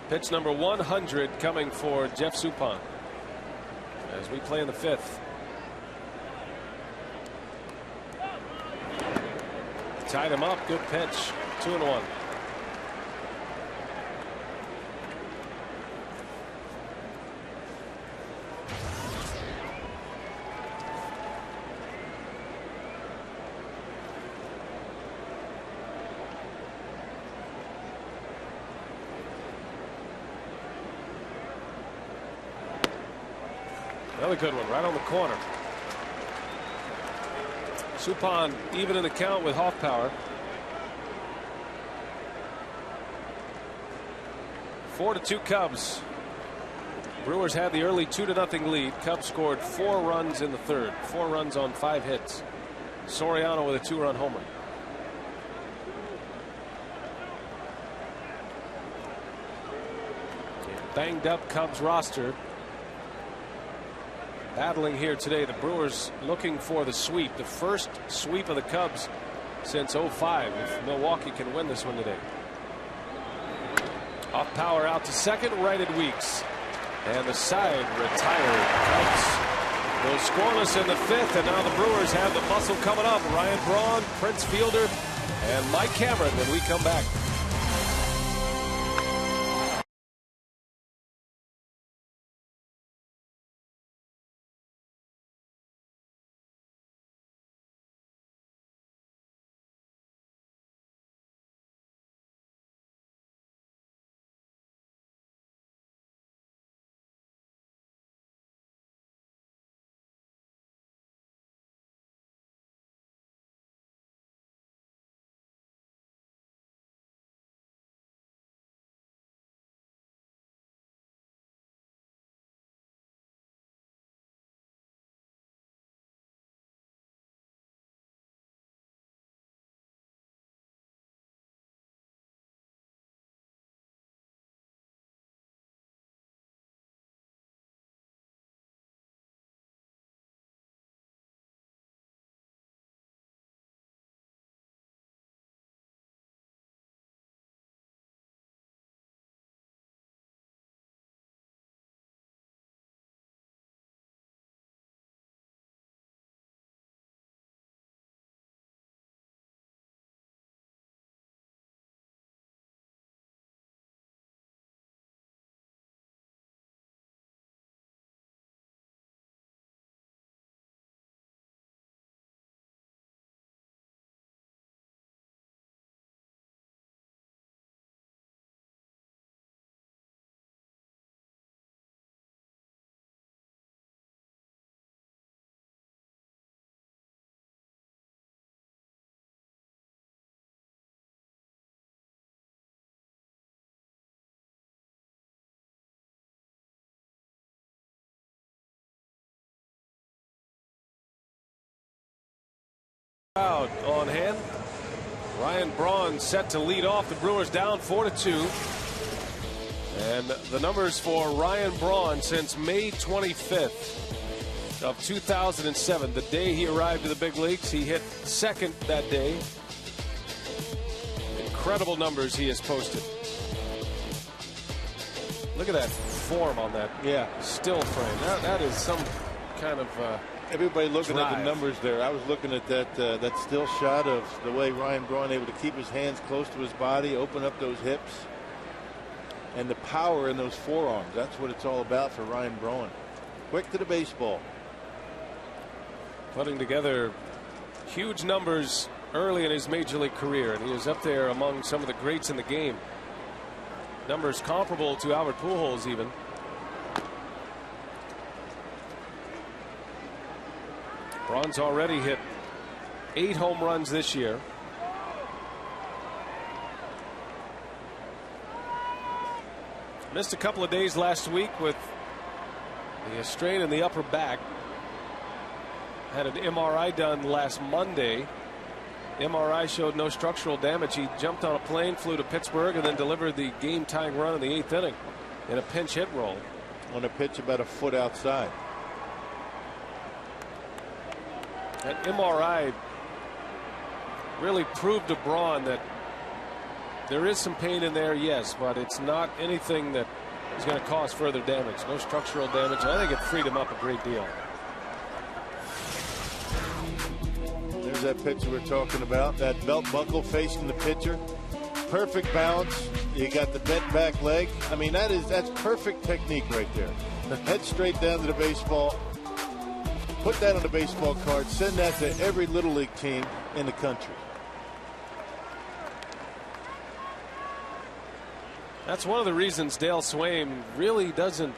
Pitch number 100 coming for Jeff Suppan as we play in the 5th. Tied him up. Good pitch. 2-1. Another good one right on the corner. Suppan even in the count with Hoffpower. 4-2 Cubs. Brewers had the early 2-0 lead. Cubs scored 4 runs in the third. 4 runs on 5 hits. Soriano with a 2-run homer. Banged up Cubs roster. Battling here today. The Brewers looking for the sweep. The first sweep of the Cubs since '05. If Milwaukee can win this one today. Off power out to second. Righted Weeks. And the side retired. Cubs go scoreless in the 5th. And now the Brewers have the muscle coming up. Ryan Braun, Prince Fielder, and Mike Cameron when we come back. Crowd on hand. Ryan Braun set to lead off. The Brewers down 4-2. And the numbers for Ryan Braun since May 25th of 2007, the day he arrived to the big leagues. He hit second that day. Incredible numbers he has posted. Look at that form on that still frame. That is some kind of everybody looking drive. at the numbers there. I was looking at that still shot of the way Ryan Braun able to keep his hands close to his body, open up those hips, and the power in those forearms. That's what it's all about for Ryan Braun. Quick to the baseball. Putting together huge numbers early in his major league career, and he is up there among some of the greats in the game. Numbers comparable to Albert Pujols even. Braun's already hit 8 home runs this year. Missed a couple of days last week with the strain in the upper back. Had an MRI done last Monday. MRI showed no structural damage. He jumped on a plane, flew to Pittsburgh, and then delivered the game-tying run in the 8th inning in a pinch hit role. On a pitch about a foot outside. That MRI really proved to Braun that there is some pain in there, yes, but it's not anything that is going to cause further damage. No structural damage. I think it freed him up a great deal. There's that pitch we're talking about. That belt buckle facing the pitcher. Perfect balance. You got the bent back leg. I mean, that's perfect technique right there. Head straight down to the baseball. Put that on the baseball card. Send that to every little league team in the country. That's one of the reasons Dale Swaim really doesn't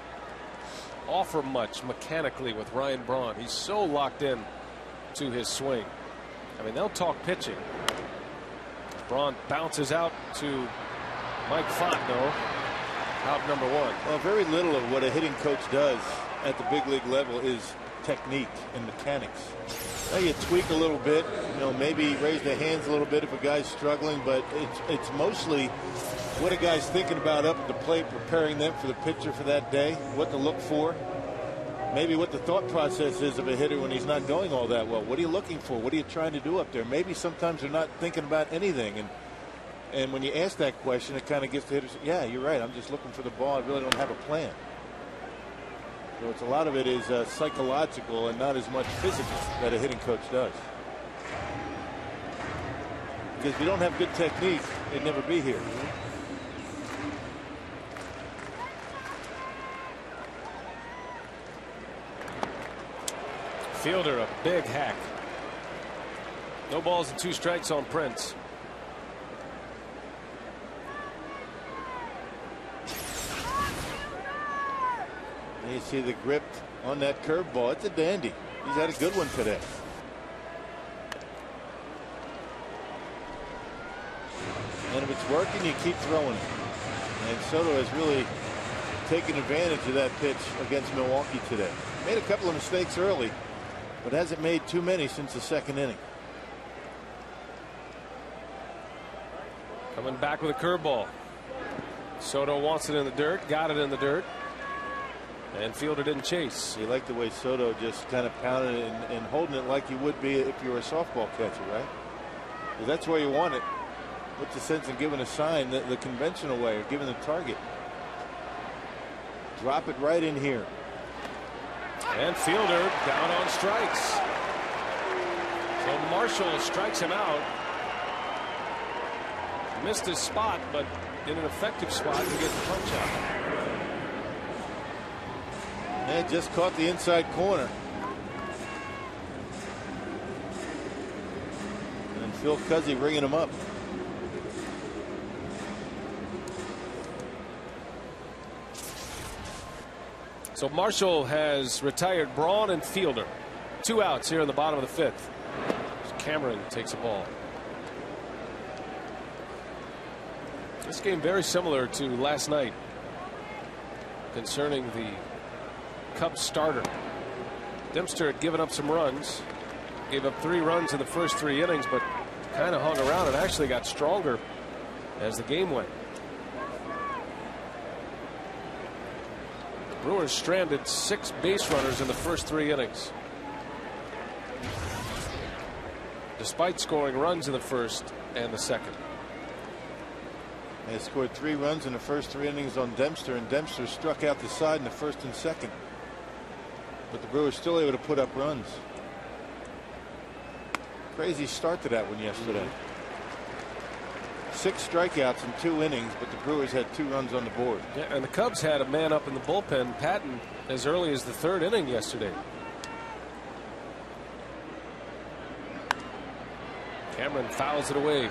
offer much mechanically with Ryan Braun. He's so locked in to his swing. I mean, they'll talk pitching. Braun bounces out to Mike Fontenot. Out number one. Well, very little of what a hitting coach does at the big league level is technique and mechanics. Now you tweak a little bit, maybe raise the hands a little bit if a guy's struggling, but it's mostly what a guy's thinking about up at the plate, preparing them for the pitcher for that day, what to look for, maybe what the thought process is of a hitter when he's not going all that well. What are you looking for? What are you trying to do up there? Maybe sometimes they're not thinking about anything, and when you ask that question, it kind of gets the hitters, yeah, you're right, I'm just looking for the ball, I really don't have a plan. So it's a lot of it is psychological and not as much physical that a hitting coach does. Because if you don't have good technique, they'd never be here. Fielder, a big hack. No balls and 2 strikes on Prince. You see the grip on that curveball. It's a dandy. He's had a good one today. And if it's working, you keep throwing. And Soto has really taken advantage of that pitch against Milwaukee today. Made a couple of mistakes early, but hasn't made too many since the 2nd inning. Coming back with a curveball. Soto wants it in the dirt, got it in the dirt. And Fielder didn't chase. You like the way Soto just kind of pounded it and holding it like you would be if you were a softball catcher, right? Well, that's where you want it. What's the sense in giving a sign the conventional way, or giving the target? Drop it right in here. And Fielder down on strikes. So Marshall strikes him out. Missed his spot, but in an effective spot to get the punch out. And just caught the inside corner. And Phil Cuzzy bringing him up. So Marshall has retired Braun and Fielder. 2 outs here in the bottom of the 5th. Cameron takes a ball. This game very similar to last night concerning the Cubs starter. Dempster had given up some runs, gave up 3 runs in the first 3 innings, but kind of hung around and actually got stronger as the game went. The Brewers stranded 6 base runners in the first 3 innings, despite scoring runs in the first and the second. They scored 3 runs in the first 3 innings on Dempster, and Dempster struck out the side in the first and second. But the Brewers still able to put up runs. Crazy start to that one yesterday. 6 strikeouts in 2 innings, but the Brewers had 2 runs on the board. Yeah, and the Cubs had a man up in the bullpen, Patton, as early as the 3rd inning yesterday. Cameron fouls it away.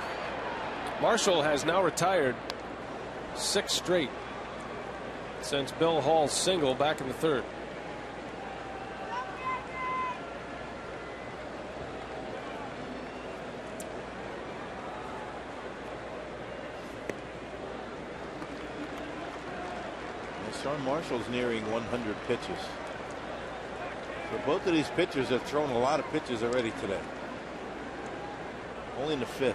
Marshall has now retired 6 straight since Bill Hall's single back in the 3rd. Sean Marshall's nearing 100 pitches. So both of these pitchers have thrown a lot of pitches already today. Only in the 5th.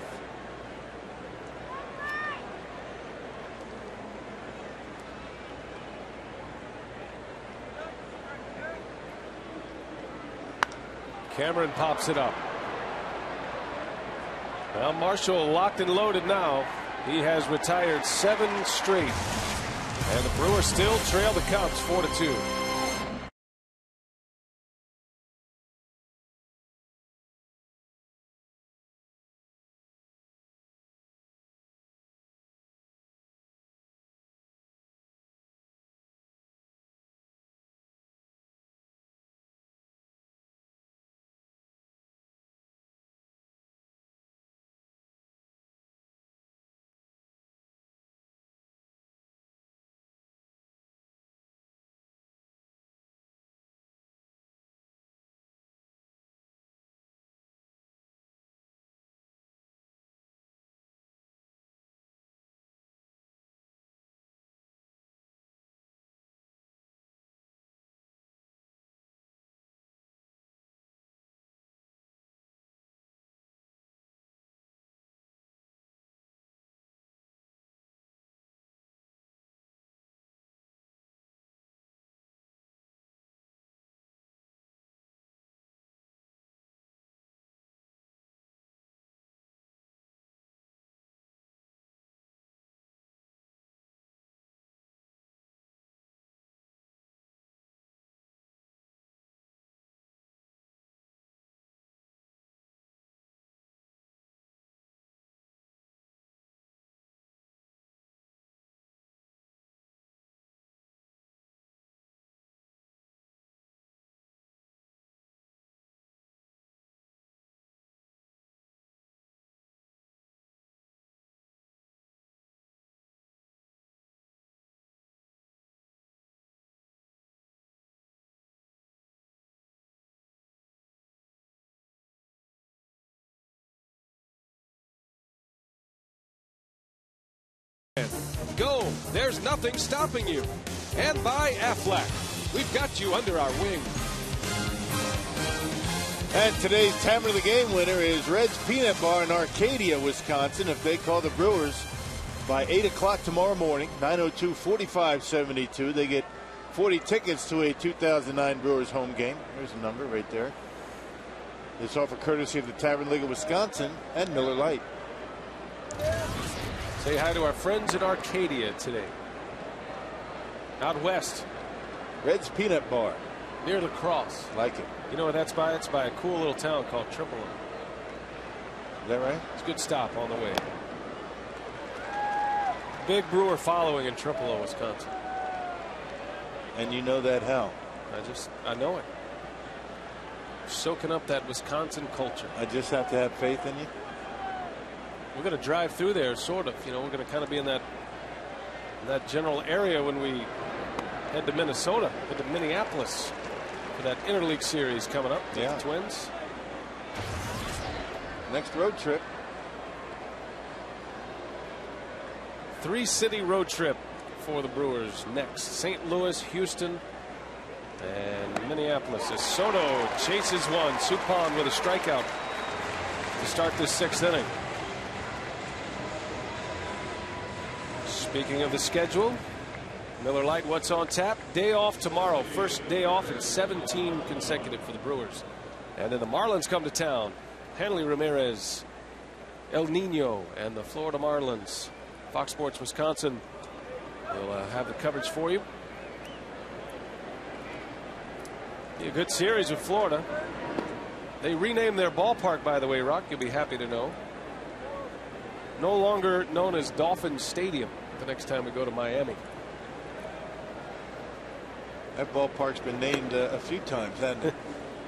Cameron pops it up. Well, Marshall locked and loaded now. He has retired 7 straight. And the Brewers still trail the Cubs 4-2. Go, there's nothing stopping you. And by Aflac, we've got you under our wing. And today's time of the game winner is Red's Peanut Bar in Arcadia, Wisconsin. If they call the Brewers by 8 o'clock tomorrow morning, 902-4572, they get 40 tickets to a 2009 Brewers home game. There's a number right there. This offer courtesy of the Tavern League of Wisconsin and Miller Lite. Say hi to our friends at Arcadia today. Out west. Red's Peanut Bar. Near La Crosse. Like it. You know what that's by? It's by a cool little town called Tripolo. Is that right? It's a good stop on the way. Big Brewer following in Tripolo, Wisconsin. And you know that how? I know it. Soaking up that Wisconsin culture. I just have to have faith in you. We're going to drive through there, sort of. You know, we're going to kind of be in that general area when we head to Minnesota, head to Minneapolis for that interleague series coming up. Yeah. The Twins. Next road trip. 3-city road trip for the Brewers next. St. Louis, Houston, and Minneapolis. As Soto chases one. Suppan with a strikeout to start this 6th inning. Speaking of the schedule, Miller Lite, what's on tap? Day off tomorrow. First day off in 17 consecutive for the Brewers. And then the Marlins come to town. Hanley Ramirez, El Nino, and the Florida Marlins. Fox Sports Wisconsin will have the coverage for you. Be a good series with Florida. They renamed their ballpark, by the way, Rock. You'll be happy to know. No longer known as Dolphin Stadium the next time we go to Miami. That ballpark's been named a few times, hasn't it?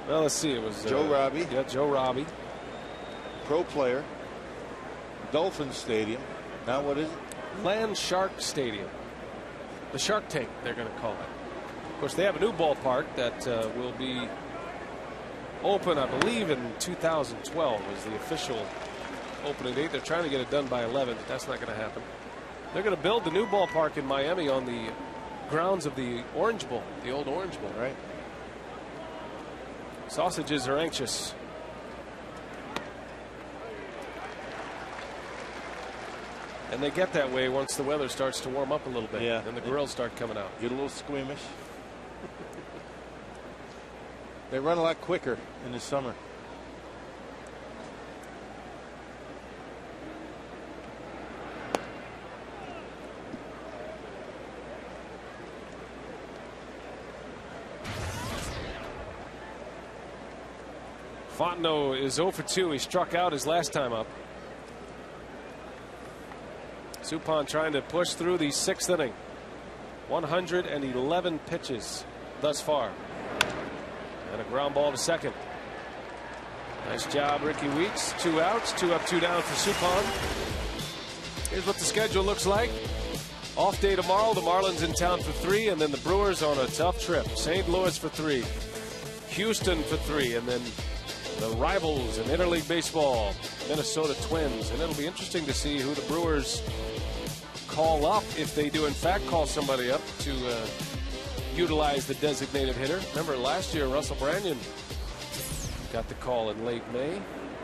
Well, let's see. It was Joe Robbie. Yeah, Joe Robbie. Pro player. Dolphin Stadium. Now what is it? Land Shark Stadium. The Shark Tank, they're going to call it. Of course, they have a new ballpark that will be open, I believe, in 2012 is the official opening date. They're trying to get it done by 11, but that's not going to happen. They're going to build the new ballpark in Miami on the grounds of the Orange Bowl, the old Orange Bowl. Right. Sausages are anxious. And they get that way once the weather starts to warm up a little bit. Yeah. And the grills start coming out. Get a little squeamish. They run a lot quicker in the summer. Fontenot is 0 for 2. He struck out his last time up. Suppan trying to push through the 6th inning. 111 pitches thus far. And a ground ball to second. Nice job, Ricky Weeks. 2 outs, 2 up, 2 down for Suppan. Here's what the schedule looks like. Off day tomorrow. The Marlins in town for 3, and then the Brewers on a tough trip. St. Louis for 3. Houston for 3, and then the rivals in interleague baseball, Minnesota Twins. And it'll be interesting to see who the Brewers call up, if they do in fact call somebody up to utilize the designated hitter. Remember last year Russell Branyan got the call in late May.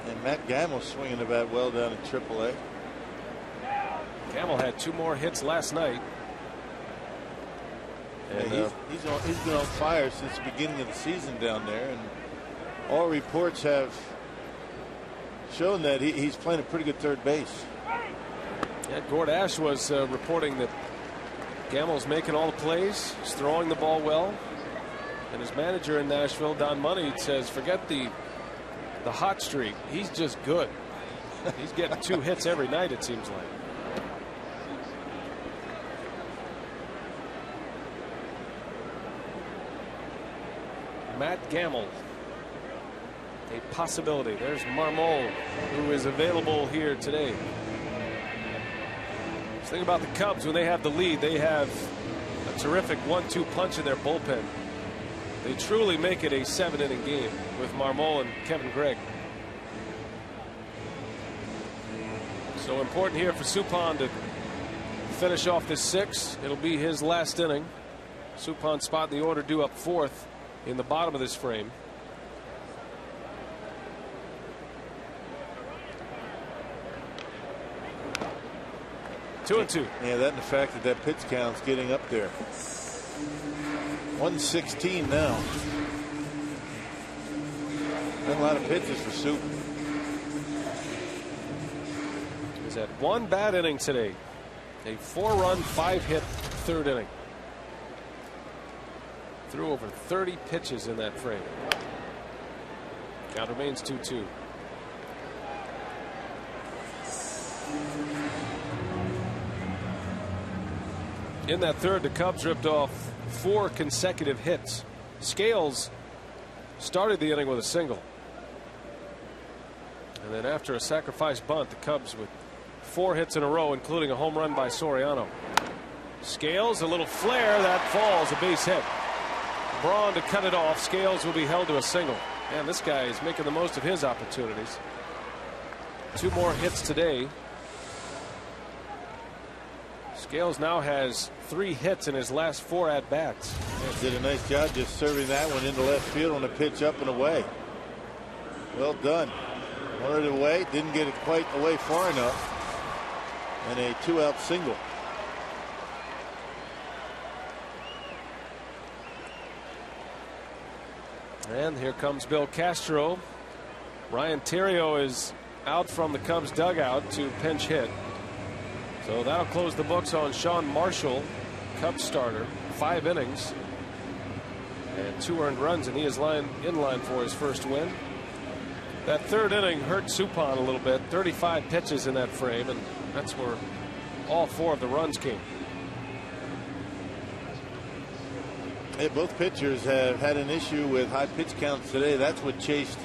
And Matt Gamble swinging the bat well down in AAA. Gamble had 2 more hits last night. And yeah, he's been on fire since the beginning of the season down there, and all reports have shown that he's playing a pretty good third base. Yeah, Gord Ash was reporting that Gamble's making all the plays. He's throwing the ball well. And his manager in Nashville, Don Money, says forget the hot streak. He's just good. He's getting 2 hits every night, it seems like. Matt Gamble, a possibility. There's Marmol, who is available here today. The thing about the Cubs, when they have the lead, they have a terrific 1-2 punch in their bullpen. They truly make it a 7-inning game with Marmol and Kevin Gregg. So important here for Suppan to finish off this 6. It'll be his last inning. Suppan spot in the order due up 4th in the bottom of this frame. Two and two. Yeah, that and the fact that that pitch count's getting up there. 116 now. Not a lot of pitches for Soup. He's had one bad inning today. A 4-run, 5-hit 3rd inning. Threw over 30 pitches in that frame. Count remains 2-2. In that 3rd, the Cubs ripped off 4 consecutive hits. Scales started the inning with a single. And then after a sacrifice bunt, the Cubs with 4 hits in a row, including a home run by Soriano. Scales, a little flare that falls, a base hit. Braun to cut it off. Scales will be held to a single. Man, this guy is making the most of his opportunities. 2 more hits today. Scales now has 3 hits in his last 4 at-bats. Yeah, did a nice job just serving that one into left field on a pitch up and away. Well done. Wanted it away, didn't get it quite away far enough. And a 2-out single. And here comes Bill Castro. Ryan Theriot is out from the Cubs dugout to pinch hit. So that'll close the books on Sean Marshall, Cubs starter. 5 innings and 2 earned runs, and he is in line for his first win. That 3rd inning hurt Suppan a little bit. 35 pitches in that frame, and that's where all 4 of the runs came. Hey, both pitchers have had an issue with high pitch counts today. That's what chased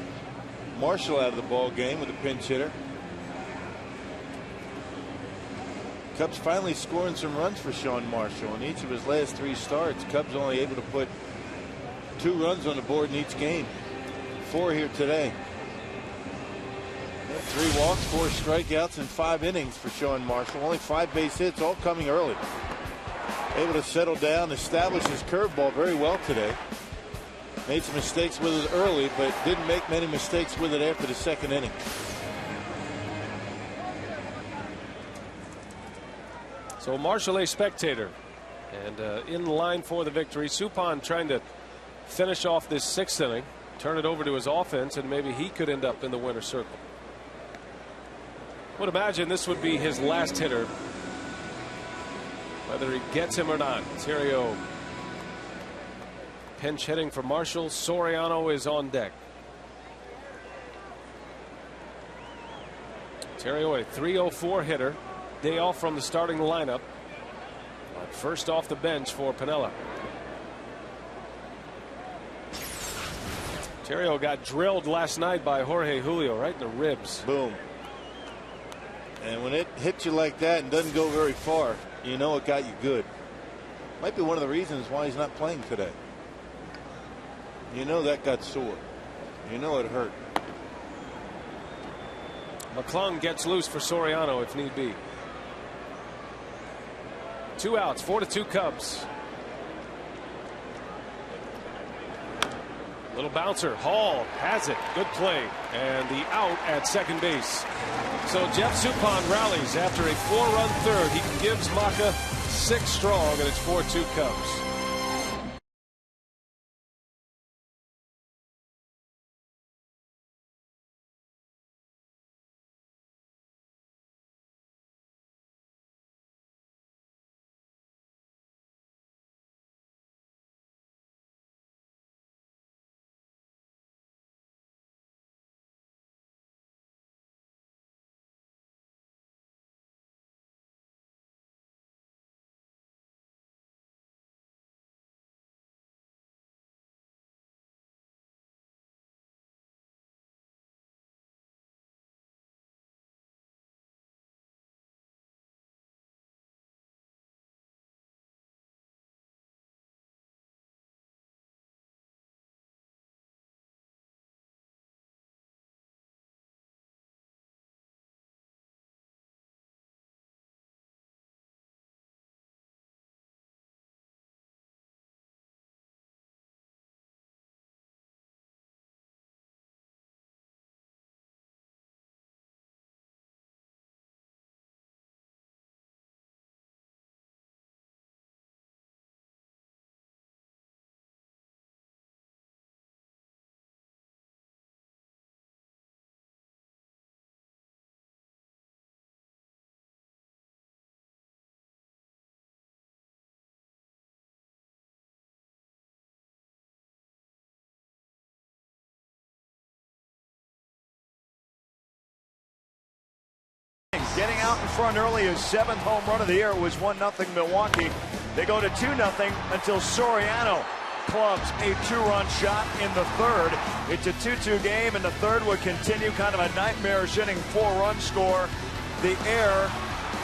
Marshall out of the ball game with a pinch hitter. Cubs finally scoring some runs for Sean Marshall. In each of his last 3 starts, Cubs only able to put 2 runs on the board in each game. 4 here today. 3 walks, 4 strikeouts in 5 innings for Sean Marshall. Only 5 base hits, all coming early. Able to settle down, establish his curveball very well today. Made some mistakes with it early, but didn't make many mistakes with it after the 2nd inning. So Marshall a spectator and in line for the victory. Suppan trying to finish off this 6th inning, turn it over to his offense, and maybe he could end up in the winner's circle. Would imagine this would be his last hitter, whether he gets him or not. Theriot pinch hitting for Marshall. Soriano is on deck. Theriot, a .304 hitter. Day off from the starting lineup. But first off the bench for Piniella. Theriot got drilled last night by Jorge Julio right in the ribs. Boom. And when it hits you like that and doesn't go very far, you know it got you good. Might be one of the reasons why he's not playing today. You know that got sore. You know it hurt. McClung gets loose for Soriano if need be. 2 outs, 4-2 Cubs. Little bouncer. Hall has it. Good play. And the out at second base. So Jeff Suppan rallies after a 4-run 3rd. He gives Maka 6 strong, and it's 4-2 Cubs. getting out in front early, his 7th home run of the year. It was 1-0 Milwaukee. They go to 2-0 until Soriano clubs a 2-run shot in the 3rd. It's a 2-2 game, and the 3rd would continue. Kind of a nightmarish inning, 4-run score. The air,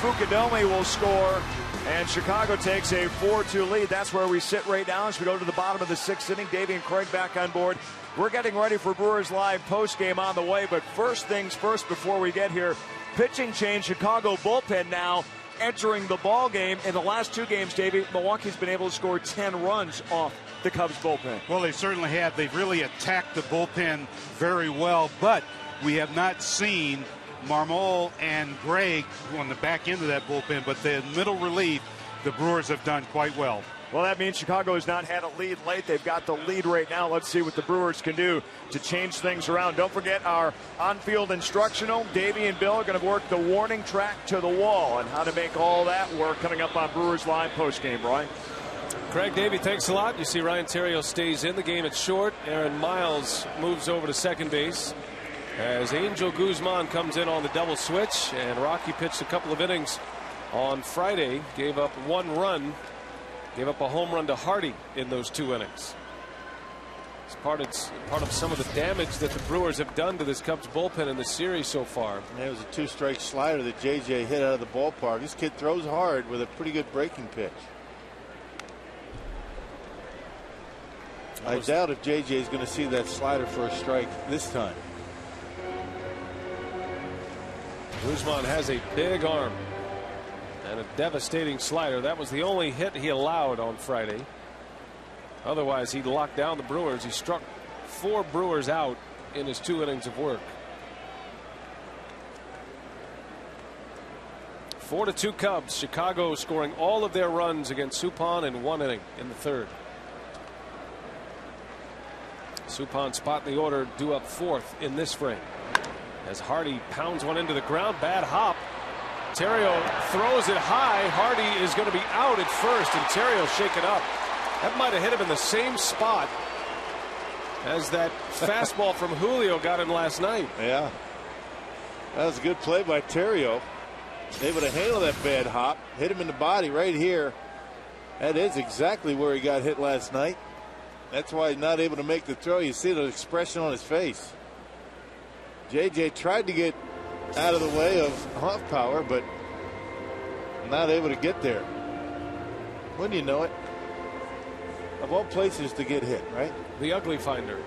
Fukudome will score, and Chicago takes a 4-2 lead. That's where we sit right now as we go to the bottom of the 6th inning. Davey and Craig back on board. We're getting ready for Brewers Live postgame on the way, but first things first before we get here, pitching change. Chicago bullpen now entering the ball game. In the last 2 games, Davey, Milwaukee's been able to score 10 runs off the Cubs bullpen. Well, they certainly have. They've really attacked the bullpen very well, but we have not seen Marmol and Gregg on the back end of that bullpen, but the middle relief, the Brewers have done quite well. Well, that means Chicago has not had a lead late. They've got the lead right now. Let's see what the Brewers can do to change things around. Don't forget our on-field instructional. Davey and Bill are going to work the warning track to the wall and how to make all that work coming up on Brewers Live postgame, Brian. Craig, Davey, thanks a lot. You see Ryan Theriot stays in the game at short. Aaron Miles moves over to second base as Angel Guzman comes in on the double switch. And Rocky pitched a couple of innings on Friday, gave up 1 run. Gave up a home run to Hardy in those 2 innings. It's part of some of the damage that the Brewers have done to this Cubs bullpen in the series so far. And it was a 2-strike slider that JJ hit out of the ballpark. This kid throws hard with a pretty good breaking pitch. I doubt if JJ is going to see that slider for a strike this time. Guzman has a big arm and a devastating slider. That was the only hit he allowed on Friday. Otherwise, he locked down the Brewers. He struck 4 Brewers out in his 2 innings of work. 4-2 Cubs. Chicago scoring all of their runs against Suppan in 1 inning in the 3rd. Suppan spot in the order, due up 4th in this frame. As Hardy pounds one into the ground, bad hop. Theriot throws it high. Hardy is going to be out at first, and Theriot shaken up. That might have hit him in the same spot as that fastball from Julio got him last night. Yeah, that was a good play by Theriot. Able to handle that bad hop, hit him in the body right here. That is exactly where he got hit last night. That's why he's not able to make the throw. You see the expression on his face. JJ tried to get out of the way of Hoffpower, but not able to get there. Wouldn't you know it? Of all places to get hit, right? The ugly finder.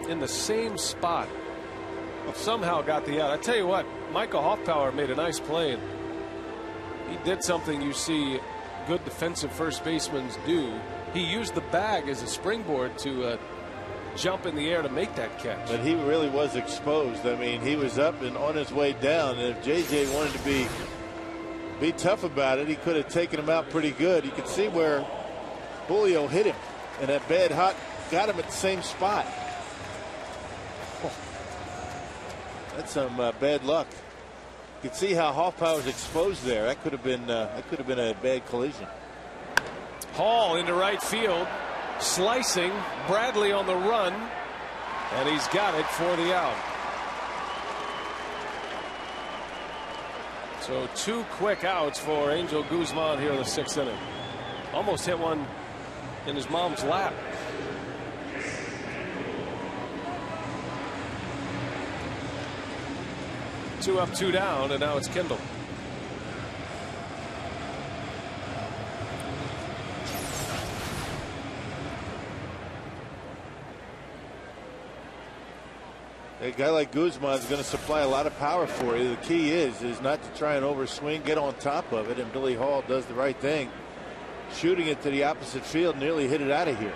In the same spot. Somehow got the out. I tell you what, Michael Hoffpower made a nice play. And he did something you see good defensive first basemen do. He used the bag as a springboard to jump in the air to make that catch. But he really was exposed. I mean, he was up and on his way down, and if JJ wanted to be tough about it, he could have taken him out pretty good. You could see where Julio hit him, and that bad hot got him at the same spot. Oh, that's some bad luck. You can see how Hoffpower's exposed there. That could have been a bad collision. Hall into right field, slicing. Bradley on the run, and he's got it for the out. So 2 quick outs for Angel Guzman here in the 6th inning. Almost hit one in his mom's lap. Two up, 2 down, and now it's Kendall. A guy like Guzman is going to supply a lot of power for you. The key is not to try and overswing, get on top of it, and Billy Hall does the right thing, shooting it to the opposite field, nearly hit it out of here.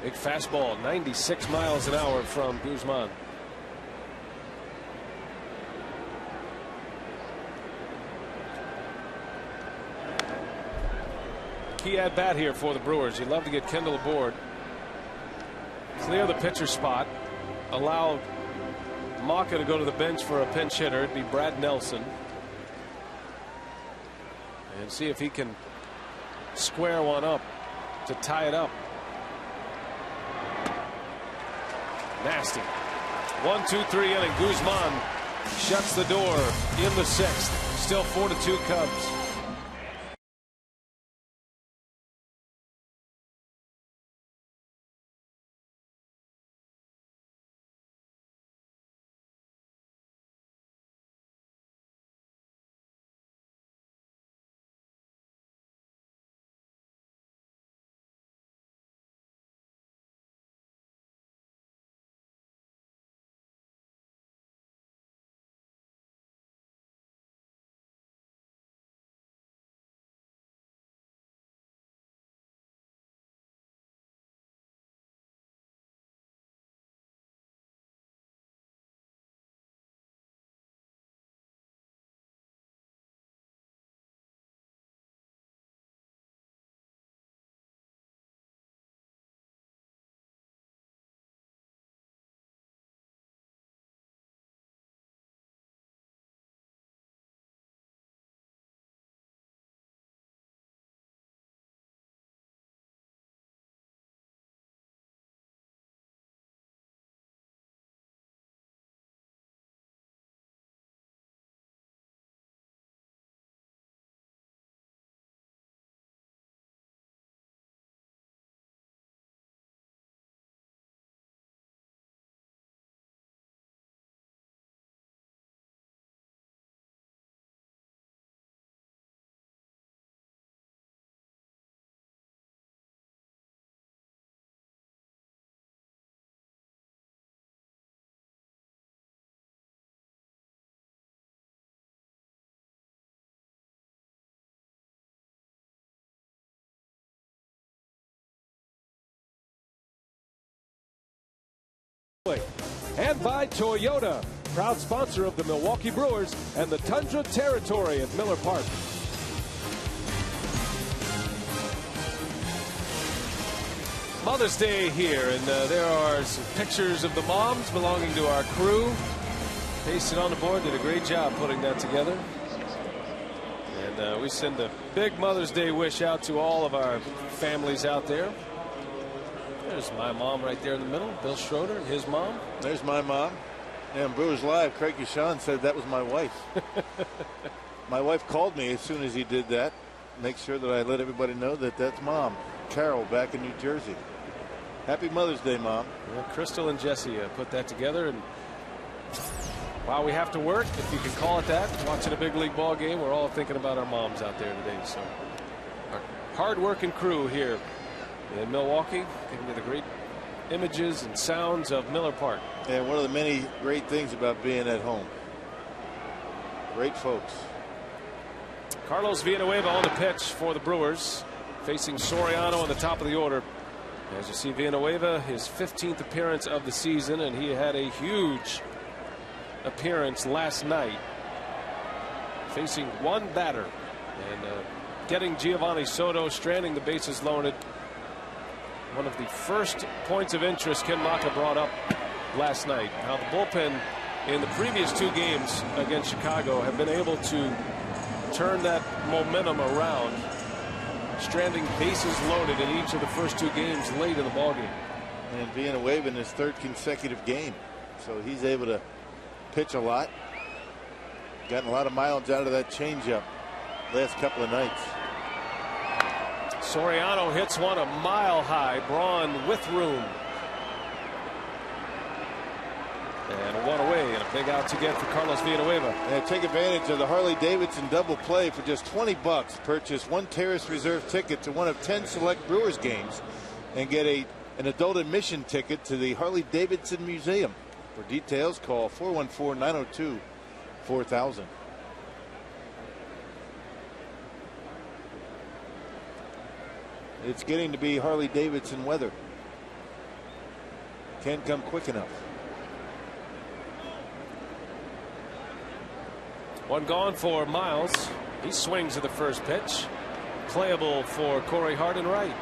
Big fastball, 96 miles an hour from Guzman. Key at bat here for the Brewers. You'd love to get Kendall aboard, clear the pitcher spot, allow Maka to go to the bench for a pinch hitter. It'd be Brad Nelson, and see if he can square one up to tie it up. Nasty. 1-2-3 inning. Guzman shuts the door in the 6th. Still 4-2 Cubs. And by Toyota, proud sponsor of the Milwaukee Brewers and the Tundra Territory at Miller Park. Mother's Day here, and there are some pictures of the moms belonging to our crew. Pasted on the board, did a great job putting that together. And we send a big Mother's Day wish out to all of our families out there. There's my mom right there in the middle, Bill Schroeder and his mom. There's my mom. And Brewers Live, Craig Yashawn said that was my wife. My wife called me as soon as he did that. Make sure that I let everybody know that that's Mom, Carol, back in New Jersey. Happy Mother's Day, Mom. Yeah, Crystal and Jesse put that together. And while we have to work, if you can call it that, watching a big league ball game, we're all thinking about our moms out there today. So our hard-working crew here in Milwaukee, giving you the great images and sounds of Miller Park. And one of the many great things about being at home. Great folks. Carlos Villanueva on the pitch for the Brewers, facing Soriano on the top of the order. As you see, Villanueva, his 15th appearance of the season, and he had a huge appearance last night, facing one batter and getting Giovanni Soto, stranding the bases loaded. One of the first points of interest Ken Maka brought up last night. Now the bullpen in the previous 2 games against Chicago have been able to turn that momentum around, stranding bases loaded in each of the first 2 games late in the ballgame. And Villanueva in his 3rd consecutive game. So he's able to pitch a lot. Gotten a lot of mileage out of that changeup last couple of nights. Soriano hits one a mile high. Braun with room. And one away, and a big out to get for Carlos Villanueva. And take advantage of the Harley Davidson double play for just $20. Purchase 1 Terrace Reserve ticket to one of 10 select Brewers games and get an adult admission ticket to the Harley Davidson Museum. For details, call 414-902-4000. It's getting to be Harley Davidson weather. Can't come quick enough. One gone for Miles. He swings at the first pitch. Playable for Corey Hart right.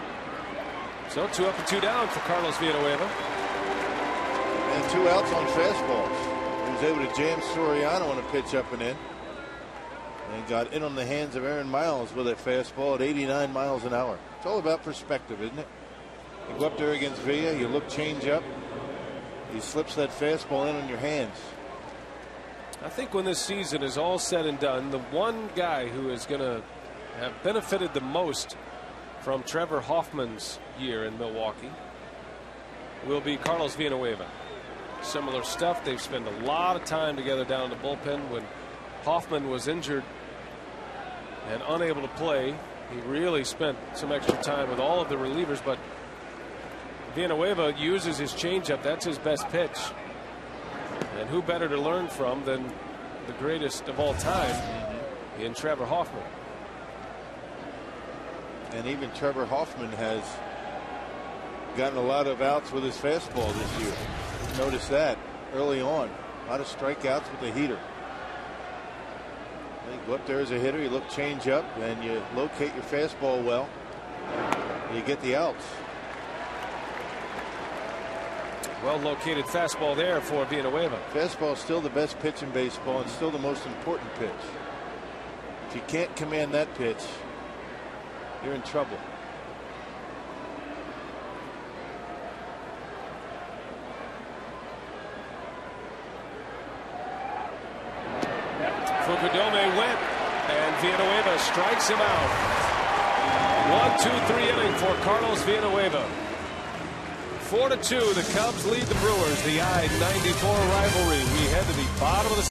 So 2 up and 2 down for Carlos Villanueva. And 2 outs on fastballs. He was able to jam Soriano on a pitch up and in. And got in on the hands of Aaron Miles with a fastball at 89 miles an hour. It's all about perspective, isn't it? You go up there against Villa, you look change up, he slips that fastball in on your hands. I think when this season is all said and done, the one guy who is going to have benefited the most from Trevor Hoffman's year in Milwaukee will be Carlos Villanueva. Similar stuff. They've spent a lot of time together down in the bullpen. When Hoffman was injured and unable to play, he really spent some extra time with all of the relievers. But Villanueva uses his changeup. That's his best pitch. And who better to learn from than the greatest of all time in Trevor Hoffman? And even Trevor Hoffman has gotten a lot of outs with his fastball this year. Notice that early on. A lot of strikeouts with the heater. You go up there as a hitter, you look change up, and you locate your fastball well. You get the outs. Well located fastball there for Villanueva. Fastball is still the best pitch in baseball and still the most important pitch. If you can't command that pitch, you're in trouble. Fukudome went, and Villanueva strikes him out. 1-2-3 inning for Carlos Villanueva. 4-2, the Cubs lead the Brewers. The I-94 rivalry. We head to the bottom of the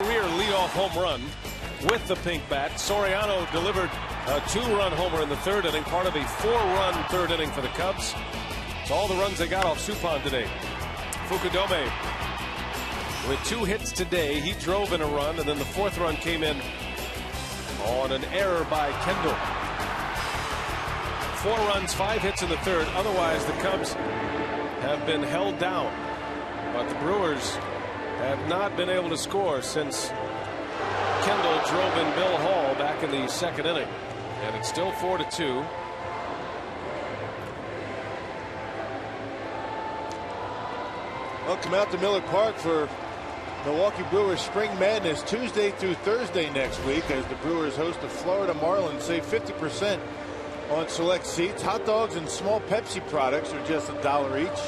career leadoff home run with the pink bat. Soriano delivered a 2-run homer in the third inning, part of a 4-run third inning for the Cubs. It's all the runs they got off Suppan today. Fukudome with 2 hits today. He drove in a run, and then the 4th run came in on an error by Kendall. 4 runs, 5 hits in the third. Otherwise, the Cubs have been held down. But the Brewers have not been able to score since Kendall drove in Bill Hall back in the 2nd inning. And it's still 4-2. Welcome out to Miller Park for Milwaukee Brewers Spring Madness Tuesday through Thursday next week as the Brewers host the Florida Marlins. Save 50% on select seats. Hot dogs and small Pepsi products are just $1 each.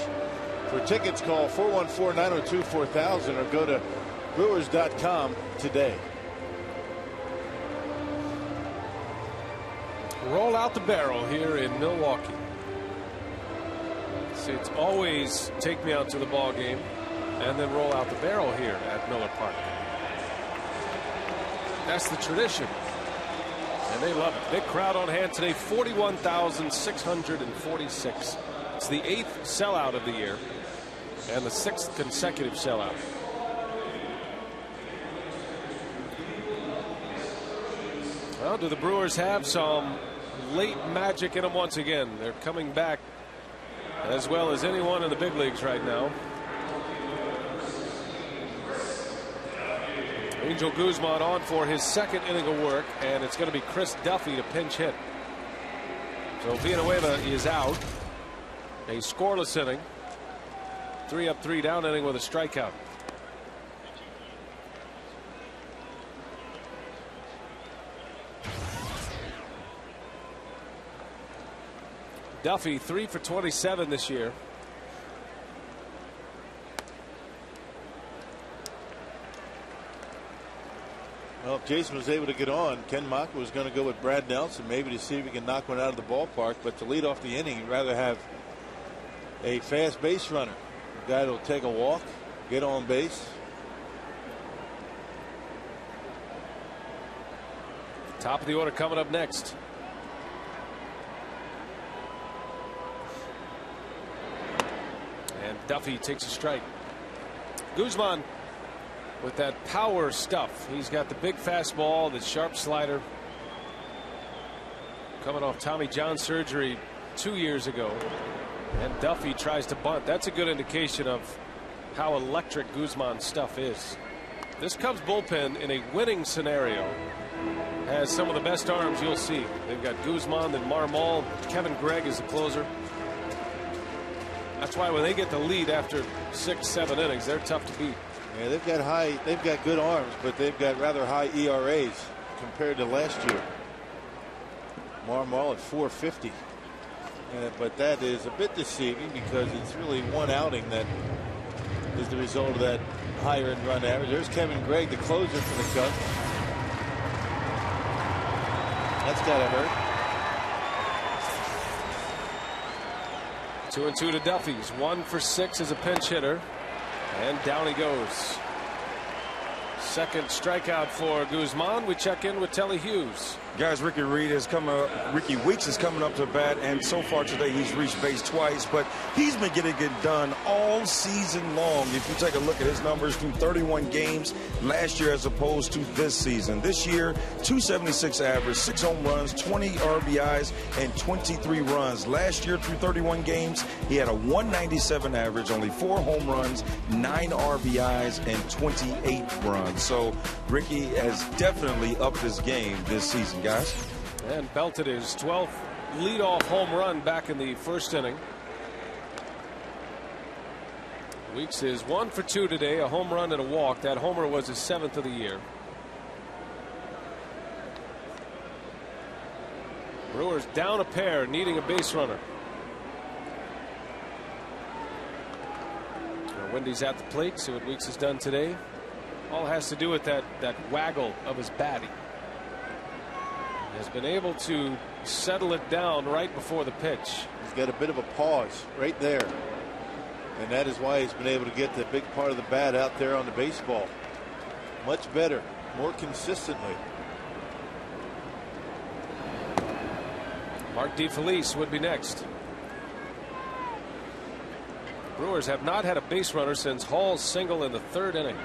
For tickets, call 414-902-4000 or go to brewers.com today. Roll out the barrel here in Milwaukee. See, it's always take me out to the ball game and then roll out the barrel here at Miller Park. That's the tradition. And they love it. Big crowd on hand today, 41,646. It's the 8th sellout of the year and the 6th consecutive sellout. Well, do the Brewers have some late magic in them once again? They're coming back as well as anyone in the big leagues right now. Angel Guzman on for his second inning of work, and it's going to be Chris Duffy to pinch hit. So Villanueva is out. A scoreless inning. 3 up, 3 down inning with a strikeout. Duffy 3 for 27 this year. Well, if Jason was able to get on, Ken Maka was going to go with Brad Nelson, maybe to see if he can knock one out of the ballpark. But to lead off the inning, he'd rather have a fast base runner, a guy that'll take a walk, get on base. Top of the order coming up next. And Duffy takes a strike. Guzman with that power stuff. He's got the big fastball, the sharp slider. Coming off Tommy John surgery 2 years ago. And Duffy tries to bunt. That's a good indication of how electric Guzman's stuff is. This Cubs bullpen in a winning scenario has some of the best arms you'll see. They've got Guzman, then Marmol. Kevin Gregg is the closer. That's why when they get the lead after 6, 7 innings, they're tough to beat. Yeah, they've got good arms, but they've got rather high ERAs compared to last year. Marmol at 4.50. But that is a bit deceiving because it's really one outing that is the result of that higher end run average. There's Kevin Gregg, the closer for the Cubs. That's got to hurt. 2-2 to Duffy's. 1 for 6 as a pinch hitter. And down he goes. Second strikeout for Guzman. We check in with Telly Hughes. Guys, Ricky Weeks is coming up to bat, and so far today he's reached base twice, but he's been getting it done all season long. If you take a look at his numbers through 31 games last year as opposed to this season. This year, 276 average, 6 home runs, 20 RBIs, and 23 runs. Last year through 31 games, he had a 197 average, only 4 home runs, 9 RBIs, and 28 runs. So Ricky has definitely upped his game this season, guys. And belted his 12th leadoff home run back in the first inning. Weeks is 1 for 2 today, a home run and a walk. That homer was his 7th of the year. Brewers down a pair, needing a base runner. Wendy's at the plate. See what Weeks has done today. All has to do with that waggle of his batting. Has been able to settle it down right before the pitch. He's got a bit of a pause right there, and that is why he's been able to get the big part of the bat out there on the baseball. Much better, more consistently. Mark DeFelice would be next. Brewers have not had a base runner since Hall's single in the 3rd inning.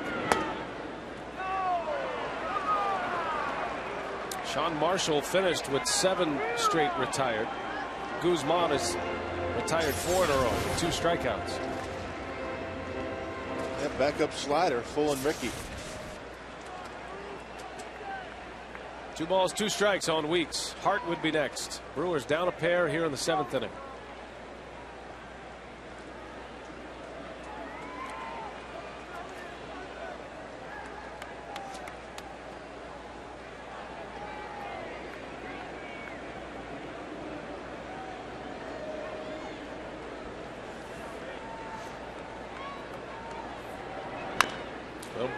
Sean Marshall finished with 7 straight retired. Guzman is retired 4 in a row with 2 strikeouts. That backup slider fooling Ricky. 2 balls, 2 strikes on Weeks. Hart would be next. Brewers down a pair here in the 7th inning.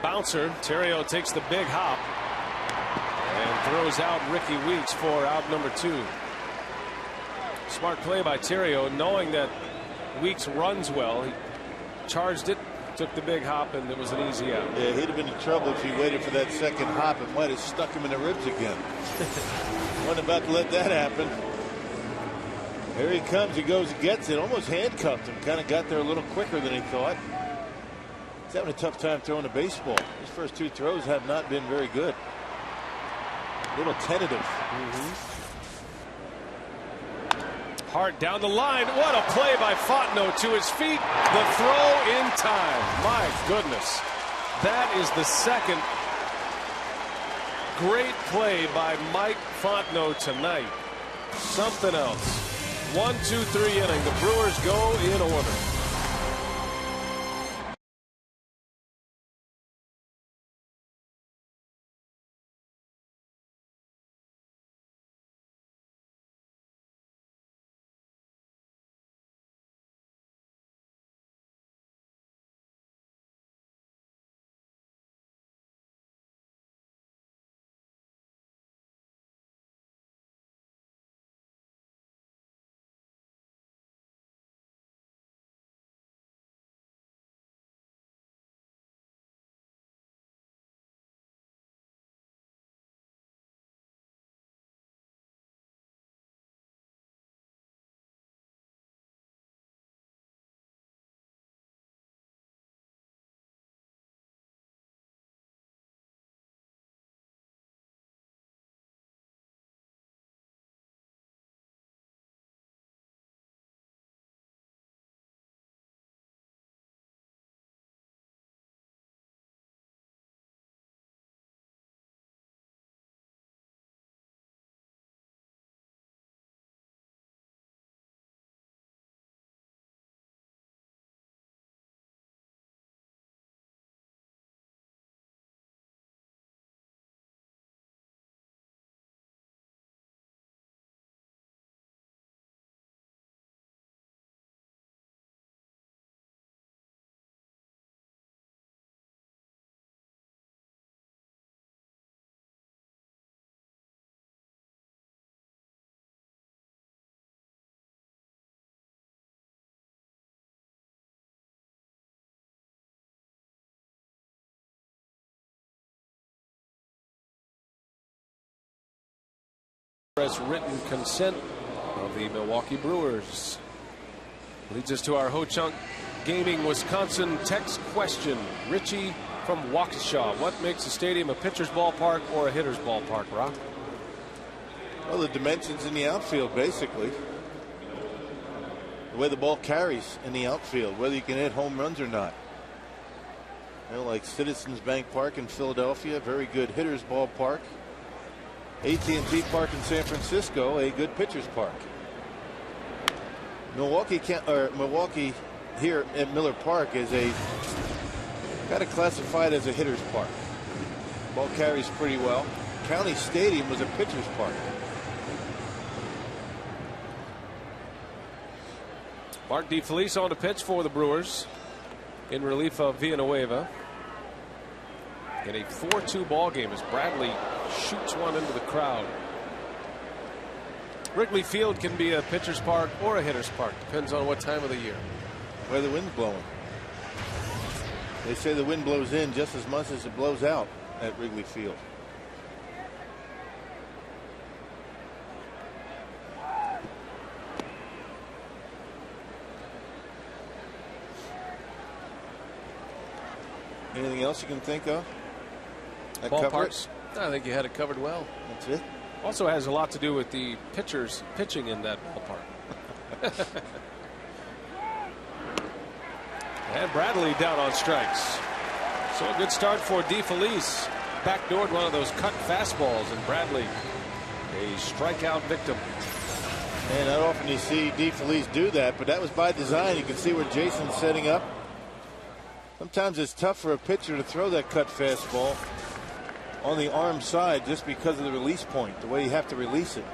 Bouncer. Terrio takes the big hop and throws out Ricky Weeks for out number 2. Smart play by Terrio, knowing that Weeks runs well. He charged it, took the big hop, and it was an easy out. Yeah, he'd have been in trouble if he waited for that second hop. It might have stuck him in the ribs again. Wasn't about to let that happen. Here he comes. He goes and gets it. Almost handcuffed him. Kind of got there a little quicker than he thought. He's having a tough time throwing a baseball. His first 2 throws have not been very good. A little tentative. Hart down the line. What a play by Fontenot to his feet. The throw in time. My goodness. That is the second great play by Mike Fontenot tonight. Something else. 1, 2, 3 inning. The Brewers go in order. Written consent of the Milwaukee Brewers leads us to our Ho-Chunk Gaming Wisconsin text question. Richie from Waukesha. What makes a stadium a pitcher's ballpark or a hitter's ballpark, Rock? Well, the dimensions in the outfield, basically. The way the ball carries in the outfield, whether you can hit home runs or not. You know, like Citizens Bank Park in Philadelphia, very good hitter's ballpark. AT&T Park in San Francisco, a good pitcher's park. Milwaukee here at Miller Park is kind of classified as a hitter's park. Ball carries pretty well. County Stadium was a pitcher's park. Mark DeFelice on to pitch for the Brewers in relief of Villanueva. In a 4-2 ball game as Bradley shoots one into the crowd. Wrigley Field can be a pitcher's park or a hitter's park. Depends on what time of the year. Where the wind's blowing. They say the wind blows in just as much as it blows out at Wrigley Field. Anything else you can think of? Ballparks? I think you had it covered well. That's it. Also has a lot to do with the pitchers pitching in that ballpark. And Bradley down on strikes. So a good start for DeFelice. Backdoored one of those cut fastballs, and Bradley a strikeout victim. And not often you see DeFelice do that, but that was by design. You can see where Jason's setting up. Sometimes it's tough for a pitcher to throw that cut fastball on the arm side just because of the release point, the way you have to release it.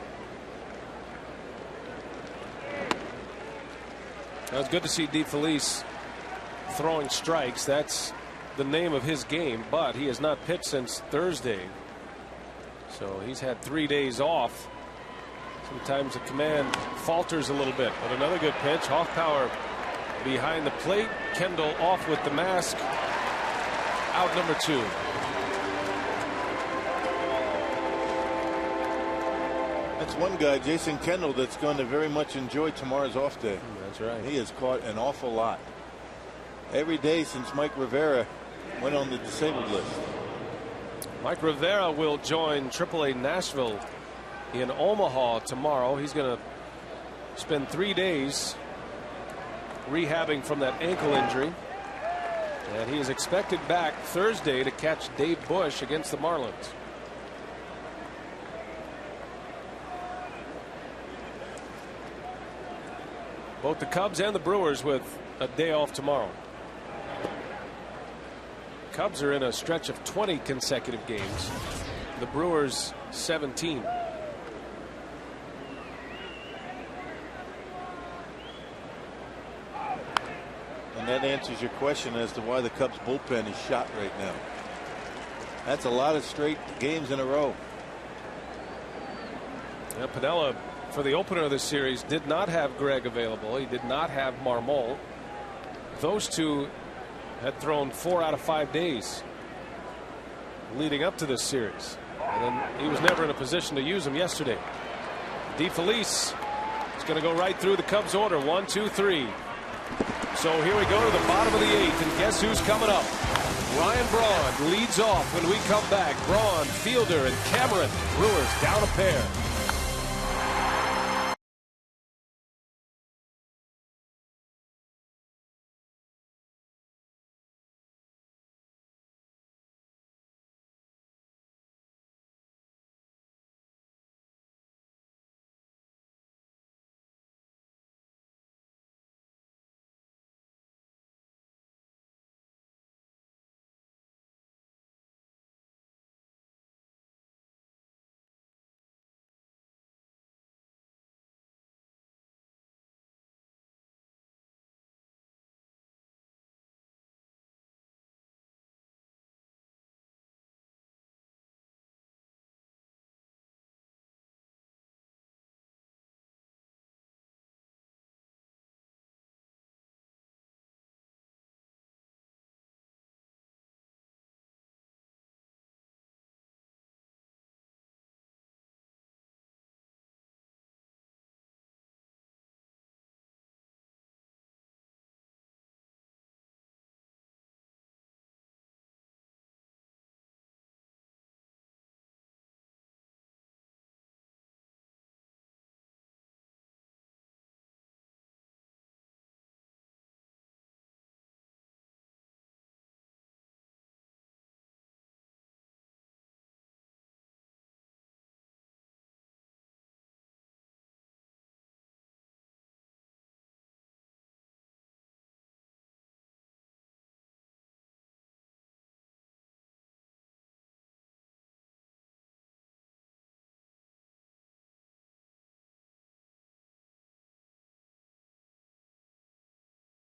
It was good to see DeFelice throwing strikes. That's the name of his game, but he has not pitched since Thursday. So he's had 3 days off. Sometimes the command falters a little bit, but another good pitch. Hoffpower behind the plate. Kendall off with the mask. Out number 2. That's one guy, Jason Kendall, that's going to very much enjoy tomorrow's off day. That's right. He has caught an awful lot. Every day since Mike Rivera went on the disabled list. Mike Rivera will join AAA Nashville in Omaha tomorrow. He's going to spend 3 days rehabbing from that ankle injury. And he is expected back Thursday to catch Dave Bush against the Marlins. Both the Cubs and the Brewers with a day off tomorrow. Cubs are in a stretch of 20 consecutive games. The Brewers 17. And that answers your question as to why the Cubs bullpen is shot right now. That's a lot of straight games in a row. Yeah, Piniella, for the opener of this series, did not have Gregg available. He did not have Marmol. Those two had thrown 4 out of 5 days leading up to this series. And then he was never in a position to use them yesterday. DeFelice is going to go right through the Cubs order. 1, 2, 3. So here we go to the bottom of the 8th, and guess who's coming up? Ryan Braun leads off when we come back. Braun, Fielder, and Cameron. Brewers down a pair.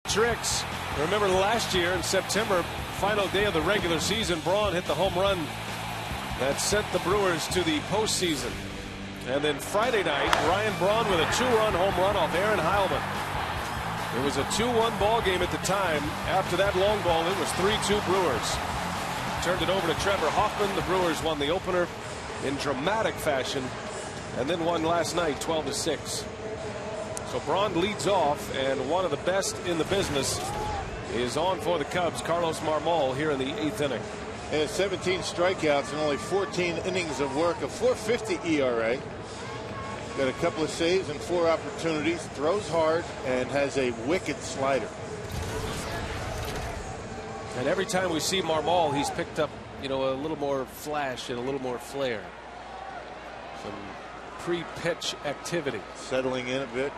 Tricks. Remember last year in September, final day of the regular season, Braun hit the home run that sent the Brewers to the postseason. And then Friday night, Ryan Braun with a 2-run home run off Aaron Heilman. It was a 2-1 ball game at the time. After that long ball, it was 3-2 Brewers. Turned it over to Trevor Hoffman. The Brewers won the opener in dramatic fashion, and then won last night 12-6. So Braun leads off, and one of the best in the business is on for the Cubs, Carlos Marmol, here in the 8th inning. And 17 strikeouts and only 14 innings of work, a 4.50 ERA. Got a couple of saves and 4 opportunities, throws hard, and has a wicked slider. And every time we see Marmol, he's picked up, a little more flash and a little more flair. Some pre-pitch activity. Settling in a bit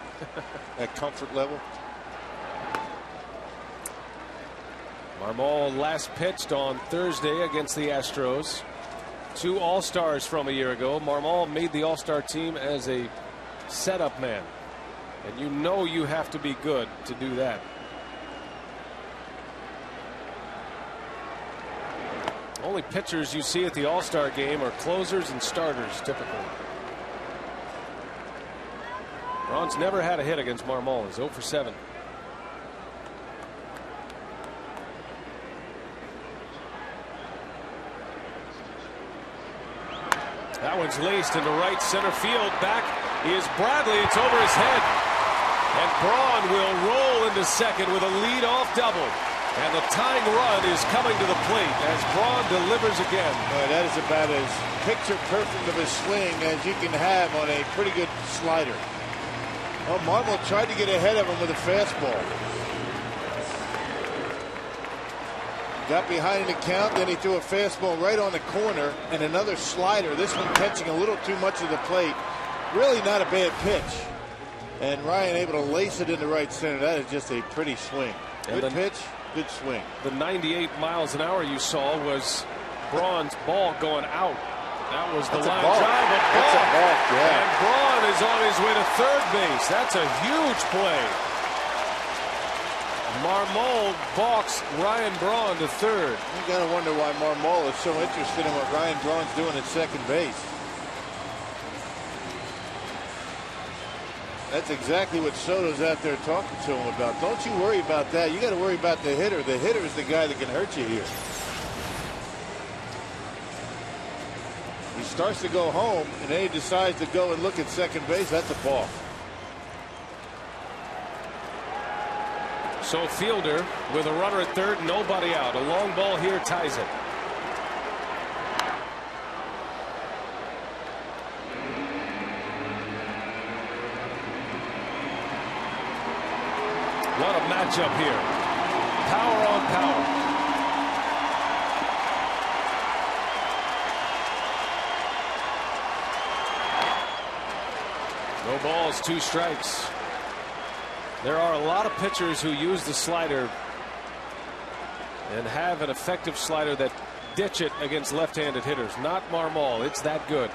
at comfort level. Marmol last pitched on Thursday against the Astros. 2 All-Stars from a year ago. Marmol made the All-Star team as a setup man. And you have to be good to do that. Only pitchers you see at the All-Star game are closers and starters typically. Braun's never had a hit against Marmol. He's 0 for 7. That one's laced into right center field. Back is Bradley. It's over his head. And Braun will roll into second with a lead-off double. And the tying run is coming to the plate as Braun delivers again. That is about as picture perfect of a swing as you can have on a pretty good slider. Well, Marmol tried to get ahead of him with a fastball. Got behind in the count, then he threw a fastball right on the corner and another slider. This one catching a little too much of the plate. Really not a bad pitch. And Ryan able to lace it into right center. That is just a pretty swing. Good pitch, good swing. The 98 miles an hour you saw was Braun's ball going out. That was the line drive. That's a ball, yeah. And Braun is on his way to third base. That's a huge play. Marmol balks Ryan Braun to third. You got to wonder why Marmol is so interested in what Ryan Braun's doing at second base. That's exactly what Soto's out there talking to him about. Don't you worry about that. You got to worry about the hitter. The hitter is the guy that can hurt you here. He starts to go home, and then he decides to go and look at second base. That's a ball. So Fielder with a runner at third, nobody out. A long ball here ties it. What a matchup here. Power on power. No balls, 2 strikes. There are a lot of pitchers who use the slider and have an effective slider that ditch it against left-handed hitters. Not Marmol. It's that good.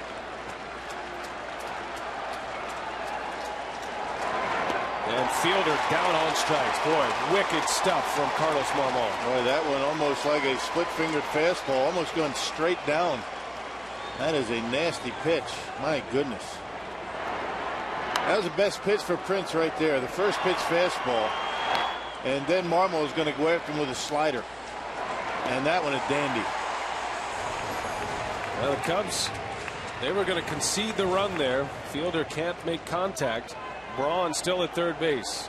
And Fielder down on strikes. Boy, wicked stuff from Carlos Marmol. Boy, that one almost like a split-fingered fastball, almost going straight down. That is a nasty pitch. My goodness. That was the best pitch for Prince right there. The first pitch fastball. And then Marmol is going to go after him with a slider. And that one a dandy. Well, the Cubs, they were going to concede the run there. Fielder can't make contact. Braun still at third base.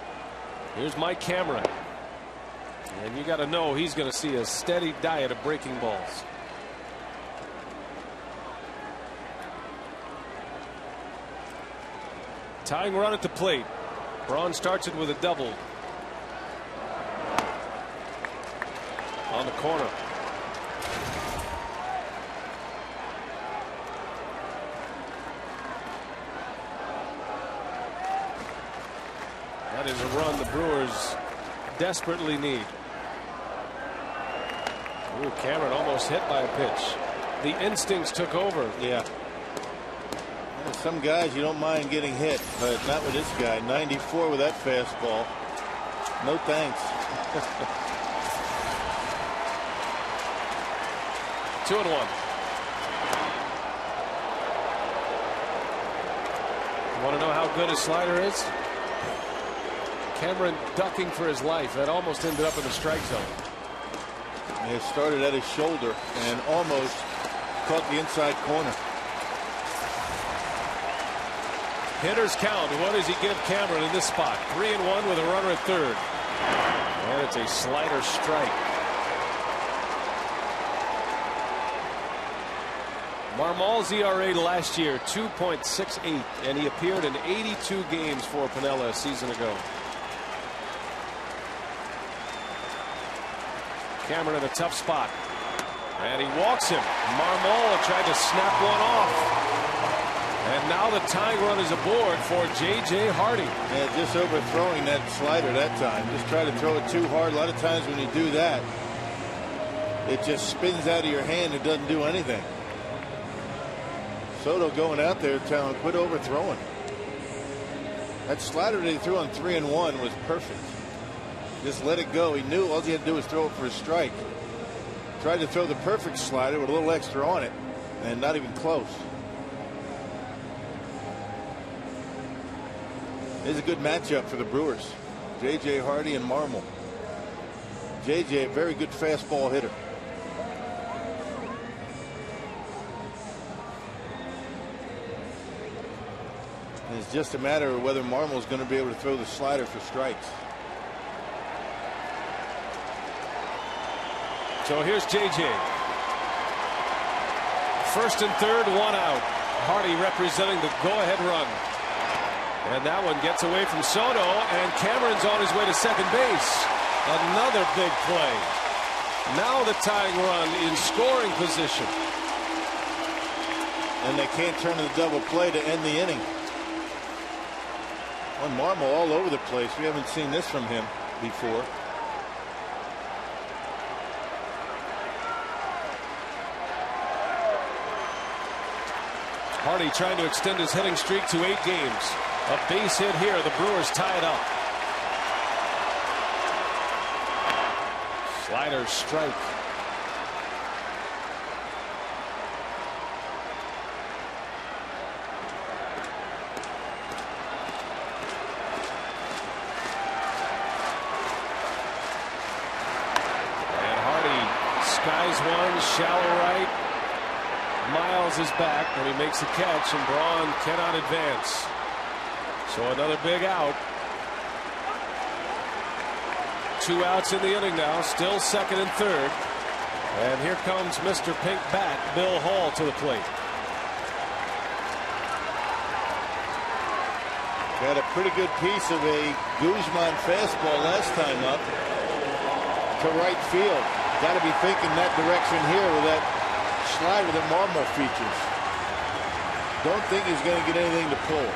Here's Mike Cameron. And you got to know he's going to see a steady diet of breaking balls. Tying run at the plate. Braun starts it with a double. On the corner. That is a run the Brewers desperately need. Ooh, Cameron almost hit by a pitch. The instincts took over. Yeah. Some guys you don't mind getting hit, but not with this guy. 94 with that fastball. No thanks. 2-1. Want to know how good his slider is? Cameron ducking for his life. That almost ended up in the strike zone. It started at his shoulder and almost caught the inside corner. Hitters count. What does he give Cameron in this spot? 3-1 with a runner at third. And it's a slider strike. Marmol's ERA last year 2.68, and he appeared in 82 games for Pinella a season ago. Cameron in a tough spot, and he walks him. Marmol tried to snap one off. And now the tying run is aboard for J.J. Hardy. Yeah, just overthrowing that slider that time. Just try to throw it too hard. A lot of times when you do that, it just spins out of your hand and doesn't do anything. Soto going out there telling him, quit overthrowing. That slider that he threw on 3-1 was perfect. Just let it go. He knew all he had to do was throw it for a strike. Tried to throw the perfect slider with a little extra on it, and not even close. It's a good matchup for the Brewers. J.J. Hardy and Marmol. J.J. a very good fastball hitter. And it's just a matter of whether Marmol's going to be able to throw the slider for strikes. So here's J.J. First and third, 1 out. Hardy representing the go-ahead run. And that one gets away from Soto, and Cameron's on his way to second base. Another big play. Now the tying run in scoring position. And they can't turn to the double play to end the inning. On Marmol all over the place. We haven't seen this from him before. Hardy trying to extend his hitting streak to 8 games. A base hit here. The Brewers tie it up. Slider strike. And Hardy skies one, shallow right. Miles is back, and he makes the catch, and Braun cannot advance. So another big out. 2 outs in the inning now, still second and third. And here comes Mr. Pink Bat, Bill Hall, to the plate. Got a pretty good piece of a Guzman fastball last time up to right field. Got to be thinking that direction here with that slider that Marmol features. Don't think he's going to get anything to pull.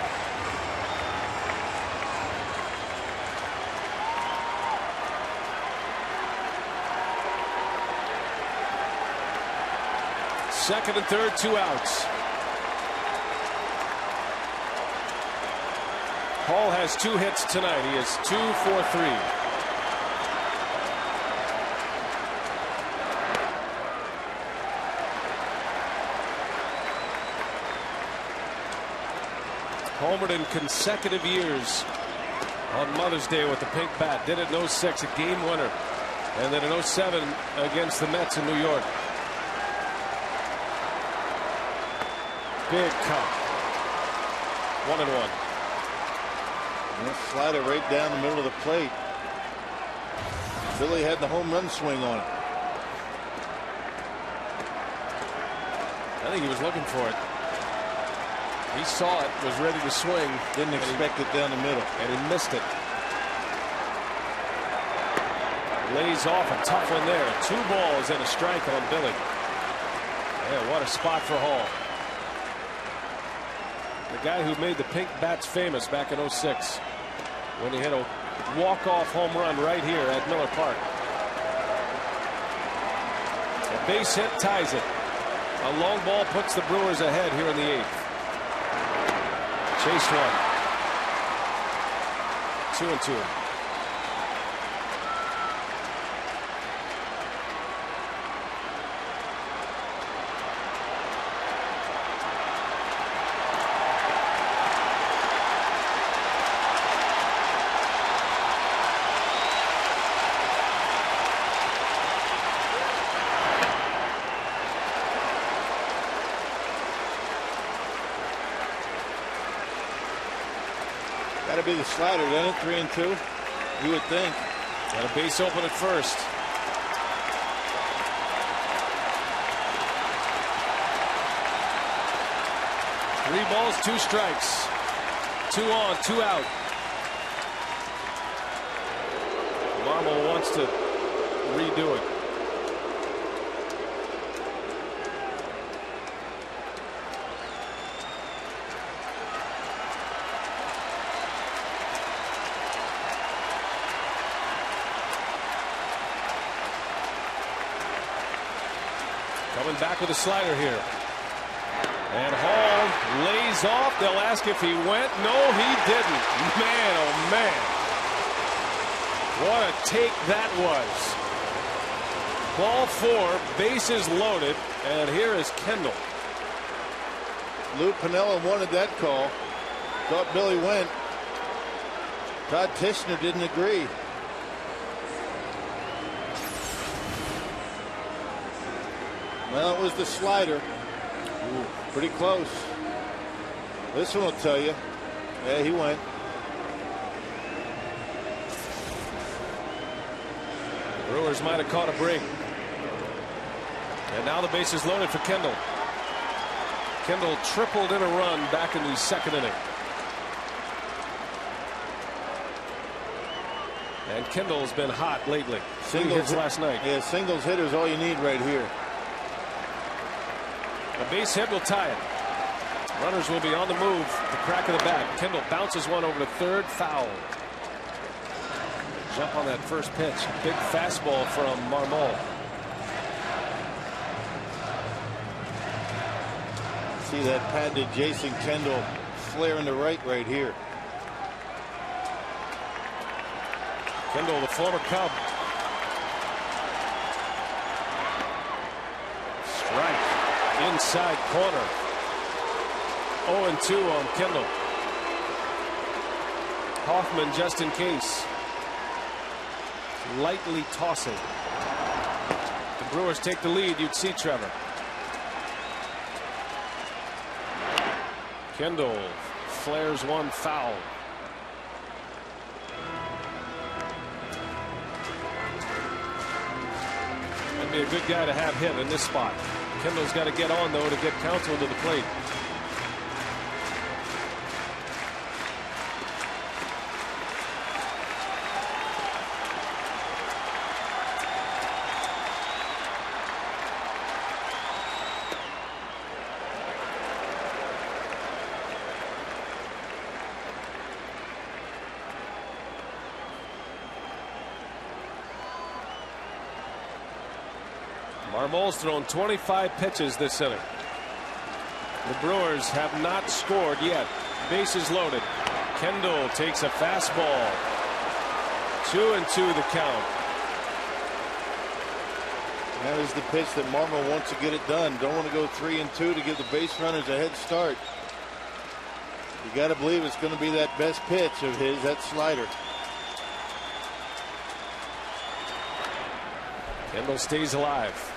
Second and third, 2 outs. Hall has 2 hits tonight. He is 2 for 3. Homered in consecutive years on Mother's Day with the Pink Bat. Did it in 06, a game winner. And then in 07 against the Mets in New York. Big cut. 1-1. And that slider right down the middle of the plate. Billy had the home run swing on it. I think he was looking for it. He saw it, was ready to swing. Didn't expect it down the middle. And he missed it. Lays off a tough one there. 2 balls and a strike on Billy. Yeah, what a spot for Hall. The guy who made the Pink Bats famous back in 06 when he hit a walk-off home run right here at Miller Park. A base hit ties it. A long ball puts the Brewers ahead here in the 8th. Chased one. 2-2. Got to be the slider, doesn't it? 3-2. You would think. Got a base open at first. Three balls, 2 strikes. 2 on, 2 out. Marmol wants to redo it. Coming back with a slider here. And Hall lays off. They'll ask if he went. No, he didn't. Man, oh man. What a take that was. Ball 4, bases loaded, and here is Kendall. Lou Piniella wanted that call. Thought Billy went. Todd Tishner didn't agree. Well, it was the slider. Ooh, pretty close. This one will tell you. Yeah, he went. Brewers might have caught a break. And now the base is loaded for Kendall. Kendall tripled in a run back in the 2nd inning. And Kendall's been hot lately. Singles hits last night. Yeah, singles hitter is all you need right here. A base hit will tie it. Runners will be on the move. The crack of the bat. Kendall bounces one over to third. Foul. Jump on that first pitch. Big fastball from Marmol. See that patented Jason Kendall flare in the right here. Kendall, the former Cub. Strike inside corner. 0-2 on Kendall. Hoffman just in case. Lightly tossing. The Brewers take the lead. You'd see Trevor. Kendall flares one foul. That'd be a good guy to have hit in this spot. Kendall's got to get on though to get Counsell to the plate. Marmol's thrown 25 pitches this inning. The Brewers have not scored yet. Bases loaded. Kendall takes a fastball. 2-2 the count. That is the pitch that Marmol wants to get it done. Don't want to go 3-2 to give the base runners a head start. You got to believe it's going to be that best pitch of his, that slider. Kendall stays alive.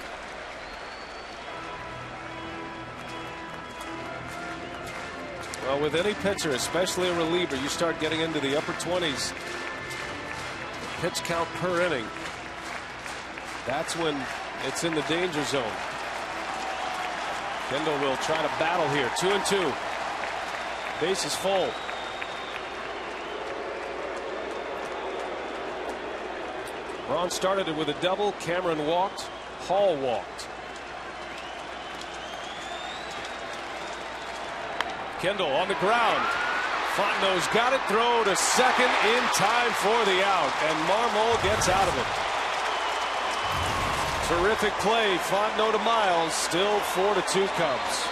Well, with any pitcher, especially a reliever, you start getting into the upper 20s. Pitch count per inning. That's when it's in the danger zone. Kendall will try to battle here. 2-2. Base is full. Ron started it with a double. Cameron walked. Hall walked. Kendall on the ground. Fontenot's got it. Throw to second in time for the out. And Marmol gets out of it. Terrific play. Fontenot to Miles. Still 4-2 Cubs.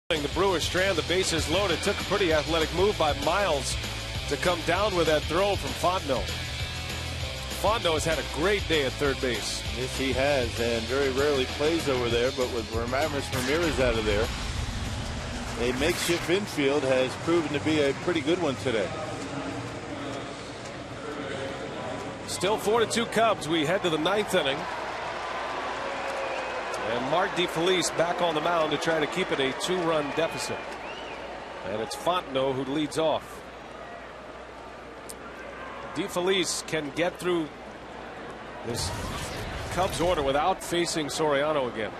The Brewers strand, the bases loaded. Took a pretty athletic move by Miles to come down with that throw from Fontenot. Fontenot has had a great day at third base. Yes, he has, and very rarely plays over there, but with Ramirez out of there, a makeshift infield has proven to be a pretty good one today. Still 4-2 Cubs. We head to the ninth inning. And Mark DeFelice back on the mound to try to keep it a 2-run deficit. And it's Fontenot who leads off. DeFelice can get through this Cubs order without facing Soriano again.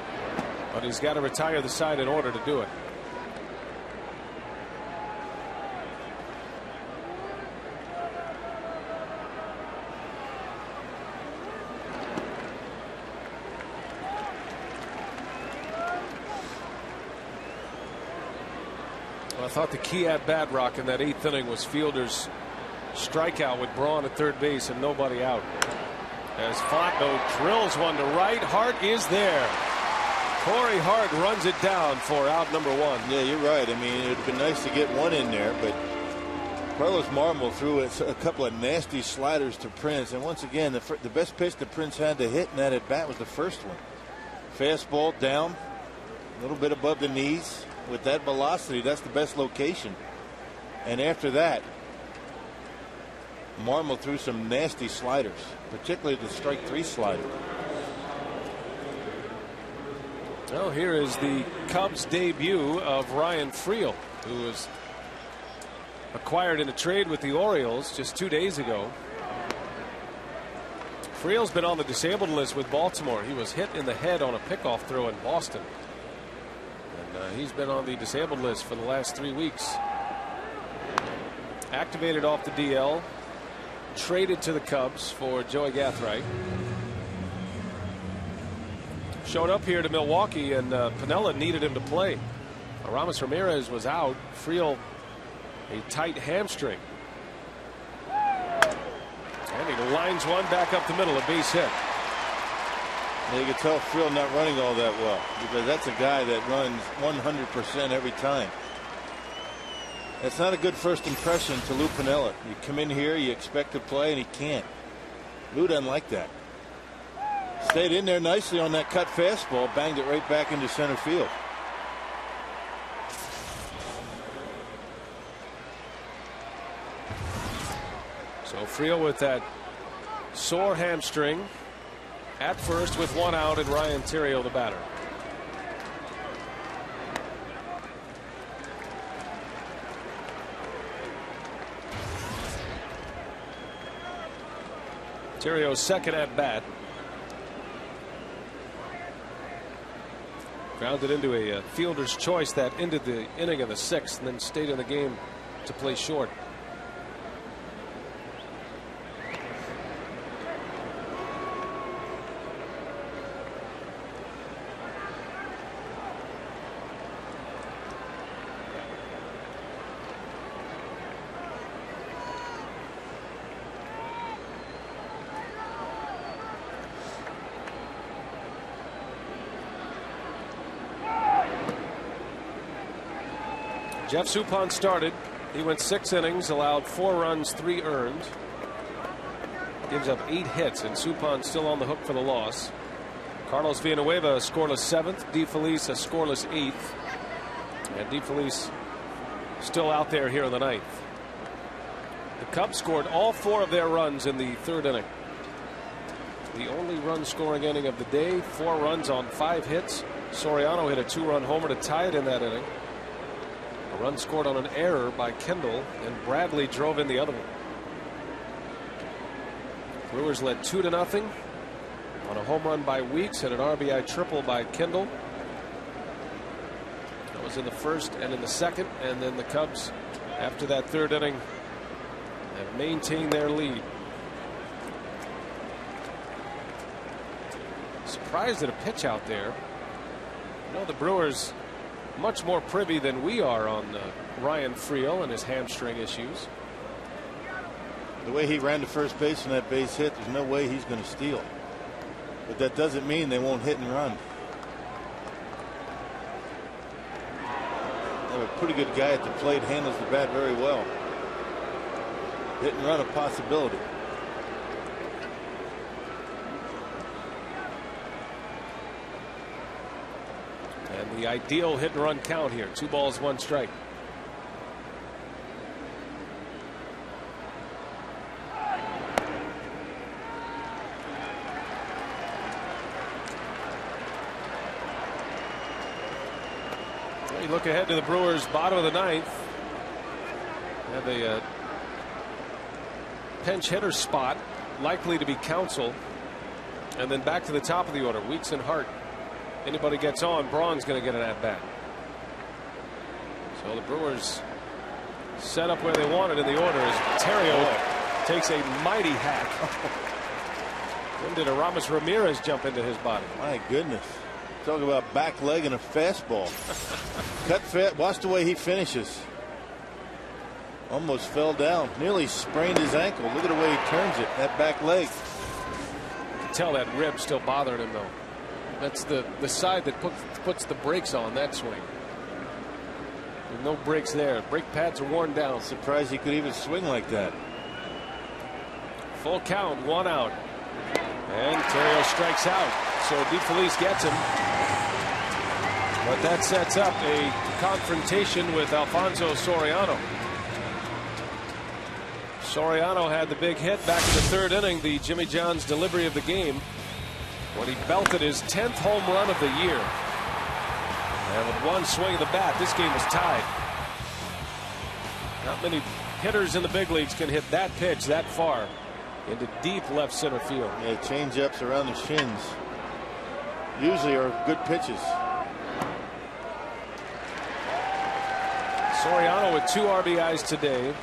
But he's got to retire the side in order to do it. I thought the key at bat, Rock, in that 8th inning was Fielder's strikeout with Braun at third base and nobody out. As Fontenot drills one to right, Hart is there. Corey Hart runs it down for out number 1. Yeah, you're right. I mean, it'd been nice to get one in there, but Carlos Marmol threw a couple of nasty sliders to Prince, and once again, the best pitch that Prince had to hit in that at bat was the first one. Fastball down, a little bit above the knees. With that velocity, that's the best location. And after that, Marmol threw some nasty sliders, particularly the strike 3 slider. Well, here is the Cubs debut of Ryan Friel, who was acquired in a trade with the Orioles just 2 days ago. Friel's been on the disabled list with Baltimore. He was hit in the head on a pickoff throw in Boston. And he's been on the disabled list for the last 3 weeks. Activated off the DL. Traded to the Cubs for Joey Gathright. Showed up here to Milwaukee, and Piniella needed him to play. Aramis Ramirez was out. Friel a tight hamstring. And he lines one back up the middle, a base hit. And you can tell Friel not running all that well, because that's a guy that runs 100% every time. That's not a good first impression to Lou Piniella. You come in here, you expect to play, and he can't. Lou doesn't like that. Stayed in there nicely on that cut fastball, banged it right back into center field. So Friel with that sore hamstring at first with 1 out, and Ryan Theriot the batter. Theriot's second at bat. Grounded into a fielder's choice that ended the inning in the 6th and then stayed in the game to play short. Jeff Suppan started. He went 6 innings, allowed 4 runs, 3 earned. Gives up 8 hits, and Suppan still on the hook for the loss. Carlos Villanueva a scoreless 7th. DeFelice a scoreless 8th. And DeFelice still out there here in the 9th. The Cubs scored all 4 of their runs in the 3rd inning. The only run scoring inning of the day. 4 runs on 5 hits. Soriano hit a 2-run homer to tie it in that inning. A run scored on an error by Kendall, and Bradley drove in the other one. Brewers led 2-0 on a home run by Weeks and an RBI triple by Kendall. That was in the 1st and in the 2nd, and then the Cubs, after that 3rd inning, have maintained their lead. Surprised at a pitch out there. You know, the Brewers much more privy than we are on Ryan Friel and his hamstring issues. The way he ran to first base on that base hit, there's no way he's going to steal. But that doesn't mean they won't hit and run. They have a pretty good guy at the plate, handles the bat very well. Hit and run a possibility. And the ideal hit and run count here. 2 balls, 1 strike. You look ahead to the Brewers' bottom of the ninth. Have a pinch hitter spot likely to be Counsell, and then back to the top of the order, Weeks and Hart. Anybody gets on, Braun's going to get an at bat. So the Brewers set up where they wanted in the order as Terrio takes a mighty hack. When did Aramis Ramirez jump into his body? My goodness. Talk about back leg and a fastball. Cut fat. Watch the way he finishes. Almost fell down. Nearly sprained his ankle. Look at the way he turns it. That back leg. You can tell that rib still bothering him, though. That's the side that puts the brakes on that swing. With no brakes there. Brake pads are worn down. Surprised he could even swing like that. Full count, 1 out. And Terrio strikes out. So DeFelice gets him. But that sets up a confrontation with Alfonso Soriano. Soriano had the big hit back in the 3rd inning, the Jimmy John's delivery of the game, when he belted his 10th home run of the year. And with one swing of the bat, this game was tied. Not many hitters in the big leagues can hit that pitch that far into deep left center field. Yeah, change-ups around the shins usually are good pitches. Soriano with 2 RBIs today.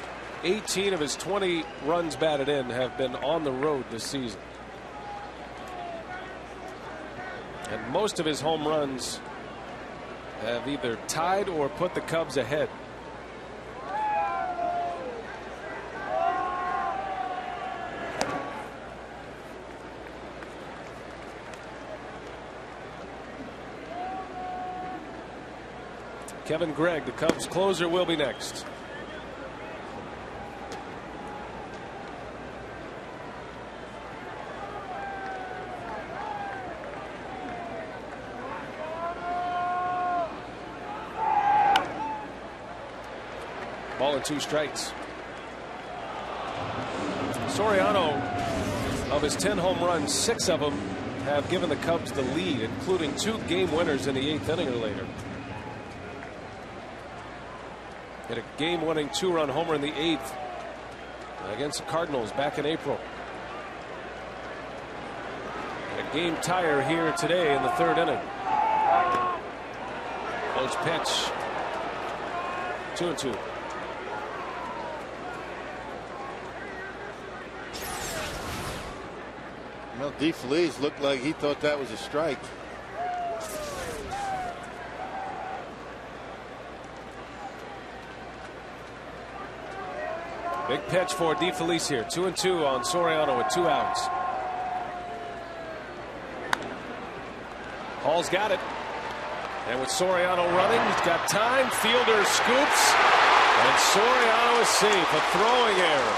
18 of his 20 runs batted in have been on the road this season. And most of his home runs have either tied or put the Cubs ahead. Kevin Gregg, the Cubs closer, will be next. Ball and 2 strikes. Soriano, of his 10 home runs, 6 of them have given the Cubs the lead, including 2 game winners in the 8th inning or later. Hit a game-winning 2-run homer in the 8th against the Cardinals back in April. And a game tire here today in the 3rd inning. Close pitch. 2-2. Well, DeFelice looked like he thought that was a strike. Big pitch for DeFelice here. 2-2 on Soriano with 2 outs. Hall's got it. And with Soriano running, he's got time. Fielder scoops. And Soriano is safe. A throwing error.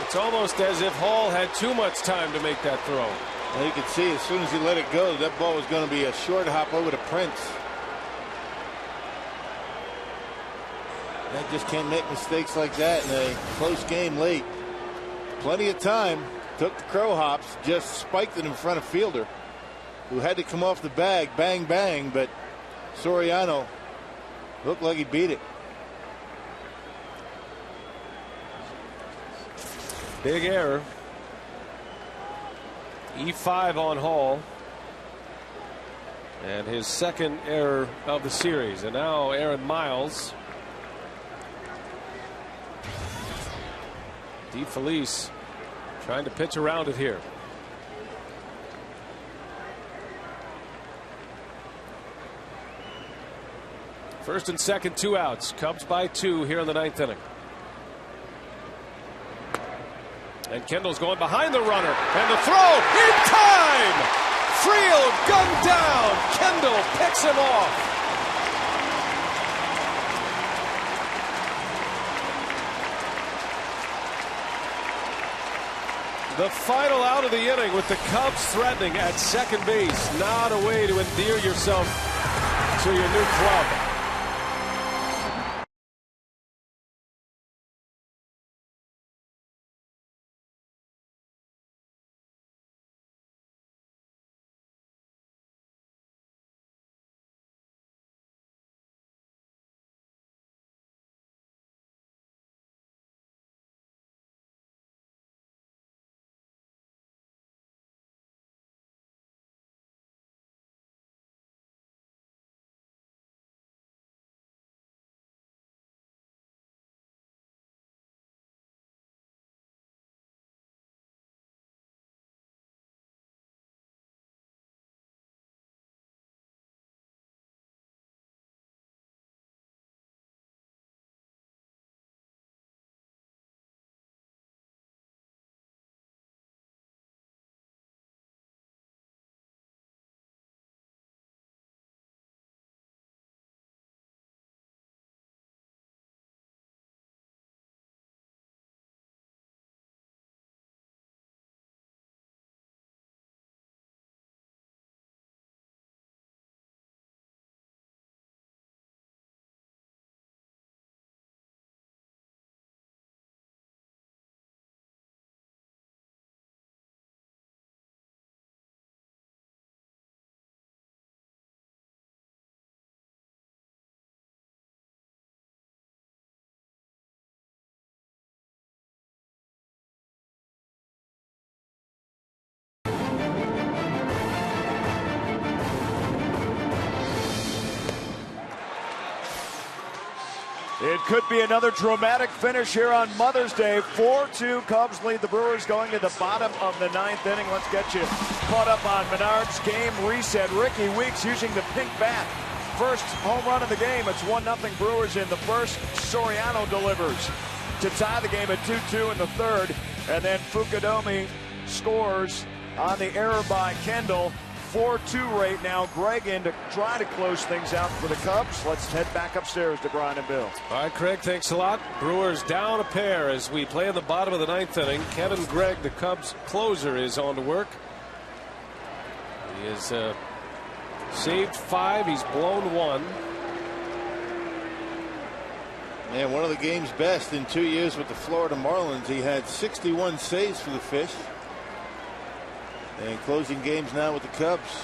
It's almost as if Hall had too much time to make that throw. Well, you could see as soon as he let it go, that ball was going to be a short hop over to Prince. That just can't make mistakes like that in a close game late. Plenty of time. Took the crow hops, just spiked it in front of Fielder, who had to come off the bag, bang, bang, but Soriano looked like he beat it. Big error. E5 on Hall. And his 2nd error of the series. And now Aaron Miles. DeFelice trying to pitch around it here. First and second, 2 outs. Cubs by 2 here in the 9th inning. And Kendall's going behind the runner. And the throw in time. Friel gunned down. Kendall picks him off. The final out of the inning with the Cubs threatening at second base. Not a way to endear yourself to your new club. It could be another dramatic finish here on Mother's Day. 4-2 Cubs lead the Brewers going to the bottom of the 9th inning. Let's get you caught up on Menard's game reset. Ricky Weeks using the pink bat. First home run of the game. It's 1-0 Brewers in the first. Soriano delivers to tie the game at 2-2 in the third. And then Fukudome scores on the error by Kendall. 4-2 right now. Greg in to try to close things out for the Cubs. Let's head back upstairs to Brian and Bill. All right, Craig, thanks a lot. Brewers down a pair as we play in the bottom of the 9th inning. Kevin Gregg, the Cubs closer, is on to work. He has saved 5. He's blown 1. And one of the game's best in 2 years with the Florida Marlins. He had 61 saves for the Fish. And closing games now with the Cubs.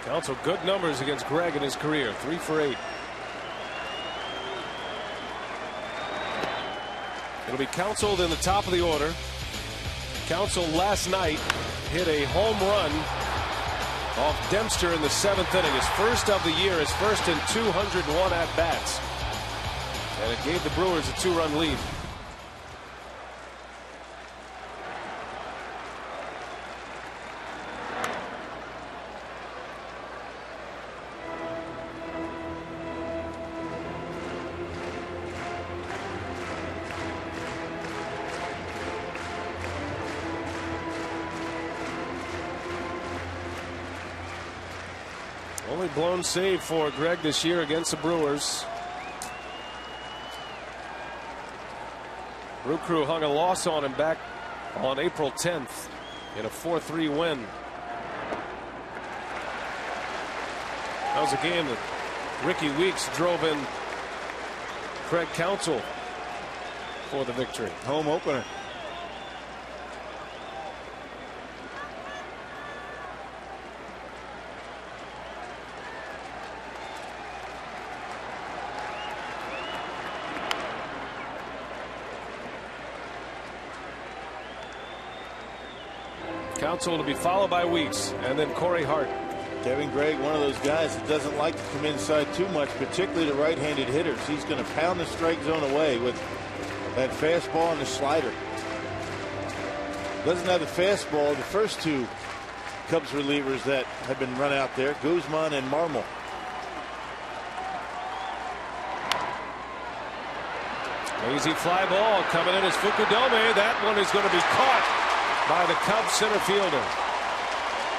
Counsell good numbers against Gregg in his career. 3 for 8. It'll be Counsell in the top of the order. Counsell last night hit a home run off Dempster in the 7th inning. His first of the year, his first in 201 at bats. And it gave the Brewers a 2-run lead. Only blown save for Gregg this year against the Brewers. Brew Crew hung a loss on him back on April 10th in a 4-3 win. That was a game that Ricky Weeks drove in Craig Counsell for the victory. Home opener. Counsell to be followed by Weeks and then Corey Hart. Kevin Gregg, one of those guys that doesn't like to come inside too much, particularly to right-handed hitters. He's going to pound the strike zone away with that fastball and the slider. Doesn't have the fastball. The first 2 Cubs relievers that have been run out there, Guzman and Marmol. Lazy fly ball coming in as Fukudome. That one is going to be caught by the Cubs center fielder.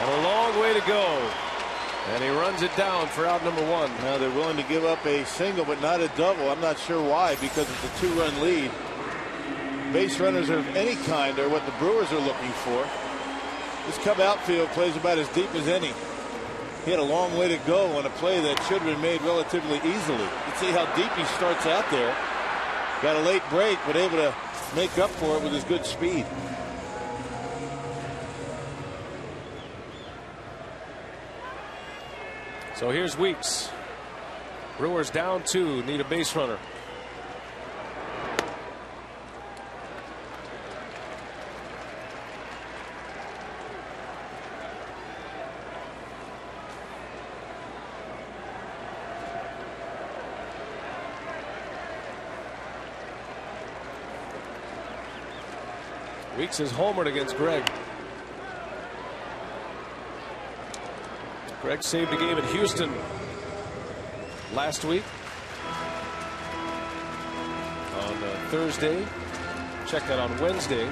And a long way to go. And he runs it down for out number 1. Now they're willing to give up a single but not a double. I'm not sure why, because it's a 2-run lead. Base runners of any kind are what the Brewers are looking for. This Cub outfield plays about as deep as any. He had a long way to go on a play that should have been made relatively easily. You can see how deep he starts out there. Got a late break, but able to make up for it with his good speed. So here's Weeks. Brewers down 2, need a base runner. Weeks is homered against Gregg. Gregg saved a game in Houston last week on Thursday. Check that on Wednesday.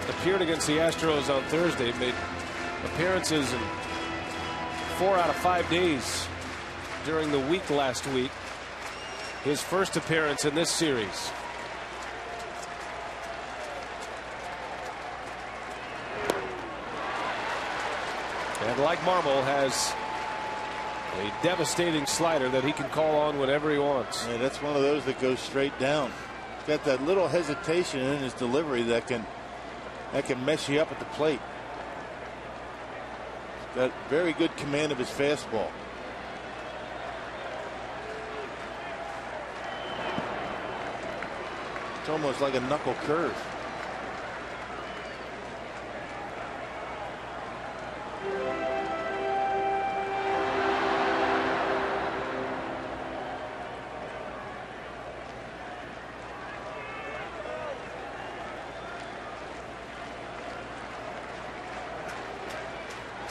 Appeared against the Astros on Thursday. Made appearances in 4 out of 5 days during the week last week. His first appearance in this series. And like Marmol, has a devastating slider that he can call on whenever he wants. Yeah, that's one of those that goes straight down. He's got that little hesitation in his delivery that can mess you up at the plate. He's got very good command of his fastball. It's almost like a knuckle curve.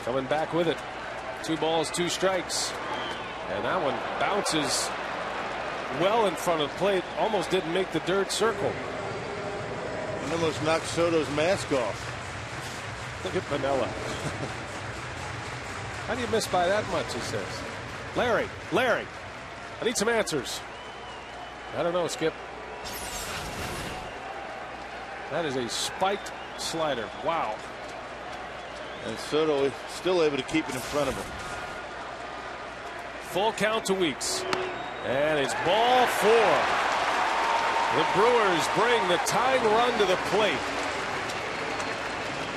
coming back with it. 2 balls, 2 strikes. And that one bounces well in front of the plate. Almost didn't make the dirt circle. And almost knocked Soto's mask off. Look at Vanilla. How do you miss by that much, he says. Larry, I need some answers. I don't know, Skip. That is a spiked slider. Wow. And Soto is still able to keep it in front of him. Full count to Weeks. And it's ball 4. The Brewers bring the tying run to the plate.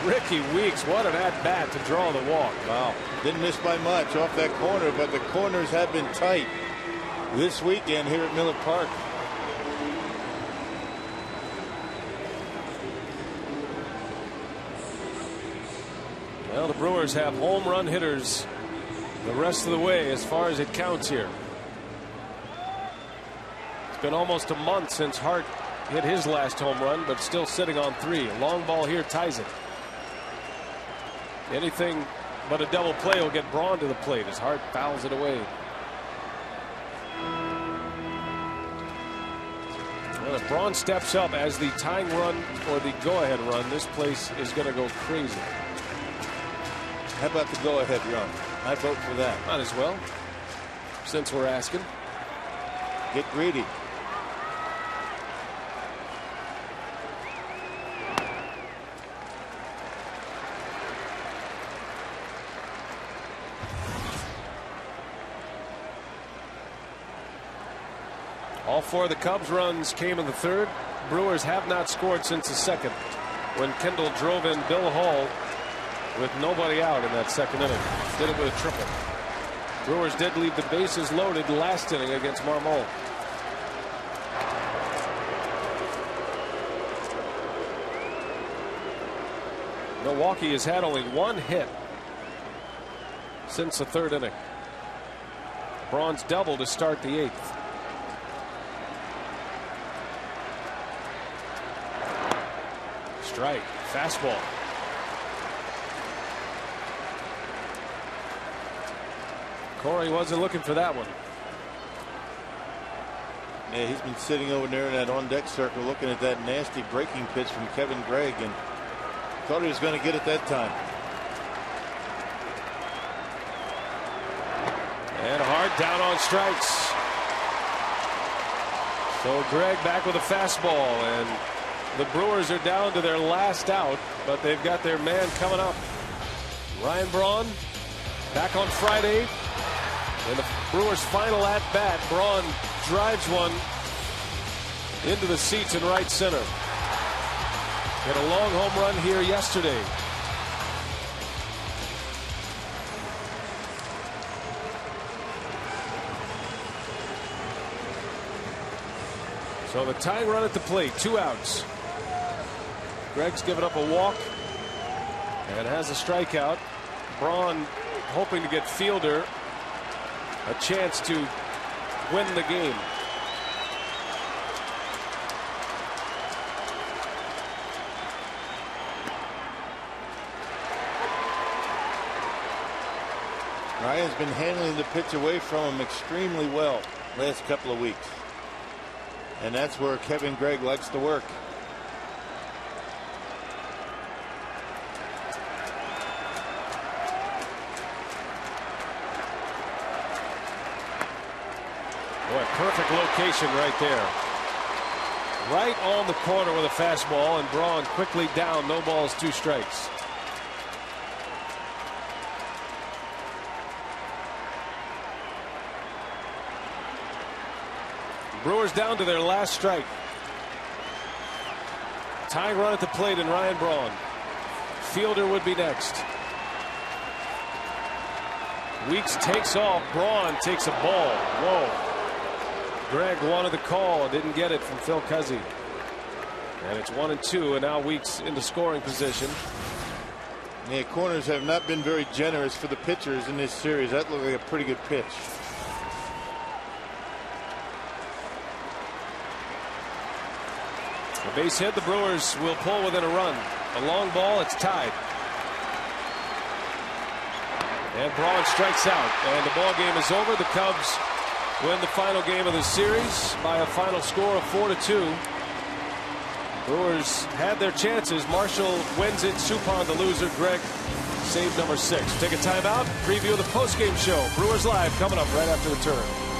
Ricky Weeks, what an at-bat to draw the walk. Wow. Didn't miss by much off that corner, but the corners have been tight this weekend here at Miller Park. Well, the Brewers have home run hitters the rest of the way as far as it counts here. It's been almost a month since Hart hit his last home run, but still sitting on 3. A long ball here ties it. Anything but a double play will get Braun to the plate as Hart fouls it away. Well, if Braun steps up as the tying run or the go-ahead run, this place is going to go crazy. How about the go-ahead run? I vote for that. Might as well, since we're asking. Get greedy. All 4 of the Cubs runs came in the 3rd. Brewers have not scored since the 2nd, when Kendall drove in Bill Hall with nobody out in that 2nd inning. Did it with a triple. Brewers did leave the bases loaded last inning against Marmol. Milwaukee has had only 1 hit since the 3rd inning. Braun's double to start the 8th. Strike, fastball. Corey wasn't looking for that one. Yeah, he's been sitting over there in that on-deck circle looking at that nasty breaking pitch from Kevin Gregg and thought he was going to get it that time. And Hart down on strikes. So Gregg back with a fastball, and the Brewers are down to their last out, but they've got their man coming up. Ryan Braun back on Friday. In the Brewers' final at-bat, Braun drives one into the seats in right center. Hit a long home run here yesterday. So the tying run at the plate, 2 outs. Gregg's given up a walk and has a strikeout. Braun hoping to get Fielder a chance to win the game. Ryan's been handling the pitch away from him extremely well last couple of weeks. And that's where Kevin Gregg likes to work. Boy, perfect location right there. Right on the corner with a fastball, and Braun quickly down. No balls, 2 strikes. Brewers down to their last strike. Tying run at the plate in Ryan Braun. Fielder would be next. Weeks takes off. Braun takes a ball. Whoa. Gregg wanted the call, didn't get it from Phil Cuzzy. And it's 1-2, and now Weeks into scoring position. Yeah, corners have not been very generous for the pitchers in this series. That looked like a pretty good pitch. A base hit, the Brewers will pull within a run. A long ball, it's tied. And Braun strikes out, and the ball game is over. The Cubs win the final game of the series by a final score of 4-2. Brewers had their chances. Marshall wins it. Suppan the loser. Greg saved number 6. Take a timeout. Preview of the postgame show. Brewers Live coming up right after the turn.